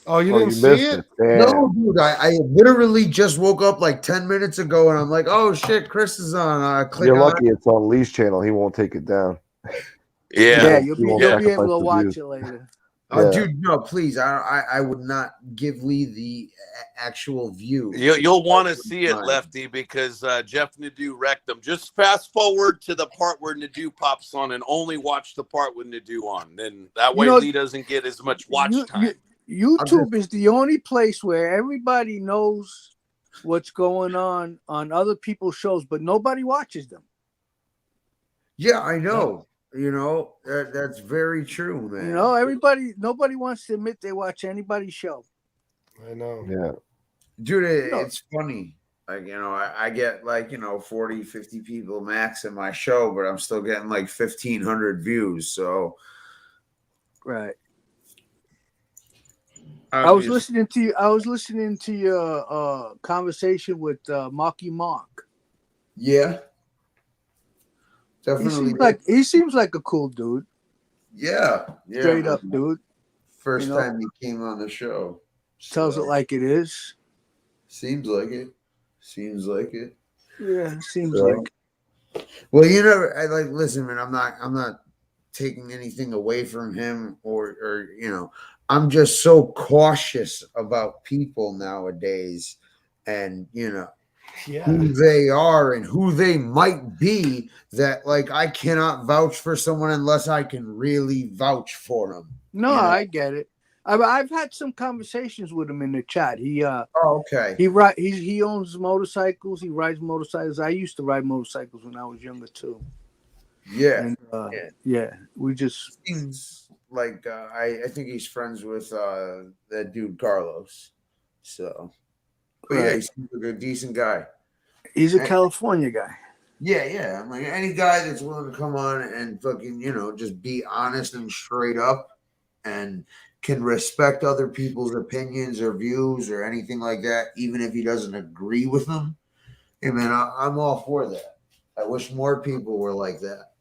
Oh, you didn't see it? No, dude. I literally just woke up like 10 minutes ago, and I'm like, oh, shit, Chris is on. You're lucky it's on Lee's channel. He won't take it down. Yeah, you'll be able to watch it later. Oh, dude, no, please. I would not give Lee the actual view. You'll want to see it, Lefty, because Jeff Nadu wrecked them. Just fast forward to the part where Nadu pops on and only watch the part with Nadu on. Then that way Lee doesn't get as much watch time. YouTube is the only place where everybody knows what's going on other people's shows, but nobody watches them. Yeah, I know. You know, that's very true, man. You know, nobody wants to admit they watch anybody's show. I know. Yeah. Dude, it's funny. Like, you know, I get like, 40, 50 people max in my show, but I'm still getting like 1,500 views. So, right. I was listening to your conversation with Marky Mark. Yeah. Definitely. He seems like a cool dude. Yeah. Straight up, dude. First time he came on the show. Tells it like it is. Seems like it. Yeah, seems like it. Well, listen, man, I'm not taking anything away from him or I'm just so cautious about people nowadays and who they are and who they might be, that like I cannot vouch for someone unless I can really vouch for them. No, I get it. I've had some conversations with him in the chat. Okay. He owns motorcycles. He rides motorcycles. I used to ride motorcycles when I was younger too. Yeah. And, we just seems like I think he's friends with that dude Carlos. So, but yeah, he seems like a decent guy. He's a California guy. Yeah. I'm like any guy that's willing to come on and fucking just be honest and straight up and can respect other people's opinions or views or anything like that, even if he doesn't agree with them. Hey man, I'm all for that. I wish more people were like that.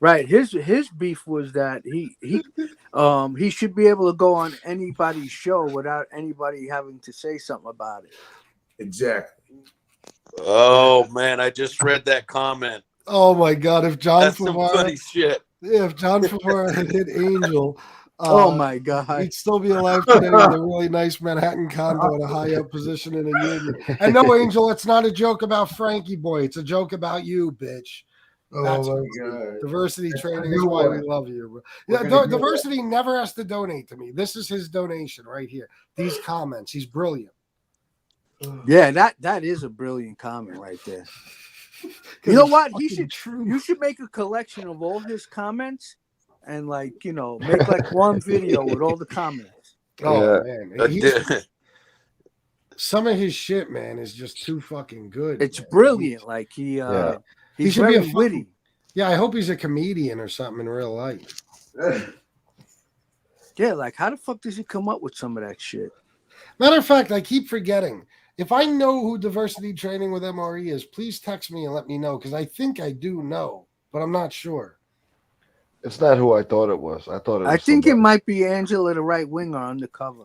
Right. His beef was that he should be able to go on anybody's show without anybody having to say something about it. Exactly. Oh man, I just read that comment. Oh my god, if John That's some funny shit. Yeah, if John Favara had hit Angel, oh my god, he'd still be alive today with a really nice Manhattan condo in a high up position in a union. And no, Angel, it's not a joke about Frankie Boy. It's a joke about you, bitch. That's diversity training is why we love you. Yeah, diversity never has to donate to me. This is his donation right here. These comments. He's brilliant. Yeah, that is a brilliant comment right there. You know what? You should make a collection of all his comments and make like one video with all the comments. Oh man. Some of his shit, man, is just too fucking good. It's brilliant. Like he should be very witty. Yeah, I hope he's a comedian or something in real life. Yeah, like how the fuck does he come up with some of that shit? Matter of fact, I keep forgetting. If I know who Diversity Training with MRE is, please text me and let me know, because I think I do know, but I'm not sure. It's not who I thought it was. I think it might be Angela, the right winger, on the cover.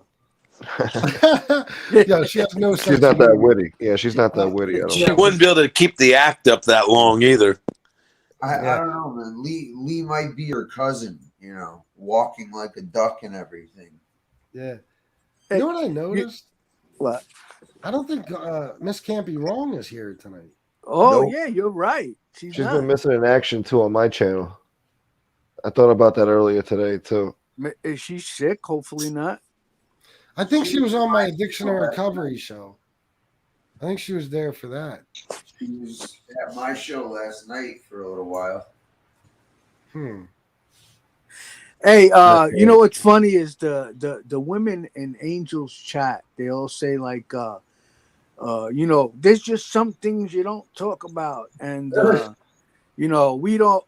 Yeah, she has no sense. She's not that witty. Yeah, she's not that witty. She wouldn't be able to keep the act up that long either. I don't know, man. Lee might be her cousin, walking like a duck and everything. Yeah. You know what I noticed? What? I don't think Miss Can't Be Wrong is here tonight. Oh, nope. Yeah, you're right. She's been missing in action, too, on my channel. I thought about that earlier today, too. Is she sick? Hopefully not. I think she was on my addiction and recovery show. I think she was there for that. She was at my show last night for a little while. Hey, you know what's funny is the women in Angel's chat. They all say like, you know, there's just some things you don't talk about, and you know, we don't.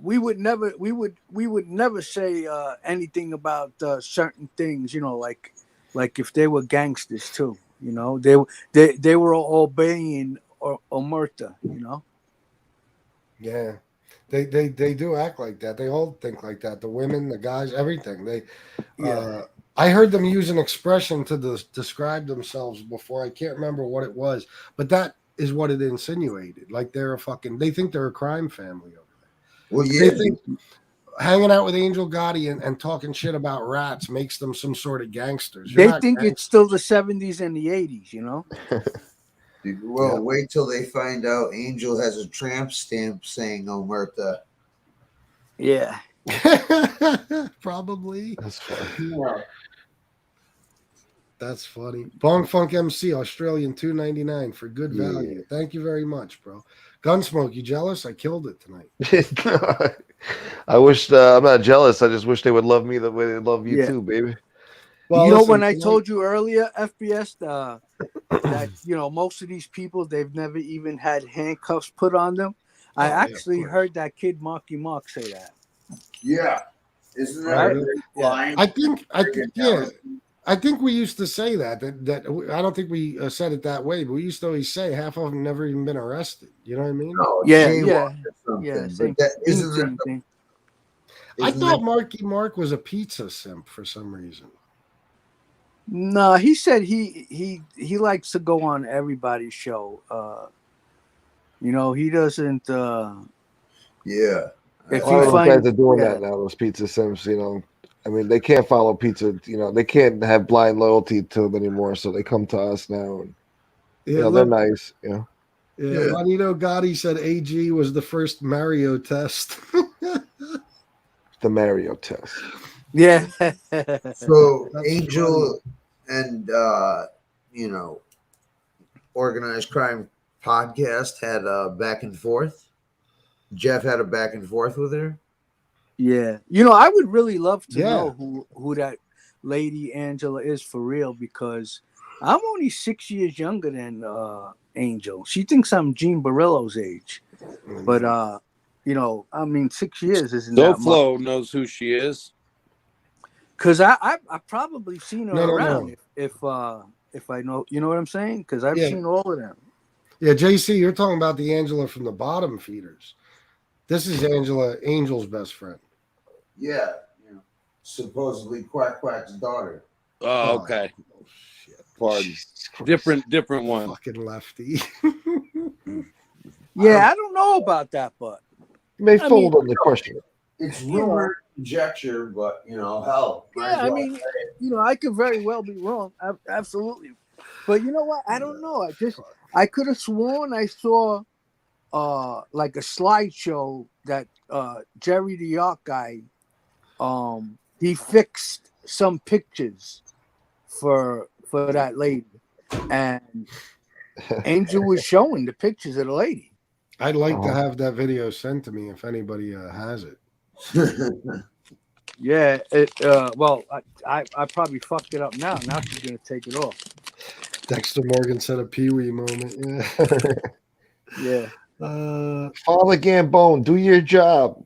We would never say anything about certain things. You know, like if they were gangsters too. You know, they were obeying Omerta. You know. Yeah. They do act like that. They all think like that. The women, the guys, everything. Yeah. I heard them use an expression to describe themselves before. I can't remember what it was, but that is what it insinuated. Like they think they're a crime family over there. Well, They yeah. think hanging out with Angel Gotti and talking shit about rats makes them some sort of gangsters. You're They not think gangsters. it's still the 70s and the 80s. You know. Well, Yeah. wait till they find out Angel has a tramp stamp saying Omerta. Yeah. Probably. That's funny. Yeah. That's funny. Bong Funk MC, Australian $2.99 for good Yeah. value. Thank you very much, bro. Gunsmoke, you jealous? I killed it tonight. I wish I'm not jealous. I just wish they would love me the way they love you Yeah. too, baby. Well, you know, listen, when I tonight- told you earlier, FBS, that you know most of these people they've never even had handcuffs put on them. I Oh, yeah, of actually course. heard that kid Marky Mark say that. Yeah. Isn't that Right? a great Yeah. line? I think we used to say that I don't think we said it that way, but we used to always say half of them never even been arrested. You know what I mean? No, Yeah, jaywalk yeah, or something, yeah. but Same, that isn't same that thing. I isn't thought that- Marky Mark was a pizza simp for some reason. No, he said he likes to go on everybody's show. You know, he doesn't. Yeah. If A he lot of those finds, guys are doing yeah. that now. Those pizza sims, you know. I mean, they can't follow pizza. You know, they can't have blind loyalty to them anymore. So they come to us now, and Yeah, you know, they're look, nice. You know, yeah, Juanito Gotti said AG was the first Mario test. the Mario test. Yeah. So That's Angel and you know, Organized Crime Podcast had a back and forth. Jeff had a back and forth with her. Yeah, you know, I would really love to Yeah. know who that lady Angela is for real, because I'm only 6 years younger than Angel. She thinks I'm Gene Barillo's age, but you know, I mean, 6 years isn't that much. SoFlo knows who she is. Because I probably seen her No. around if I know, you know what I'm saying? Because I've Yeah. seen all of them. Yeah, JC, you're talking about the Angela from the bottom feeders. This is Angel's best friend. Yeah, you know, supposedly Quack Quack's daughter. Oh, okay. Oh, shit. Pardon. Jesus Christ. Different one. Fucking lefty. Yeah, I don't know about that, but You may I fold mean, on the question. It's rumor, conjecture, but you know, hell. might yeah, as I well mean, say it. you know, I could very well be wrong. Absolutely. But you know what? I don't know. I could have sworn I saw like a slideshow that Jerry the Art guy he fixed some pictures for that lady, and Angel was showing the pictures of the lady. I'd like to have that video sent to me if anybody has it. Yeah, well, I probably fucked it up now. Now she's gonna take it off. Dexter Morgan said a Pee-wee moment. Yeah. Yeah. Father Gambone, do your job.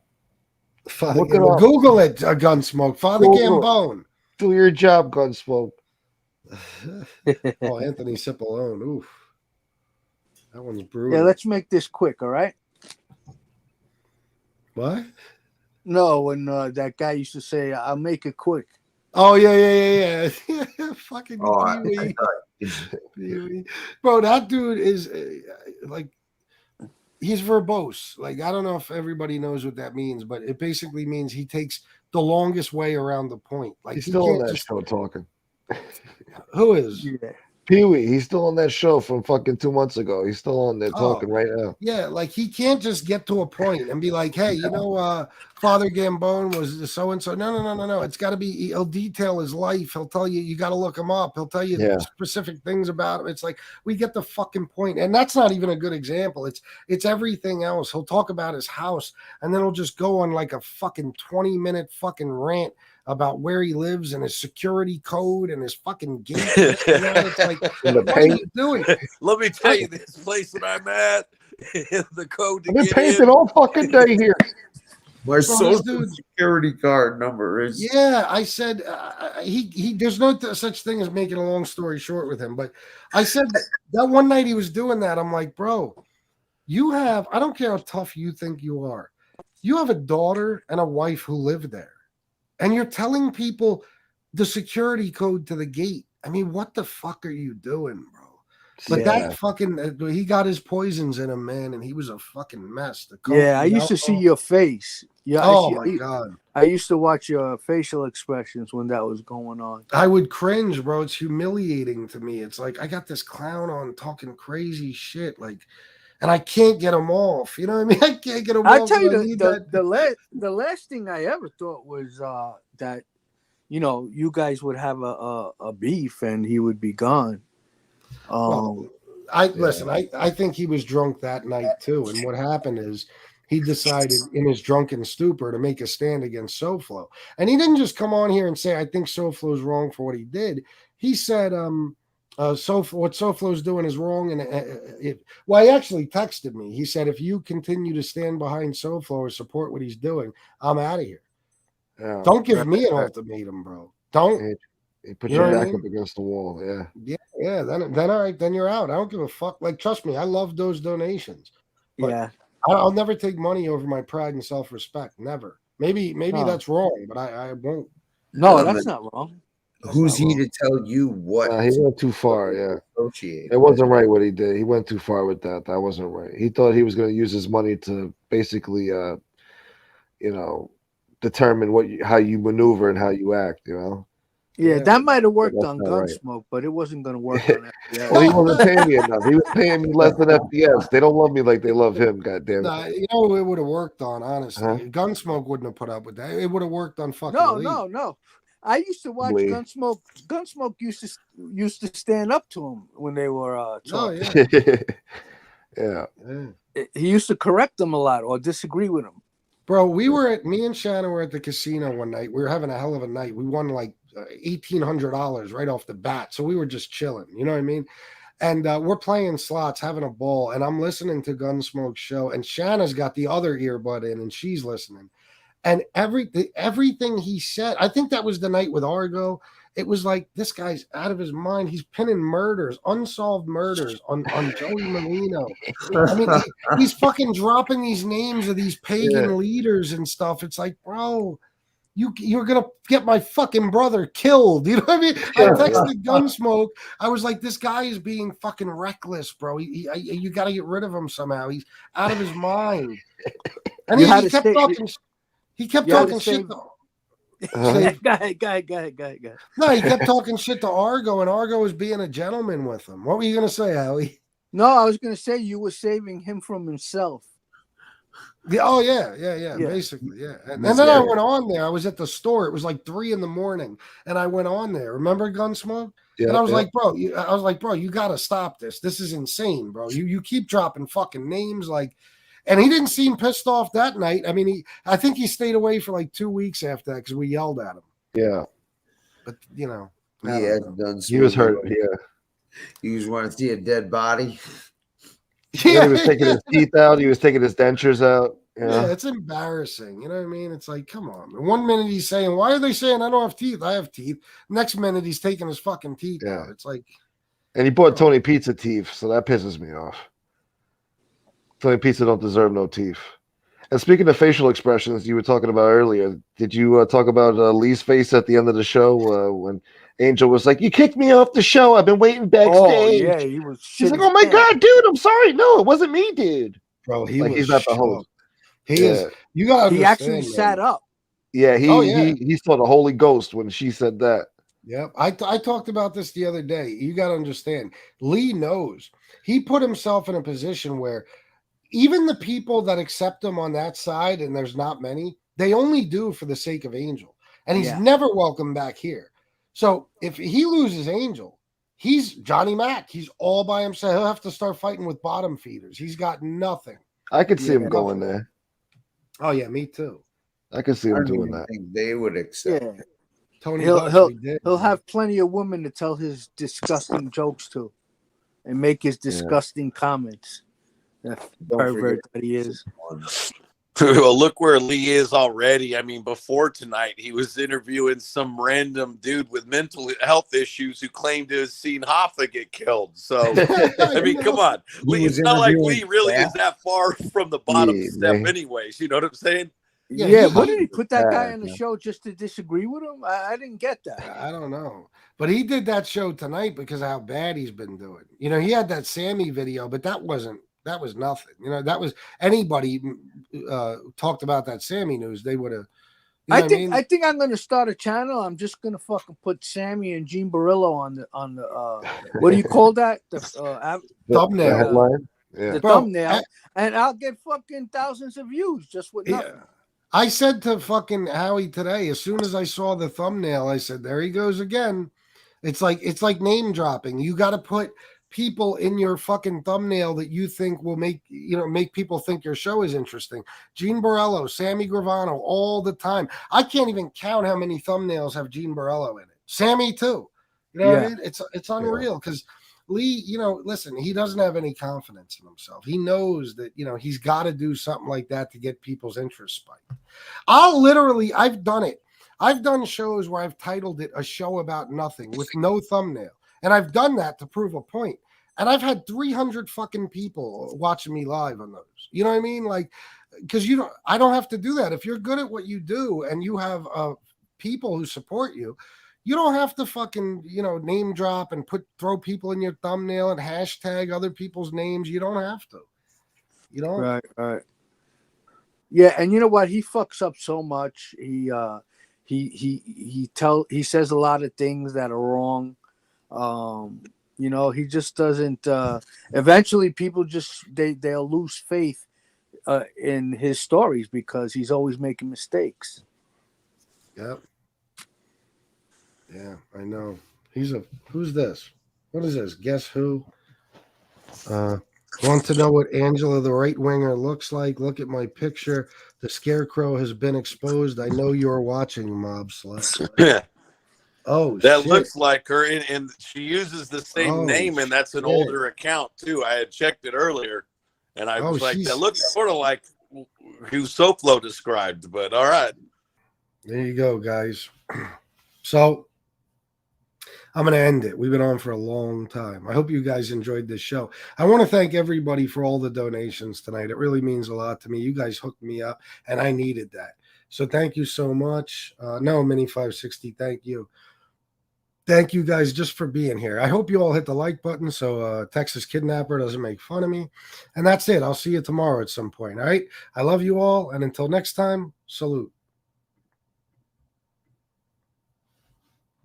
Father Look it Gambone. up. Google it, Gunsmoke. Father Google it. Gambone. Do your job, Gunsmoke. Oh, Anthony Cipollone. Oof. That one's brutal. Yeah, let's make this quick, all right? What? No, when that guy used to say, "I'll make it quick." Oh, yeah. Fucking Oh, Pee-wee. Pee-wee. Bro, that dude is like, he's verbose. Like, I don't know if everybody knows what that means, but it basically means he takes the longest way around the point. Like, He's he still on can't that just. show talking. Who is? Yeah. Pee-wee, he's still on that show from fucking 2 months ago. He's still on there talking right now. Yeah, like he can't just get to a point and be like, hey, Father Gambone was so and so. No. It's got to be. He'll detail his life. He'll tell you got to look him up. He'll tell you specific things about him. It's like we get the fucking point, and that's not even a good example. It's everything else. He'll talk about his house, and then he'll just go on like a fucking 20-minute fucking rant about where he lives and his security code and his fucking gate. It's like, what are you doing? Let me tell you this place that I'm at. The code. I've been painting all fucking day here. My social security card number is. Yeah, I said he. There's no such thing as making a long story short with him. But I said that one night he was doing that. I'm like, bro, you have. I don't care how tough you think you are. You have a daughter and a wife who live there. And you're telling people the security code to the gate. I mean, what the fuck are you doing, bro? But that fucking, he got his poisons in him, man, and he was a fucking mess. I used to see your face. Yeah. My God. I used to watch your facial expressions when that was going on. I would cringe, bro. It's humiliating to me. It's like, I got this clown on talking crazy shit, like, and I can't get him off. You know what I mean? I can't get him off. I tell you, the last thing I ever thought was that, you guys would have a beef and he would be gone. Listen. I think he was drunk that night too. And what happened is he decided in his drunken stupor to make a stand against SoFlo. And he didn't just come on here and say, I think SoFlo's wrong for what he did. He said, what SoFlo's doing is wrong. And he actually texted me. He said, if you continue to stand behind SoFlo or support what he's doing, I'm out of here. Yeah. Don't give me an ultimatum, bro. Don't. He put your back up against the wall. Yeah. Then all right, then you're out. I don't give a fuck. Like, trust me, I love those donations. But I'll never take money over my pride and self-respect. Never. Maybe that's wrong, but I won't. No, that's not wrong. Who's he to tell you what? He went too far. Yeah, it wasn't right what he did. He went too far with that. That wasn't right. He thought he was going to use his money to basically, determine how you maneuver and how you act. Yeah, that might have worked on Gunsmoke, but it wasn't going to work on FPS. Well, he wasn't paying me enough. He was paying me less than FPS. They don't love me like they love him. Goddamn it! It would have worked on, honestly. Gunsmoke wouldn't have put up with that. It would have worked on fucking. No. I used to watch Gunsmoke. Gunsmoke used to stand up to him when they were talking. Yeah. He used to correct them a lot or disagree with them. Bro, me and Shannon were at the casino one night. We were having a hell of a night. We won like $1,800 right off the bat. So we were just chilling. You know what I mean? And we're playing slots, having a ball. And I'm listening to Gunsmoke's show. And Shanna's got the other earbud in and she's listening. And everything he said, I think that was the night with Argo. It was like, this guy's out of his mind. He's pinning unsolved murders on Joey Molino. I mean, he's fucking dropping these names of these pagan leaders and stuff. It's like, bro, you're going to get my fucking brother killed. You know what I mean? I texted Gunsmoke. I was like, this guy is being fucking reckless, bro. You got to get rid of him somehow. He's out of his mind. And he kept talking. He kept talking shit. Go ahead. No, he kept talking shit to Argo, and Argo was being a gentleman with him. What were you going to say, Howie? No, I was going to say you were saving him from himself. Yeah. Basically, yeah. And then I went on there. I was at the store. It was like 3 a.m, and I went on there. Remember Gunsmoke? Yeah. And I was like, bro, you got to stop this. This is insane, bro. You keep dropping fucking names like. And he didn't seem pissed off that night. I mean, I think he stayed away for like 2 weeks after that because we yelled at him. Yeah. But, he was hurt. Yeah. He was wanting to see a dead body. Yeah. He was taking his teeth out. He was taking his dentures out. Yeah, it's embarrassing. You know what I mean? It's like, come on. 1 minute he's saying, why are they saying I don't have teeth? I have teeth. Next minute he's taking his fucking teeth out. It's like. And he bought Tony Pizza teeth, so that pisses me off. Tony Pizza don't deserve no teeth. And speaking of facial expressions you were talking about earlier, did you talk about Lee's face at the end of the show when Angel was like, you kicked me off the show. I've been waiting backstage. Oh, yeah, he was. She's like, oh, my God, dude, I'm sorry. No, it wasn't me, dude. Bro, he's not the host. He is. You got. He actually sat up. Yeah, he saw the Holy Ghost when she said that. Yep. I talked about this the other day. You got to understand. Lee knows. He put himself in a position where even the people that accept him on that side, and there's not many, they only do for the sake of Angel. And he's never welcome back here. So if he loses Angel, he's Johnny Mac. He's all by himself. He'll have to start fighting with bottom feeders. He's got nothing. I could see him going there. Oh, yeah, me too. I could see him don't doing even that. think they would accept it. Tony he'll have plenty of women to tell his disgusting jokes to and make his disgusting comments. That pervert that he is. Well, look where Lee is already. I mean, before tonight, he was interviewing some random dude with mental health issues who claimed to have seen Hoffa get killed. So, I mean, come on. Lee, it's not like Lee really is that far from the bottom step anyways. You know what I'm saying? Yeah, what did he put that guy on the show just to disagree with him? I didn't get that. I don't know. But he did that show tonight because of how bad he's been doing. You know, he had that Sammy video, but that was nothing. You know, that was anybody talked about that Sammy news, they would have. I think I'm gonna start a channel. I'm just gonna fucking put Sammy and Gene Barillo on the what do you call that? The thumbnail. Headline. The thumbnail, and I'll get fucking thousands of views just with nothing. I said to fucking Howie today, as soon as I saw the thumbnail, I said, there he goes again. It's like name dropping. You got to put people in your fucking thumbnail that you think will make people think your show is interesting. Gene Borello, Sammy Gravano, all the time. I can't even count how many thumbnails have Gene Borello in it. Sammy too. You know what I mean? It's unreal because Lee, listen, he doesn't have any confidence in himself. He knows that, he's got to do something like that to get people's interest spiked. I've done it. I've done shows where I've titled it a show about nothing with no thumbnail. And I've done that to prove a point. And I've had 300 fucking people watching me live on those. You know what I mean? Like, because I don't have to do that. If you're good at what you do and you have people who support you, you don't have to fucking, name drop and throw people in your thumbnail and hashtag other people's names. You don't have to. You know? Right. Yeah, and you know what? He fucks up so much. He says a lot of things that are wrong. He just doesn't eventually people they'll lose faith in his stories because he's always making mistakes. Yep. Yeah, I know. Who's this? What is this? Guess who? Want to know what Angela the right winger looks like? Look at my picture. The scarecrow has been exposed. I know you're watching, Mob Slut. Yeah. Oh, that shit. looks like her, and she uses the same name, and that's an older account too. I had checked it earlier, and I was like, that looks sort of like who SoFlo described, but all right. There you go, guys. So I'm going to end it. We've been on for a long time. I hope you guys enjoyed this show. I want to thank everybody for all the donations tonight. It really means a lot to me. You guys hooked me up, and I needed that. So thank you so much. No, Mini 560, thank you. Thank you guys just for being here. I hope you all hit the like button so Texas Kidnapper doesn't make fun of me. And that's it. I'll see you tomorrow at some point. All right. I love you all. And until next time, salute.